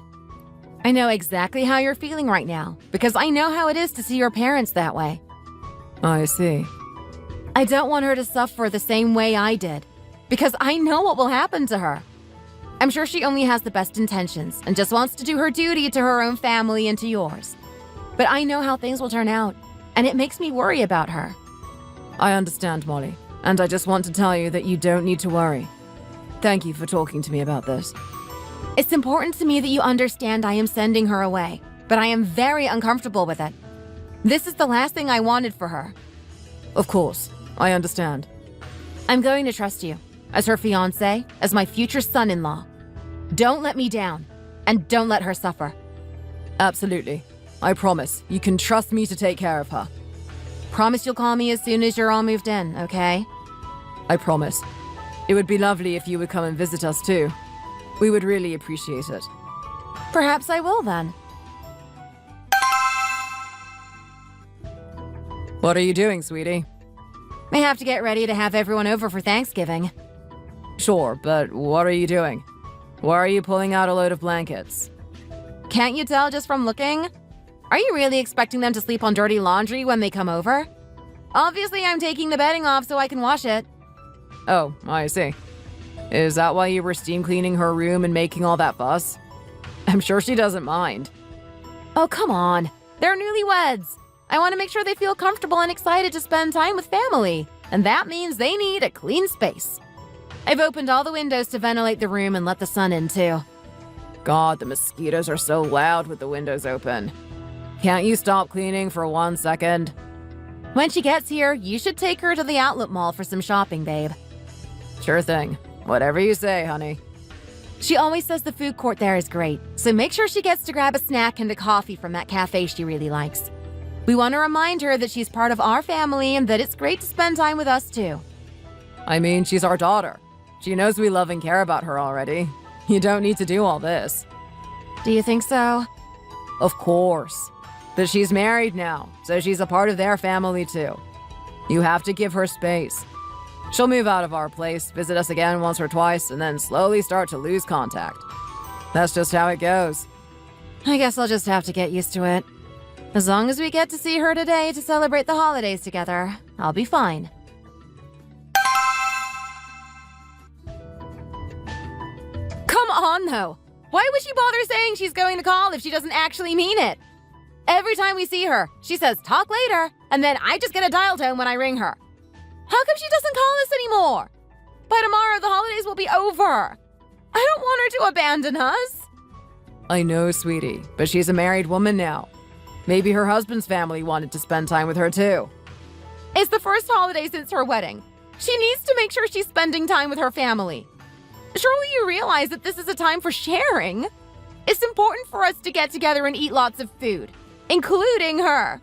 I know exactly how you're feeling right now, because I know how it is to see your parents that way. I see. I don't want her to suffer the same way I did, because I know what will happen to her. I'm sure she only has the best intentions and just wants to do her duty to her own family and to yours. But I know how things will turn out, and it makes me worry about her. I understand, Molly, and I just want to tell you that you don't need to worry. Thank you for talking to me about this. It's important to me that you understand I am sending her away, but I am very uncomfortable with it. This is the last thing I wanted for her. Of course, I understand. I'm going to trust you, as her fiancé, as my future son-in-law. Don't let me down, and don't let her suffer. Absolutely. I promise. You can trust me to take care of her. Promise you'll call me as soon as you're all moved in, okay? I promise. It would be lovely if you would come and visit us too. We would really appreciate it. Perhaps I will then. What are you doing, sweetie? I have to get ready to have everyone over for Thanksgiving. Sure, but what are you doing? Why are you pulling out a load of blankets? Can't you tell just from looking? Are you really expecting them to sleep on dirty laundry when they come over? Obviously, I'm taking the bedding off so I can wash it. Oh, I see. Is that why you were steam cleaning her room and making all that fuss? I'm sure she doesn't mind. Oh, come on. They're newlyweds. I want to make sure they feel comfortable and excited to spend time with family. And that means they need a clean space. I've opened all the windows to ventilate the room and let the sun in too. God, the mosquitoes are so loud with the windows open. Can't you stop cleaning for 1 second? When she gets here, you should take her to the outlet mall for some shopping, babe. Sure thing. Whatever you say, honey. She always says the food court there is great, so make sure she gets to grab a snack and a coffee from that cafe she really likes. We want to remind her that she's part of our family and that it's great to spend time with us too. I mean, she's our daughter. She knows we love and care about her already. You don't need to do all this. Do you think so? Of course. But she's married now, so she's a part of their family too. You have to give her space. She'll move out of our place, visit us again once or twice, and then slowly start to lose contact. That's just how it goes. I guess I'll just have to get used to it. As long as we get to see her today to celebrate the holidays together, I'll be fine. Come on, though. Why would she bother saying she's going to call if she doesn't actually mean it? Every time we see her, she says, talk later, and then I just get a dial tone when I ring her. How come she doesn't call us anymore? By tomorrow, the holidays will be over. I don't want her to abandon us. I know, sweetie, but she's a married woman now. Maybe her husband's family wanted to spend time with her, too. It's the first holiday since her wedding. She needs to make sure she's spending time with her family. Surely you realize that this is a time for sharing. It's important for us to get together and eat lots of food, including her.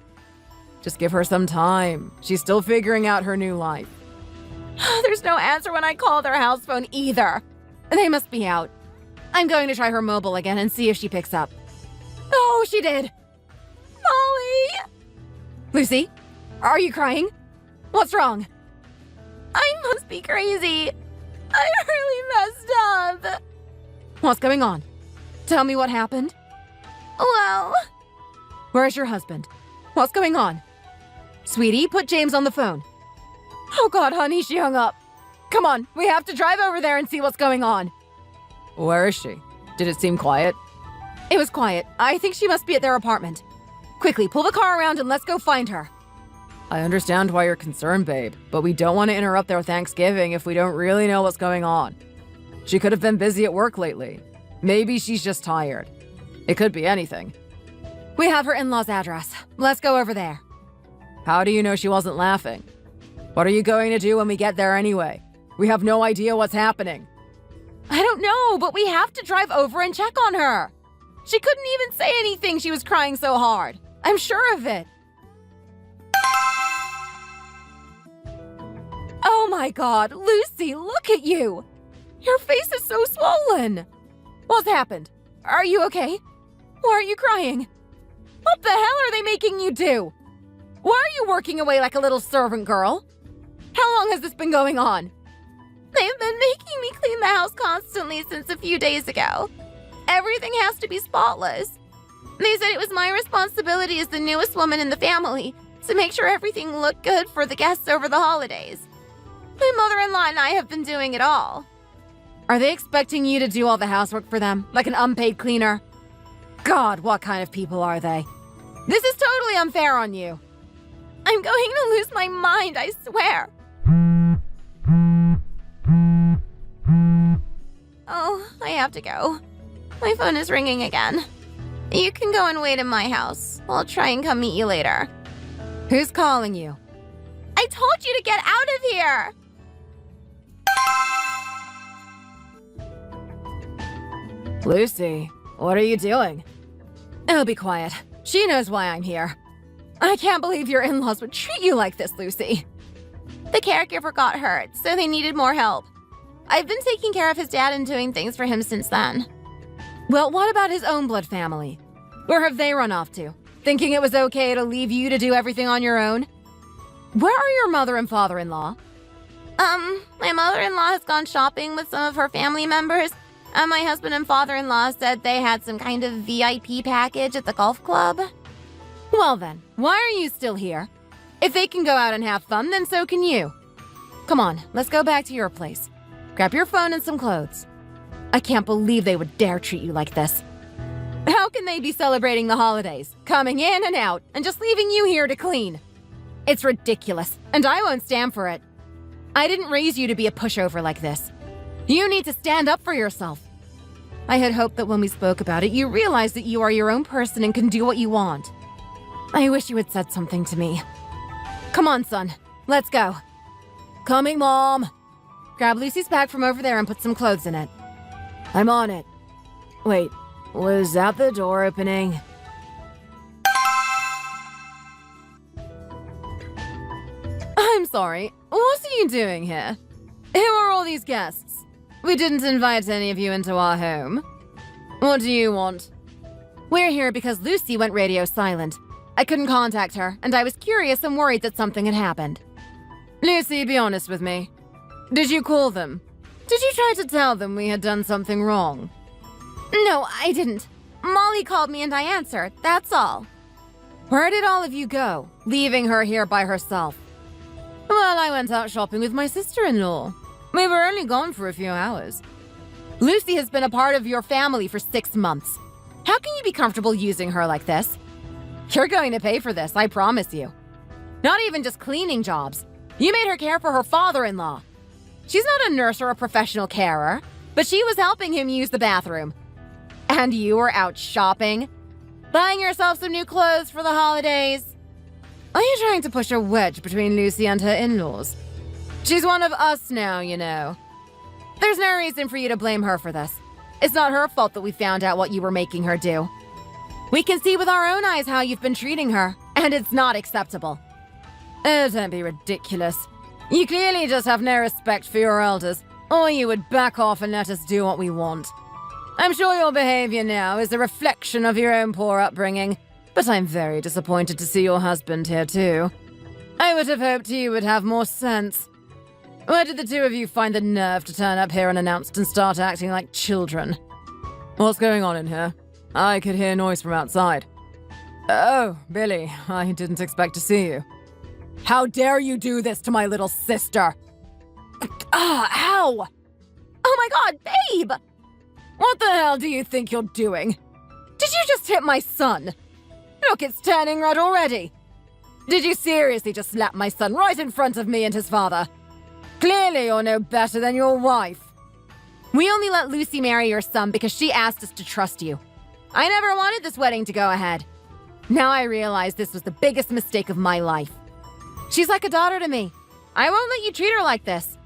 Just give her some time. She's still figuring out her new life. There's no answer when I call their house phone either. They must be out. I'm going to try her mobile again and see if she picks up. Oh, she did. Molly! Lucy, are you crying? What's wrong? I must be crazy. I really messed up. What's going on? Tell me what happened. Well... Where's your husband? What's going on? Sweetie, put James on the phone. Oh God, honey, she hung up. Come on, we have to drive over there and see what's going on. Where is she? Did it seem quiet? It was quiet. I think she must be at their apartment. Quickly, pull the car around and let's go find her. I understand why you're concerned, babe, but we don't want to interrupt their Thanksgiving if we don't really know what's going on. She could have been busy at work lately. Maybe she's just tired. It could be anything. We have her in-laws' address. Let's go over there. How do you know she wasn't laughing? What are you going to do when we get there anyway? We have no idea what's happening. I don't know, but we have to drive over and check on her. She couldn't even say anything, she was crying so hard. I'm sure of it. Oh my God, Lucy, look at you. Your face is so swollen. What's happened? Are you okay? Why are you crying? What the hell are they making you do? Why are you working away like a little servant girl? How long has this been going on? They've been making me clean the house constantly since a few days ago. Everything has to be spotless. They said it was my responsibility as the newest woman in the family to make sure everything looked good for the guests over the holidays. My mother-in-law and I have been doing it all. Are they expecting you to do all the housework for them, like an unpaid cleaner? God, what kind of people are they? This is totally unfair on you. I'm going to lose my mind, I swear. Oh, I have to go. My phone is ringing again. You can go and wait in my house. I'll try and come meet you later. Who's calling you? I told you to get out of here! Lucy, what are you doing? Oh, be quiet. She knows why I'm here. I can't believe your in-laws would treat you like this, Lucy. The caregiver got hurt, so they needed more help. I've been taking care of his dad and doing things for him since then. Well, what about his own blood family? Where have they run off to? Thinking it was okay to leave you to do everything on your own? Where are your mother and father-in-law? My mother-in-law has gone shopping with some of her family members, and my husband and father-in-law said they had some kind of VIP package at the golf club. Well then, why are you still here? If they can go out and have fun, then so can you. Come on, let's go back to your place. Grab your phone and some clothes. I can't believe they would dare treat you like this. How can they be celebrating the holidays, coming in and out, and just leaving you here to clean? It's ridiculous, and I won't stand for it. I didn't raise you to be a pushover like this. You need to stand up for yourself. I had hoped that when we spoke about it, you realized that you are your own person and can do what you want. I wish you had said something to me. Come on, son. Let's go. Coming, Mom. Grab Lucy's bag from over there and put some clothes in it. I'm on it. Wait, was that the door opening? I'm sorry. What are you doing here? Who are all these guests? We didn't invite any of you into our home. What do you want? We're here because Lucy went radio silent. I couldn't contact her, and I was curious and worried that something had happened. Lucy, be honest with me. Did you call them? Did you try to tell them we had done something wrong? No, I didn't. Molly called me and I answered, that's all. Where did all of you go, leaving her here by herself? Well, I went out shopping with my sister-in-law. We were only gone for a few hours. Lucy has been a part of your family for 6 months. How can you be comfortable using her like this? You're going to pay for this, I promise you. Not even just cleaning jobs. You made her care for her father-in-law. She's not a nurse or a professional carer, but she was helping him use the bathroom. And you were out shopping? Buying yourself some new clothes for the holidays? Are you trying to push a wedge between Lucy and her in-laws? She's one of us now, you know. There's no reason for you to blame her for this. It's not her fault that we found out what you were making her do. We can see with our own eyes how you've been treating her, and it's not acceptable. Oh, don't be ridiculous. You clearly just have no respect for your elders, or you would back off and let us do what we want. I'm sure your behavior now is a reflection of your own poor upbringing, but I'm very disappointed to see your husband here too. I would have hoped you would have more sense. Where did the two of you find the nerve to turn up here unannounced and start acting like children? What's going on in here? I could hear noise from outside. Oh, Billy, I didn't expect to see you. How dare you do this to my little sister? Ow! Oh my god, babe! What the hell do you think you're doing? Did you just hit my son? Look, it's turning red already. Did you seriously just slap my son right in front of me and his father? Clearly you're no better than your wife. We only let Lucy marry your son because she asked us to trust you. I never wanted this wedding to go ahead. Now I realize this was the biggest mistake of my life. She's like a daughter to me. I won't let you treat her like this.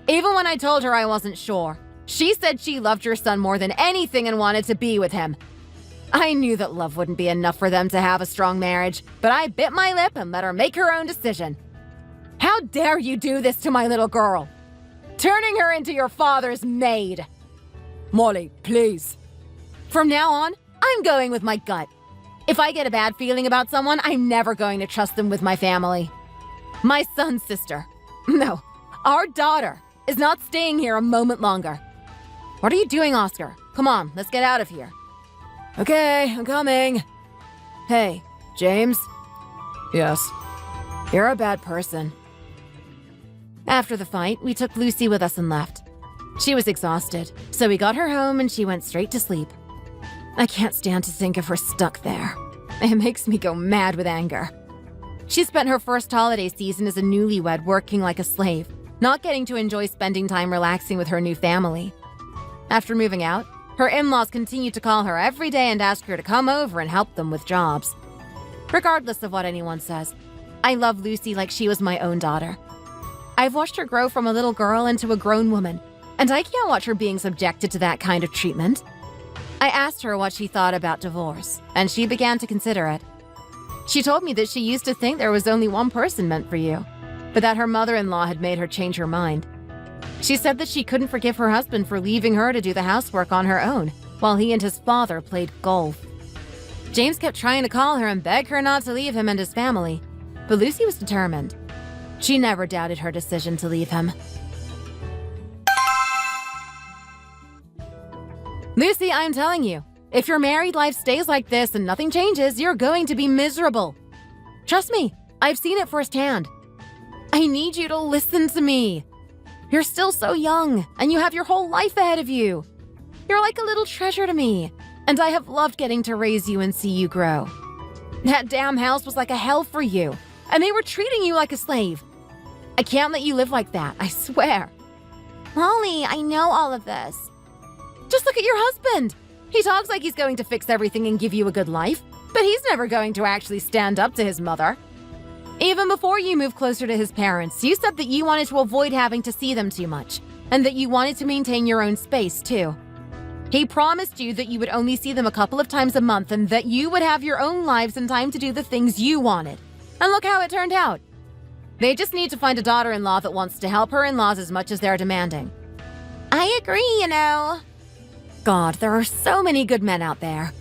Even when I told her I wasn't sure, she said she loved your son more than anything and wanted to be with him. I knew that love wouldn't be enough for them to have a strong marriage, but I bit my lip and let her make her own decision. How dare you do this to my little girl? Turning her into your father's maid. Molly, please. From now on, I'm going with my gut. If I get a bad feeling about someone, I'm never going to trust them with my family. My son's sister. No, our daughter is not staying here a moment longer. What are you doing, Oscar? Come on, let's get out of here. Okay, I'm coming. Hey, James? Yes. You're a bad person. After the fight, we took Lucy with us and left. She was exhausted, so we got her home and she went straight to sleep. I can't stand to think of her stuck there. It makes me go mad with anger. She spent her first holiday season as a newlywed working like a slave, not getting to enjoy spending time relaxing with her new family. After moving out, her in-laws continued to call her every day and ask her to come over and help them with jobs. Regardless of what anyone says, I love Lucy like she was my own daughter. I've watched her grow from a little girl into a grown woman, and I can't watch her being subjected to that kind of treatment. I asked her what she thought about divorce, and she began to consider it. She told me that she used to think there was only one person meant for you, but that her mother-in-law had made her change her mind. She said that she couldn't forgive her husband for leaving her to do the housework on her own, while he and his father played golf. James kept trying to call her and beg her not to leave him and his family, but Lucy was determined. She never doubted her decision to leave him. Lucy, I'm telling you, if your married life stays like this and nothing changes, you're going to be miserable. Trust me, I've seen it firsthand. I need you to listen to me. You're still so young, and you have your whole life ahead of you. You're like a little treasure to me, and I have loved getting to raise you and see you grow. That damn house was like a hell for you, and they were treating you like a slave. I can't let you live like that, I swear. Molly, I know all of this. Just look at your husband. He talks like he's going to fix everything and give you a good life, but he's never going to actually stand up to his mother. Even before you moved closer to his parents, you said that you wanted to avoid having to see them too much, and that you wanted to maintain your own space, too. He promised you that you would only see them a couple of times a month and that you would have your own lives and time to do the things you wanted. And look how it turned out. They just need to find a daughter-in-law that wants to help her in-laws as much as they're demanding. I agree, you know. God, there are so many good men out there.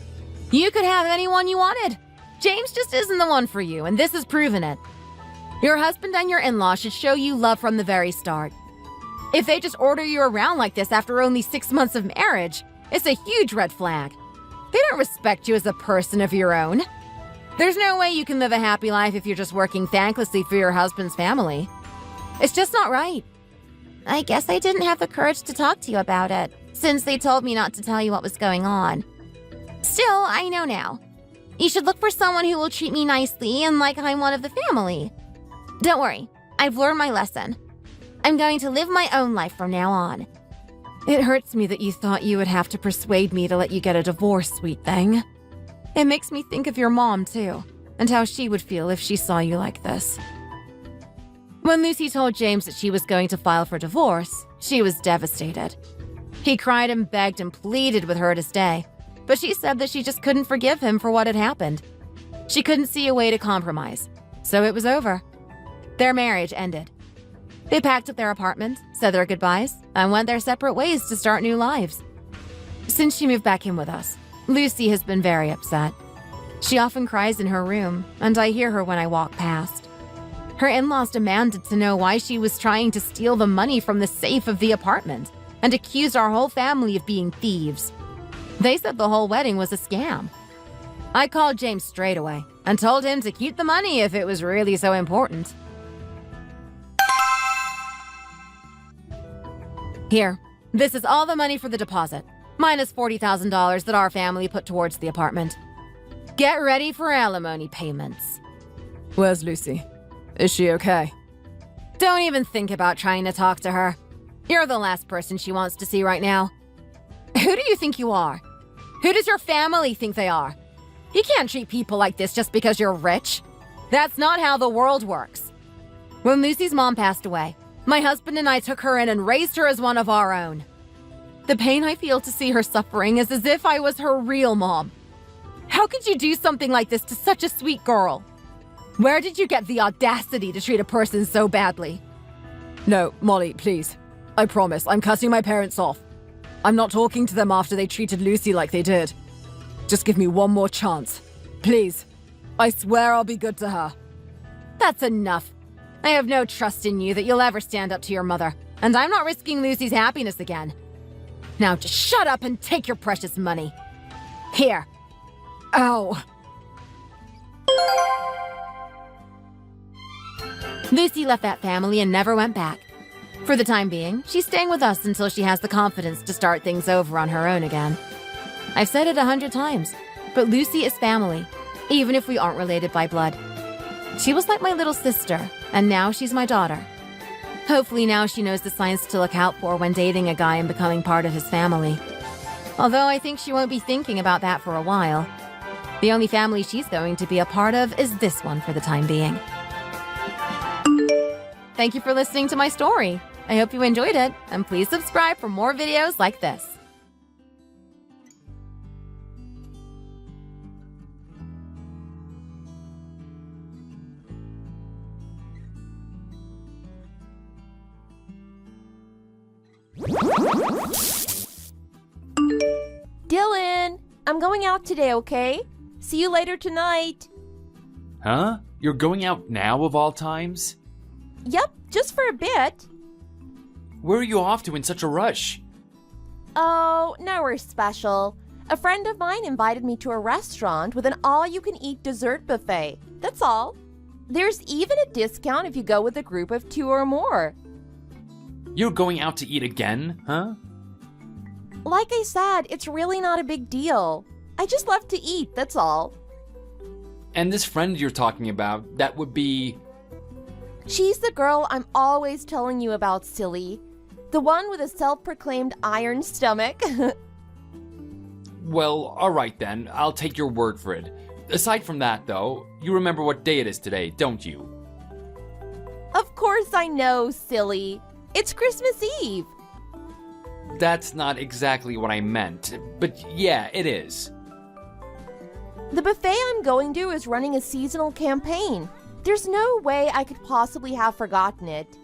You could have anyone you wanted. James just isn't the one for you, and this has proven it. Your husband and your in-law should show you love from the very start. If they just order you around like this after only 6 months of marriage, it's a huge red flag. They don't respect you as a person of your own. There's no way you can live a happy life if you're just working thanklessly for your husband's family. It's just not right. I guess I didn't have the courage to talk to you about it, since they told me not to tell you what was going on. Still, I know now. You should look for someone who will treat me nicely and like I'm one of the family. Don't worry, I've learned my lesson. I'm going to live my own life from now on. It hurts me that you thought you would have to persuade me to let you get a divorce, sweet thing. It makes me think of your mom, too, and how she would feel if she saw you like this. When Lucy told James that she was going to file for divorce, she was devastated. He cried and begged and pleaded with her to stay, but she said that she just couldn't forgive him for what had happened. She couldn't see a way to compromise, so it was over. Their marriage ended. They packed up their apartment, said their goodbyes, and went their separate ways to start new lives. Since she moved back in with us, Lucy has been very upset. She often cries in her room, and I hear her when I walk past. Her in-laws demanded to know why she was trying to steal the money from the safe of the apartment and accused our whole family of being thieves. They said the whole wedding was a scam. I called James straight away and told him to keep the money if it was really so important. Here, this is all the money for the deposit, minus $40,000 that our family put towards the apartment. Get ready for alimony payments. Where's Lucy? Is she okay? Don't even think about trying to talk to her. You're the last person she wants to see right now. Who do you think you are? Who does your family think they are? You can't treat people like this just because you're rich. That's not how the world works. When Lucy's mom passed away, my husband and I took her in and raised her as one of our own. The pain I feel to see her suffering is as if I was her real mom. How could you do something like this to such a sweet girl? Where did you get the audacity to treat a person so badly? No, Molly, please. I promise, I'm cutting my parents off. I'm not talking to them after they treated Lucy like they did. Just give me one more chance. Please. I swear I'll be good to her. That's enough. I have no trust in you that you'll ever stand up to your mother, and I'm not risking Lucy's happiness again. Now just shut up and take your precious money. Here. Ow. Lucy left that family and never went back. For the time being, she's staying with us until she has the confidence to start things over on her own again. I've said it 100 times, but Lucy is family, even if we aren't related by blood. She was like my little sister, and now she's my daughter. Hopefully now she knows the signs to look out for when dating a guy and becoming part of his family. Although I think she won't be thinking about that for a while. The only family she's going to be a part of is this one for the time being. Thank you for listening to my story. I hope you enjoyed it, and please subscribe for more videos like this. Dylan, I'm going out today, okay? See you later tonight. Huh? You're going out now of all times? Yep, just for a bit. Where are you off to in such a rush? Oh, nowhere special. A friend of mine invited me to a restaurant with an all-you-can-eat dessert buffet. That's all. There's even a discount if you go with a group of 2 or more. You're going out to eat again, huh? Like I said, it's really not a big deal. I just love to eat, that's all. And this friend you're talking about, that would be... She's the girl I'm always telling you about, silly. The one with a self-proclaimed iron stomach. Well, alright then, I'll take your word for it. Aside from that, though, you remember what day it is today, don't you? Of course I know, silly. It's Christmas Eve. That's not exactly what I meant, but yeah, it is. The buffet I'm going to is running a seasonal campaign. There's no way I could possibly have forgotten it.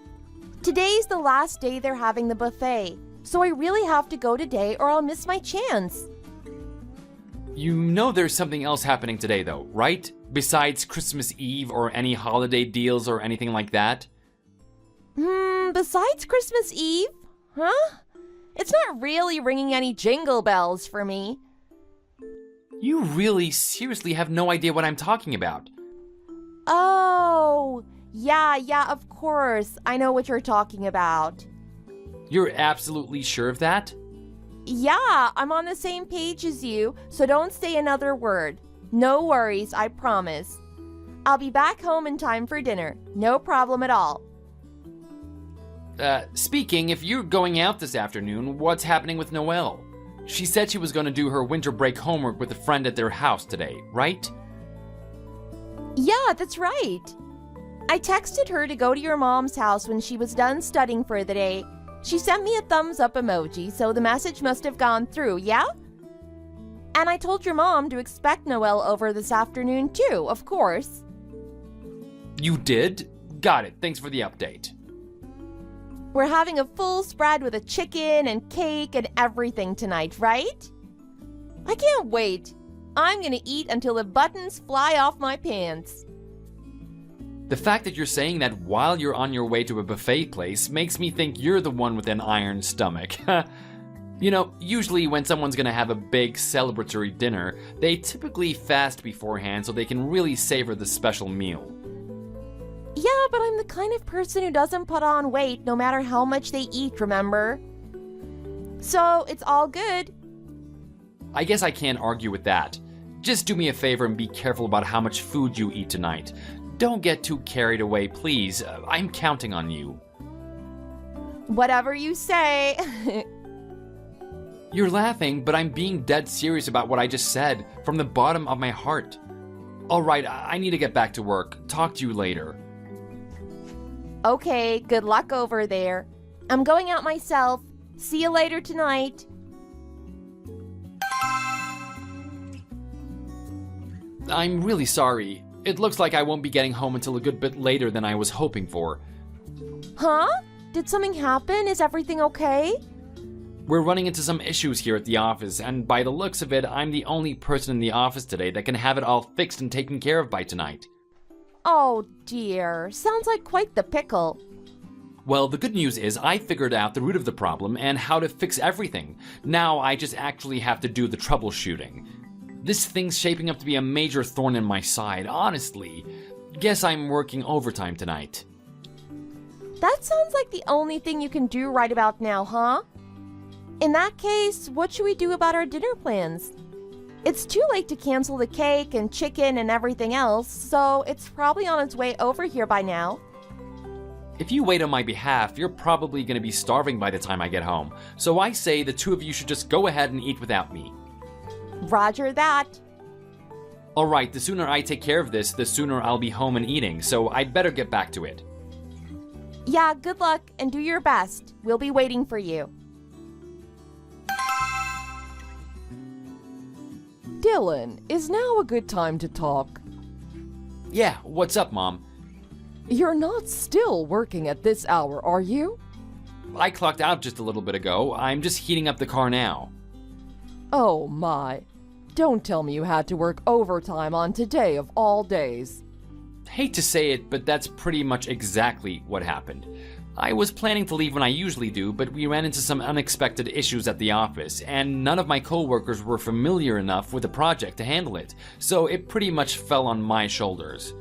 Today's the last day they're having the buffet, so I really have to go today or I'll miss my chance. You know there's something else happening today, though, right? Besides Christmas Eve or any holiday deals or anything like that? Besides Christmas Eve? Huh? It's not really ringing any jingle bells for me. You really seriously have no idea what I'm talking about. Oh, yeah, of course. I know what you're talking about. You're absolutely sure of that? Yeah, I'm on the same page as you, so don't say another word. No worries, I promise. I'll be back home in time for dinner. No problem at all. Speaking, if you're going out this afternoon, what's happening with Noelle? She said she was going to do her winter break homework with a friend at their house today, right? Yeah, that's right. I texted her to go to your mom's house when she was done studying for the day. She sent me a thumbs up emoji, so the message must have gone through, yeah? And I told your mom to expect Noelle over this afternoon too, of course. You did? Got it. Thanks for the update. We're having a full spread with a chicken and cake and everything tonight, right? I can't wait. I'm gonna eat until the buttons fly off my pants. The fact that you're saying that while you're on your way to a buffet place makes me think you're the one with an iron stomach. You know, usually when someone's gonna have a big celebratory dinner, they typically fast beforehand so they can really savor the special meal. Yeah, but I'm the kind of person who doesn't put on weight no matter how much they eat, remember? So, it's all good. I guess I can't argue with that. Just do me a favor and be careful about how much food you eat tonight. Don't get too carried away, please. I'm counting on you. Whatever you say. You're laughing, but I'm being dead serious about what I just said, from the bottom of my heart. Alright, I need to get back to work. Talk to you later. Okay, good luck over there. I'm going out myself. See you later tonight. I'm really sorry. It looks like I won't be getting home until a good bit later than I was hoping for. Huh? Did something happen? Is everything okay? We're running into some issues here at the office, and by the looks of it, I'm the only person in the office today that can have it all fixed and taken care of by tonight. Oh dear, sounds like quite the pickle. Well, the good news is I figured out the root of the problem and how to fix everything. Now I just actually have to do the troubleshooting. This thing's shaping up to be a major thorn in my side, honestly. Guess I'm working overtime tonight. That sounds like the only thing you can do right about now, huh? In that case, what should we do about our dinner plans? It's too late to cancel the cake and chicken and everything else, so it's probably on its way over here by now. If you wait on my behalf, you're probably going to be starving by the time I get home. So I say the two of you should just go ahead and eat without me. Roger that. Alright, the sooner I take care of this, the sooner I'll be home and eating, so I'd better get back to it. Yeah, good luck and do your best. We'll be waiting for you. Dylan, is now a good time to talk? Yeah, what's up, Mom? You're not still working at this hour, are you? I clocked out just a little bit ago. I'm just heating up the car now. Oh my. Don't tell me you had to work overtime on today of all days. Hate to say it, but that's pretty much exactly what happened. I was planning to leave when I usually do, but we ran into some unexpected issues at the office, and none of my coworkers were familiar enough with the project to handle it, so it pretty much fell on my shoulders.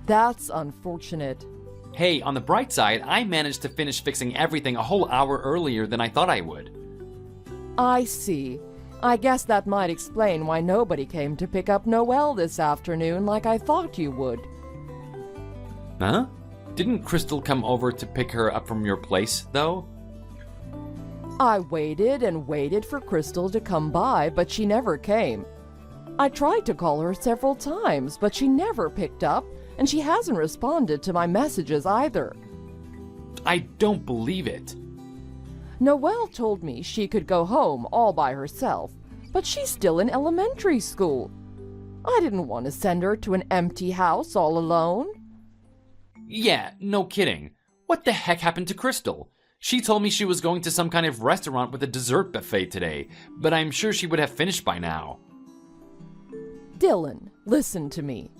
That's unfortunate. Hey, on the bright side, I managed to finish fixing everything a whole hour earlier than I thought I would. I see. I guess that might explain why nobody came to pick up Noelle this afternoon like I thought you would. Huh? Didn't Crystal come over to pick her up from your place, though? I waited and waited for Crystal to come by, but she never came. I tried to call her several times, but she never picked up, and she hasn't responded to my messages either. I don't believe it. Noelle told me she could go home all by herself, but she's still in elementary school. I didn't want to send her to an empty house all alone. Yeah, no kidding. What the heck happened to Crystal? She told me she was going to some kind of restaurant with a dessert buffet today, but I'm sure she would have finished by now. Dylan, listen to me.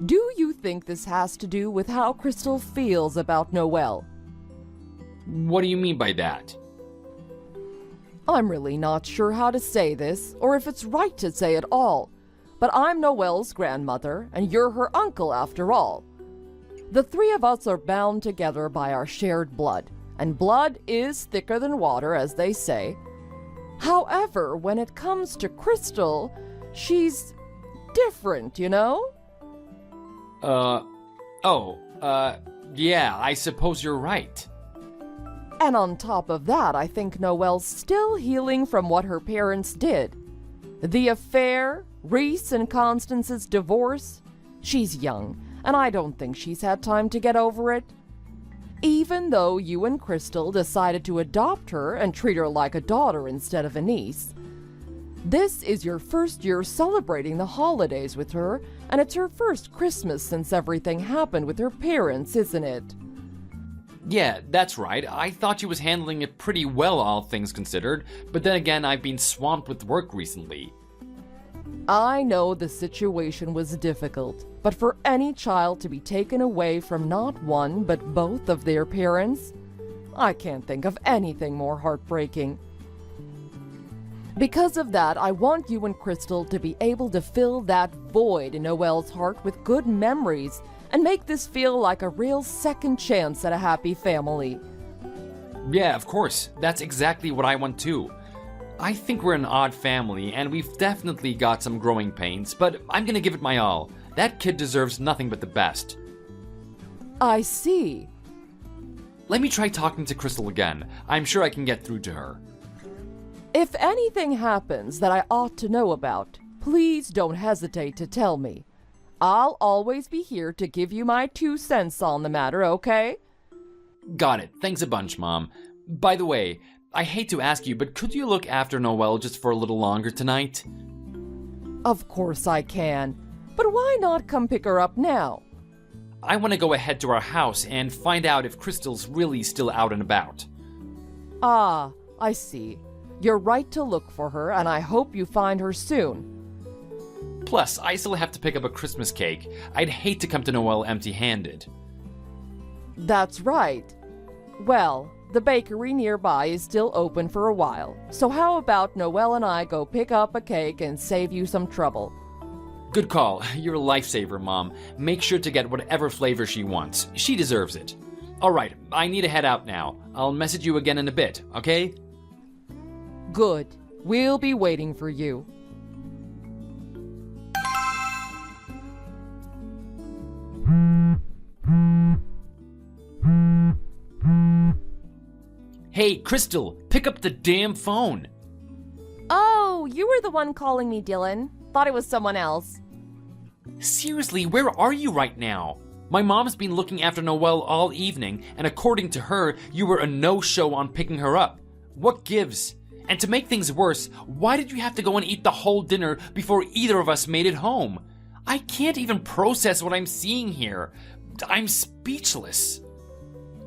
Do you think this has to do with how Crystal feels about Noelle? What do you mean by that? I'm really not sure how to say this, or if it's right to say it all, but I'm Noelle's grandmother, and you're her uncle after all. The three of us are bound together by our shared blood, and blood is thicker than water, as they say. However, when it comes to Crystal, she's different, you know? Yeah, I suppose you're right. And on top of that, I think Noelle's still healing from what her parents did. The affair, Reese and Constance's divorce. She's young, and I don't think she's had time to get over it. Even though you and Crystal decided to adopt her and treat her like a daughter instead of a niece. This is your first year celebrating the holidays with her, and it's her first Christmas since everything happened with her parents, isn't it? Yeah, that's right. I thought she was handling it pretty well, all things considered, but then again, I've been swamped with work recently. I know the situation was difficult, but for any child to be taken away from not one but both of their parents, I can't think of anything more heartbreaking. Because of that, I want you and Crystal to be able to fill that void in Noelle's heart with good memories and make this feel like a real second chance at a happy family. Yeah, of course. That's exactly what I want too. I think we're an odd family, and we've definitely got some growing pains, but I'm gonna give it my all. That kid deserves nothing but the best. I see. Let me try talking to Crystal again. I'm sure I can get through to her. If anything happens that I ought to know about, please don't hesitate to tell me. I'll always be here to give you my 2 cents on the matter, okay? Got it. Thanks a bunch, Mom. By the way, I hate to ask you, but could you look after Noelle just for a little longer tonight? Of course I can. But why not come pick her up now? I want to go ahead to our house and find out if Crystal's really still out and about. Ah, I see. You're right to look for her, and I hope you find her soon. Plus, I still have to pick up a Christmas cake. I'd hate to come to Noelle empty-handed. That's right. Well, the bakery nearby is still open for a while, so how about Noelle and I go pick up a cake and save you some trouble? Good call. You're a lifesaver, Mom. Make sure to get whatever flavor she wants. She deserves it. Alright, I need to head out now. I'll message you again in a bit, okay? Good. We'll be waiting for you. Hey, Crystal, pick up the damn phone. Oh, you were the one calling me, Dylan. Thought it was someone else. Seriously, where are you right now? My mom's been looking after Noelle all evening, and according to her, you were a no-show on picking her up. What gives? And to make things worse, why did you have to go and eat the whole dinner before either of us made it home? I can't even process what I'm seeing here. I'm speechless.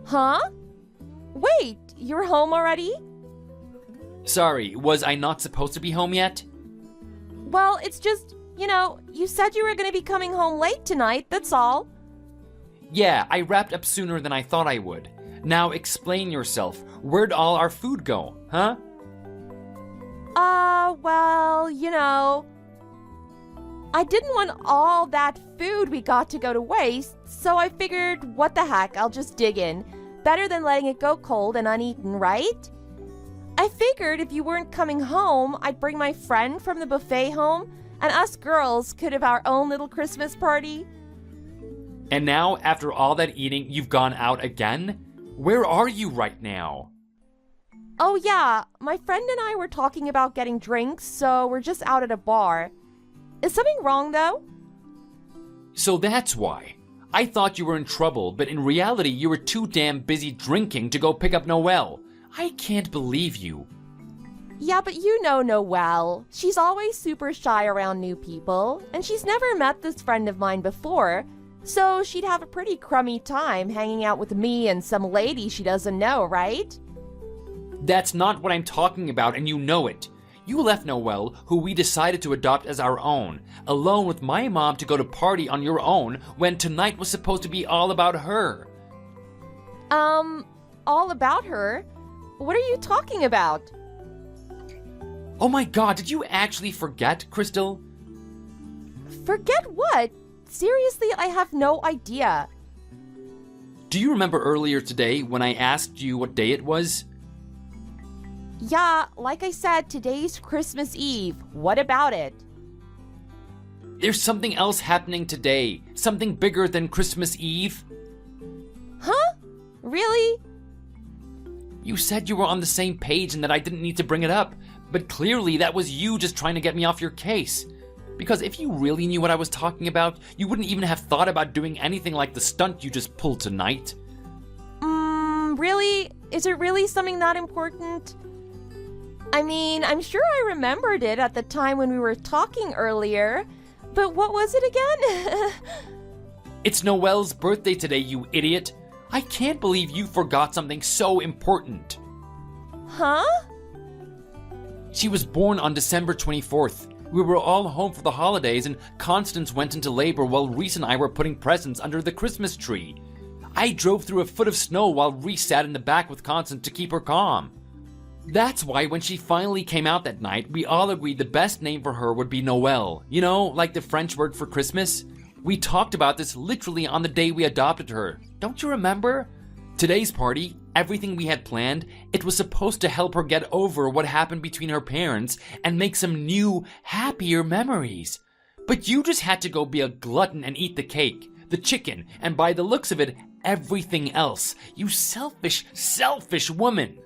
Huh? Wait, you're home already? Sorry, was I not supposed to be home yet? Well, it's just, you said you were going to be coming home late tonight, that's all. Yeah, I wrapped up sooner than I thought I would. Now explain yourself. Where'd all our food go, huh? Well, I didn't want all that food we got to go to waste, so I figured, what the heck, I'll just dig in. Better than letting it go cold and uneaten, right? I figured if you weren't coming home, I'd bring my friend from the buffet home, and us girls could have our own little Christmas party. And now, after all that eating, you've gone out again? Where are you right now? Oh yeah, my friend and I were talking about getting drinks, so we're just out at a bar. Is something wrong though? So that's why. I thought you were in trouble, but in reality you were too damn busy drinking to go pick up Noelle. I can't believe you. Yeah, but you know Noelle. She's always super shy around new people, and she's never met this friend of mine before, so she'd have a pretty crummy time hanging out with me and some lady she doesn't know, right? That's not what I'm talking about, and you know it. You left Noelle, who we decided to adopt as our own, alone with my mom to go to party on your own when tonight was supposed to be all about her. All about her? What are you talking about? Oh my god, did you actually forget, Crystal? Forget what? Seriously, I have no idea. Do you remember earlier today when I asked you what day it was? Yeah, like I said, today's Christmas Eve. What about it? There's something else happening today. Something bigger than Christmas Eve. Huh? Really? You said you were on the same page and that I didn't need to bring it up, but clearly that was you just trying to get me off your case. Because if you really knew what I was talking about, you wouldn't even have thought about doing anything like the stunt you just pulled tonight. Really? Is it really something that important? I mean, I'm sure I remembered it at the time when we were talking earlier, but what was it again? It's Noelle's birthday today, you idiot. I can't believe you forgot something so important. Huh? She was born on December 24th. We were all home for the holidays and Constance went into labor while Reese and I were putting presents under the Christmas tree. I drove through a foot of snow while Reese sat in the back with Constance to keep her calm. That's why when she finally came out that night, we all agreed the best name for her would be Noelle. You know, like the French word for Christmas? We talked about this literally on the day we adopted her. Don't you remember? Today's party, everything we had planned, it was supposed to help her get over what happened between her parents and make some new, happier memories. But you just had to go be a glutton and eat the cake, the chicken, and by the looks of it, everything else. You selfish, selfish woman.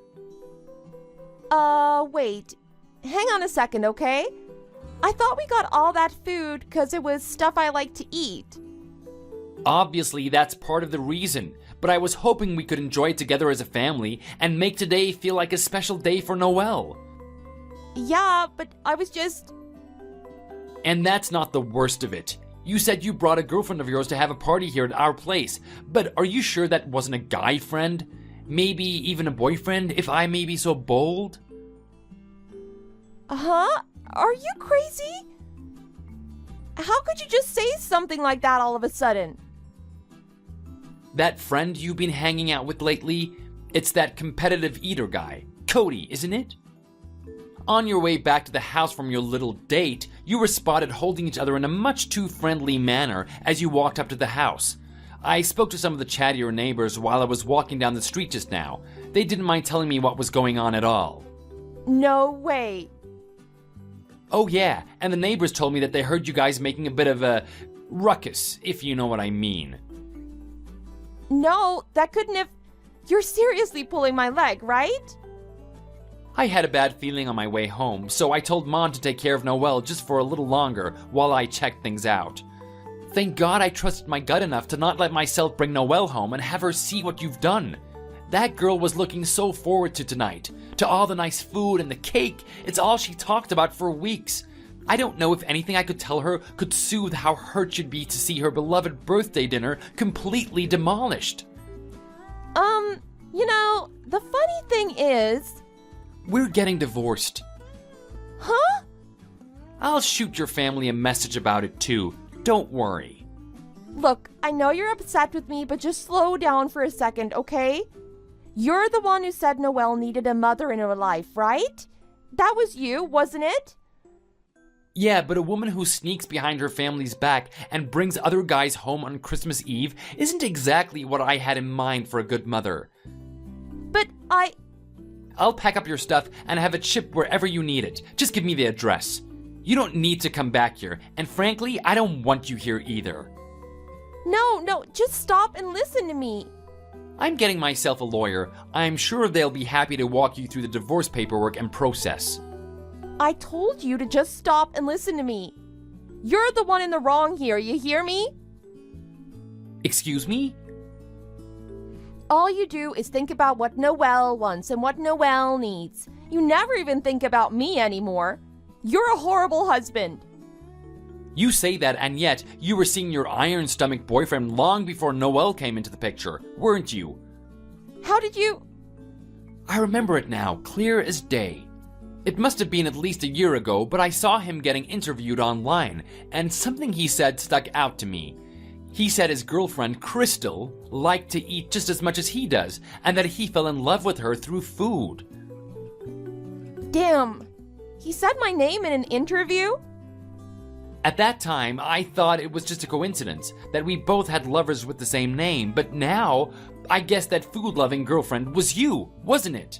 Wait. Hang on a second, okay? I thought we got all that food because it was stuff I like to eat. Obviously, that's part of the reason, but I was hoping we could enjoy it together as a family and make today feel like a special day for Noelle. Yeah, but I was just... And that's not the worst of it. You said you brought a girlfriend of yours to have a party here at our place, but are you sure that wasn't a guy friend? Maybe even a boyfriend, if I may be so bold? Huh? Are you crazy? How could you just say something like that all of a sudden? That friend you've been hanging out with lately, it's that competitive eater guy, Cody, isn't it? On your way back to the house from your little date, you were spotted holding each other in a much too friendly manner as you walked up to the house. I spoke to some of the chattier neighbors while I was walking down the street just now. They didn't mind telling me what was going on at all. No way. Oh yeah, and the neighbors told me that they heard you guys making a bit of a ruckus, if you know what I mean. No, that couldn't have... You're seriously pulling my leg, right? I had a bad feeling on my way home, so I told Mom to take care of Noelle just for a little longer while I checked things out. Thank God I trusted my gut enough to not let myself bring Noelle home and have her see what you've done. That girl was looking so forward to tonight, to all the nice food and the cake. It's all she talked about for weeks. I don't know if anything I could tell her could soothe how hurt she'd be to see her beloved birthday dinner completely demolished. The funny thing is... We're getting divorced. Huh? I'll shoot your family a message about it too. Don't worry. Look, I know you're upset with me, but just slow down for a second, okay? You're the one who said Noelle needed a mother in her life, right? That was you, wasn't it? Yeah, but a woman who sneaks behind her family's back and brings other guys home on Christmas Eve isn't exactly what I had in mind for a good mother. But I'll pack up your stuff and have it shipped wherever you need it. Just give me the address. You don't need to come back here, and frankly, I don't want you here either. No, just stop and listen to me. I'm getting myself a lawyer. I'm sure they'll be happy to walk you through the divorce paperwork and process. I told you to just stop and listen to me. You're the one in the wrong here, you hear me? Excuse me? All you do is think about what Noelle wants and what Noelle needs. You never even think about me anymore. You're a horrible husband. You say that, and yet you were seeing your iron-stomach boyfriend long before Noelle came into the picture, weren't you? How did you... I remember it now, clear as day. It must have been at least a year ago, but I saw him getting interviewed online, and something he said stuck out to me. He said his girlfriend, Crystal, liked to eat just as much as he does, and that he fell in love with her through food. Damn. He said my name in an interview? At that time, I thought it was just a coincidence, that we both had lovers with the same name, but now, I guess that food-loving girlfriend was you, wasn't it?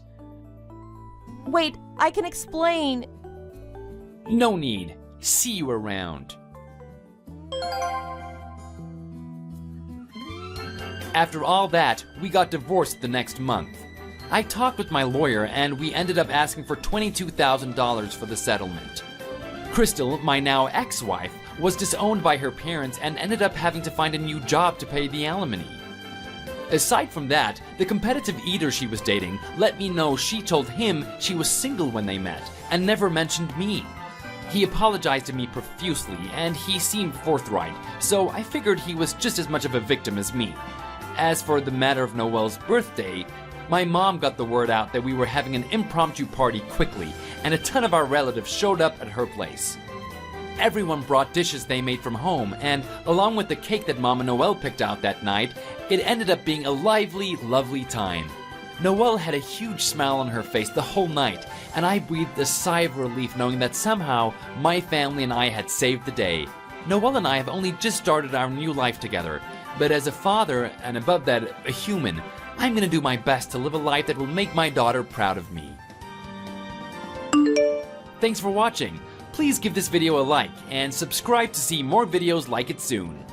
Wait, I can explain. No need. See you around. After all that, we got divorced the next month. I talked with my lawyer and we ended up asking for $22,000 for the settlement. Crystal, my now ex-wife, was disowned by her parents and ended up having to find a new job to pay the alimony. Aside from that, the competitive eater she was dating let me know she told him she was single when they met and never mentioned me. He apologized to me profusely and he seemed forthright, so I figured he was just as much of a victim as me. As for the matter of Noelle's birthday, my mom got the word out that we were having an impromptu party quickly, and a ton of our relatives showed up at her place. Everyone brought dishes they made from home, and along with the cake that Mama Noelle picked out that night, it ended up being a lively, lovely time. Noelle had a huge smile on her face the whole night, and I breathed a sigh of relief knowing that somehow my family and I had saved the day. Noelle and I have only just started our new life together, but as a father, and above that, a human, I'm gonna do my best to live a life that will make my daughter proud of me. Thanks for watching. Please give this video a like and subscribe to see more videos like it soon.